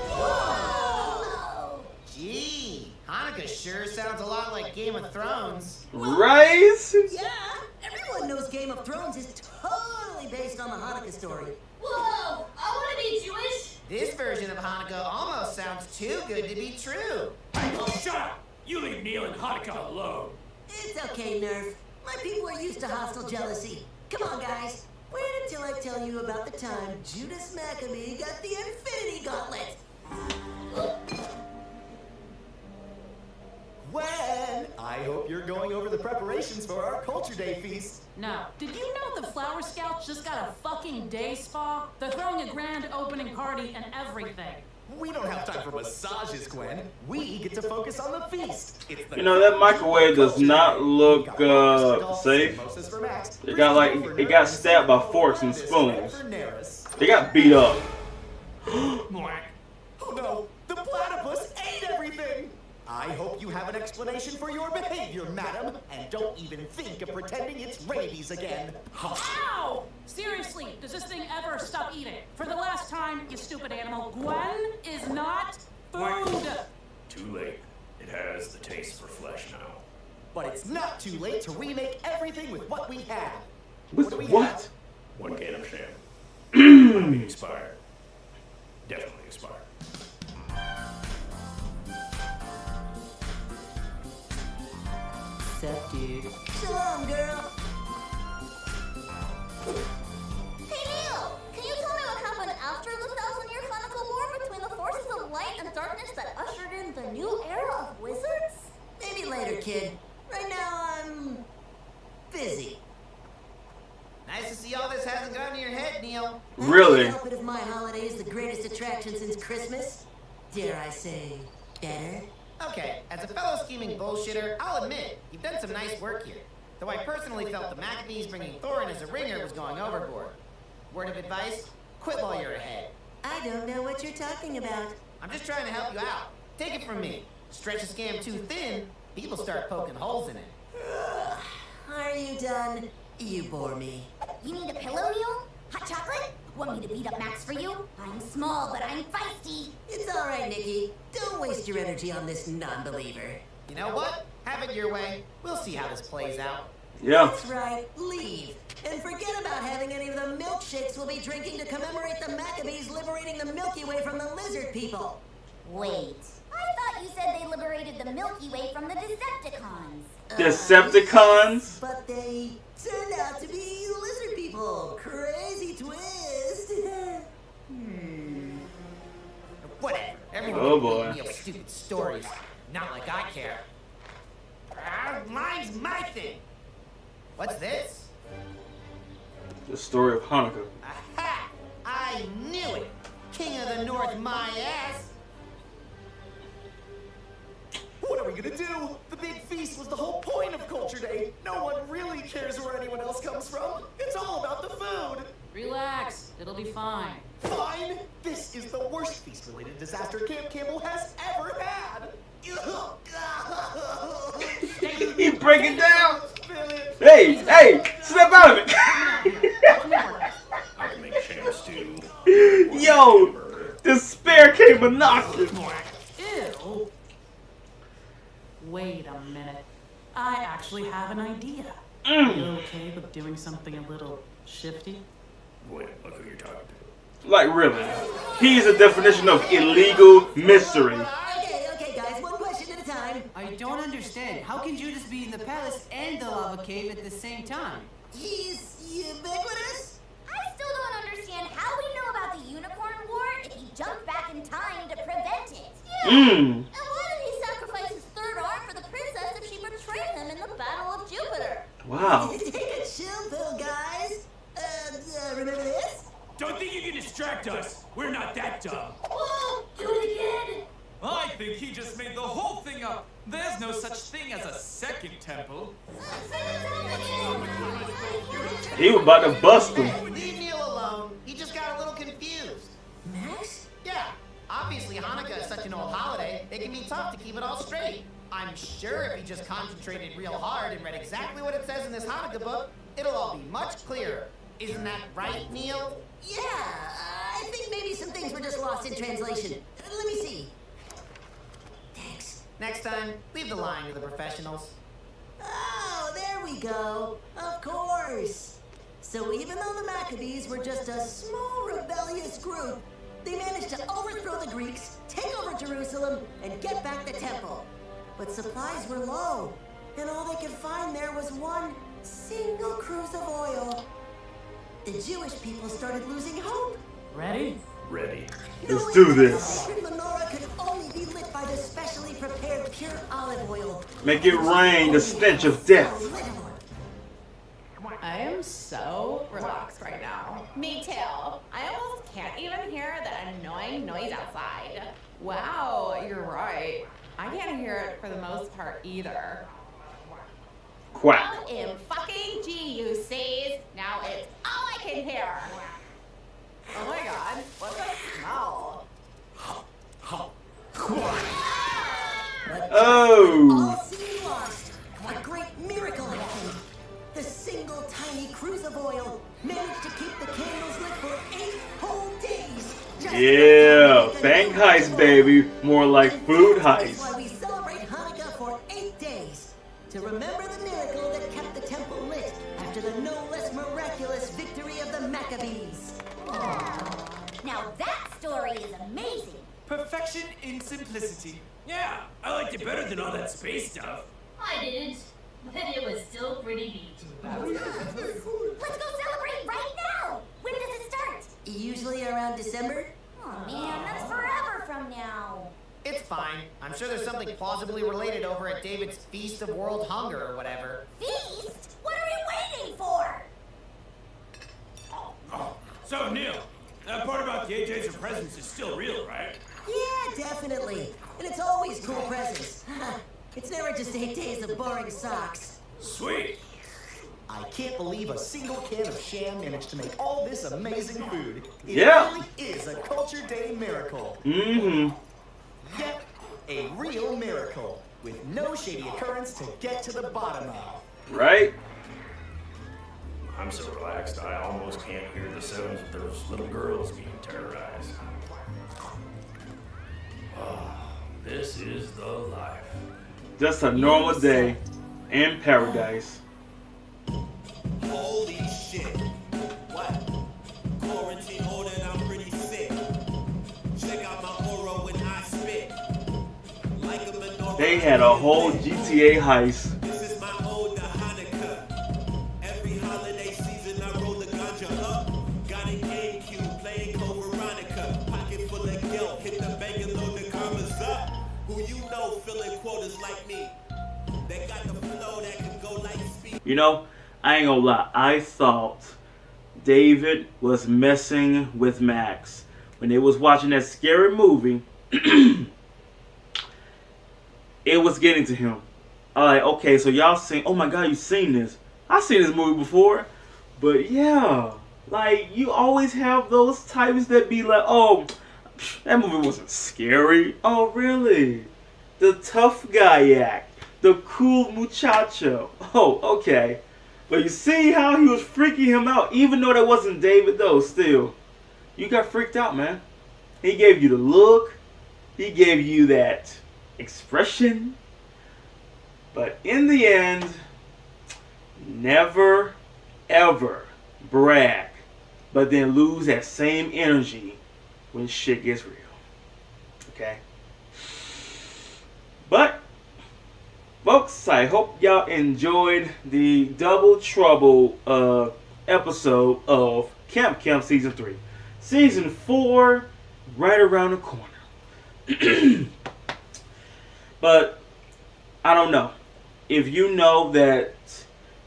Whoa! Gee, Hanukkah sure sounds a lot like Game of Thrones. Right? Yeah, everyone knows Game of Thrones is totally based on the Hanukkah story. Whoa! I want to be Jewish! This version of Hanukkah almost sounds too good to be true. Oh, shut up! You leave Neil and Hanukkah alone. It's okay, Nerf. My people are used to hostile jealousy. Come on, guys. Wait until I tell you about the time Judas Maccabee got the Infinity Gauntlet. Gwen, I hope you're going over the preparations for our Culture Day feast. No. Did you know the Flower Scouts just got a fucking day spa? They're throwing a grand opening party and everything. We don't have time for massages, Gwen. We get to focus on the feast. It's the You know, that microwave does not look safe. It got stabbed by forks and spoons. They got beat up. Oh no, the platypus ate everything! I hope you have an explanation for your behavior, madam, and don't even think of pretending it's rabies again. Ow! Seriously, does this thing ever stop eating? For the last time, you stupid animal, Gwen is not food! Too late. It has the taste for flesh now. But it's not too late to remake everything with what we have. With do we what? have? One can of sham. Might be expired. Definitely expired. Sup, dude? Shalom, girl. Hey Neil! Can you tell me what happened after the 1,000-year Hanukkah war between the forces of light and darkness that ushered in the new era of wizards? Maybe later, kid. Right now, I'm busy. Nice to see all this hasn't gone to your head, Neil. Really? I can't help it if my holiday is the greatest attraction since Christmas. Dare I say, better? Okay, as a fellow scheming bullshitter, I'll admit, you've done some nice work here. Though I personally felt the Maccabees bringing Thorin as a ringer was going overboard. Word of advice? Quit while you're ahead. I don't know what you're talking about. I'm just trying to help you out. Take it from me. Stretch a scam too thin, people start poking holes in it. Are you done? You bore me. You need a pillow, Neil? Hot chocolate? Want me to beat up Max for you? I'm small, but I'm feisty. It's all right, Nikki. Don't waste your energy on this non-believer. You know what? Have it your way. We'll see how this plays out. Yeah. That's right. Leave. And forget about having any of the milkshakes we'll be drinking to commemorate the Maccabees liberating the Milky Way from the lizard people. Wait. I thought you said they liberated the Milky Way from the Decepticons. Decepticons? But they turned out to be lizard people. Crazy twist. Whatever. Everyone Oh, can boy. believe Neil's stupid stories. Not like I care. Mine's my thing. What's this? The story of Hanukkah. Aha! I knew it! King of the North, my ass! What are we gonna do? The big feast was the whole point of Culture Day. No one really cares where anyone else comes from. It's all about the food. Relax, it'll be fine. Fine. This is the worst feast-related disaster Camp Campbell has ever had. He break it down. Hey, snap out of it. I can make sham stew. Yo, despair came and knocked him. Ew. Wait a minute. I actually have an idea. You okay with doing something a little shifty? Wait, look who you're talking to. Like, really? He's a definition of illegal mystery. Okay, guys, one question at a time. I don't understand. How can Judas be in the palace and the lava cave at the same time? He's ubiquitous? I still don't understand how we know about the Unicorn War if he jumped back in time to prevent it. Yeah. And why did he sacrifice his third arm for the princess if she betrayed him in the Battle of Jupiter? Wow. Take a chill pill, guys. Remember this? Don't think you can distract us. We're not that dumb. Whoa! Do it again! I think he just made the whole thing up. There's no such thing as a second temple. He was about to bust him. tough to keep it all straight. I'm sure if he just concentrated real hard and read exactly what it says in this Hanukkah book, it'll all be much clearer. Isn't that right, Neil? Yeah, I think maybe some things were just lost in translation. Let me see. Thanks. Next time, leave the lying to the professionals. Oh, there we go. Of course. So even though the Maccabees were just a small rebellious group, they managed to overthrow the Greeks, take over Jerusalem, and get back the temple. But supplies were low, and all they could find there was one single cruse of oil. The Jewish people started losing hope. Ready? Ready. Let's do this. The sacred menorah could only be lit by the specially prepared pure olive oil. Make it rain, the stench of death. I am so relaxed right now. Me too. I almost can't even hear that annoying noise outside. Wow, you're right. I can't hear it for the most part either. Quack. OMG, you sees. Now it's all I can hear. Oh my god, what the smell? Oh. All seemed lost. A great miracle happened. The single tiny cruse of oil managed to keep the candles lit for 8 whole days. Yeah, bank heist, baby. More like food That's heist. why we celebrate Hanukkah for 8 days. To remember the miracle that kept the temple lit after the no less miraculous victory of the Maccabees. Now that story is amazing. Perfection in simplicity. Yeah, I liked it better than all that space stuff. I didn't, but it was still pretty neat. Let's go celebrate right now. When does it start? Usually around December. Oh man, that's forever from now. It's fine. I'm sure there's something plausibly related over at David's Feast of World Hunger or whatever. Feast? What are we waiting for? So, Neil, that part about the 8 days of presents is still real, right? Yeah, definitely. And it's always cool presents. It's never just 8 days of boring socks. Sweet. I can't believe a single can of sham managed to make all this amazing food. It Yeah. really is a Culture Day miracle. Mm-hmm. Yep, a real miracle with no shady occurrence to get to the bottom of. Right? I'm so relaxed, I almost can't hear the sounds of those little girls being terrorized. This is the life. Just a normal day in paradise. Holy shit. What? Quarantine order and I'm pretty sick. Check out my aura when I spit. Like a menorah. They had a whole GTA heist. This is my ode to Hanukkah. Every holiday season I roll the ganja up. Got a GameCube playing Code Veronica. Pocket full of guilt, hit the bank and load the commas up. Who you know filling quotas like me? They got the flow that can go like speed. You know, I ain't gonna lie. I thought David was messing with Max when they was watching that scary movie. It was getting to him. I'm like, okay, so y'all seen? Oh my God, you seen this? I've seen this movie before, but yeah, like you always have those types that be like, oh, that movie wasn't scary. Oh really? The tough guy act, the cool muchacho. Oh, okay. But you see how he was freaking him out, even though that wasn't David though, still. You got freaked out, man. He gave you the look. He gave you that expression. But in the end, never, ever brag, but then lose that same energy when shit gets real. Okay? But, folks, I hope y'all enjoyed the Double Trouble episode of Camp Season 3. Season 4, right around the corner. But, I don't know. If you know that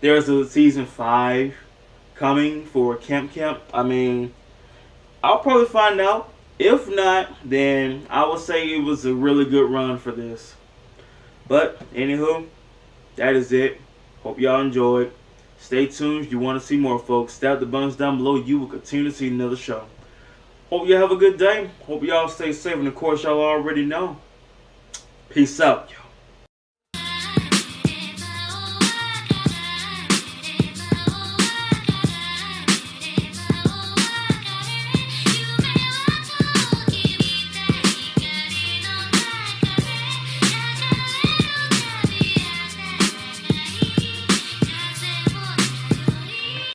there's a Season 5 coming for Camp, I mean, I'll probably find out. If not, then I would say it was a really good run for this. But, anywho, that is it. Hope y'all enjoyed. Stay tuned if you want to see more, folks. Stab the buttons down below. You will continue to see another show. Hope you have a good day. Hope y'all stay safe. And, of course, y'all already know. Peace out.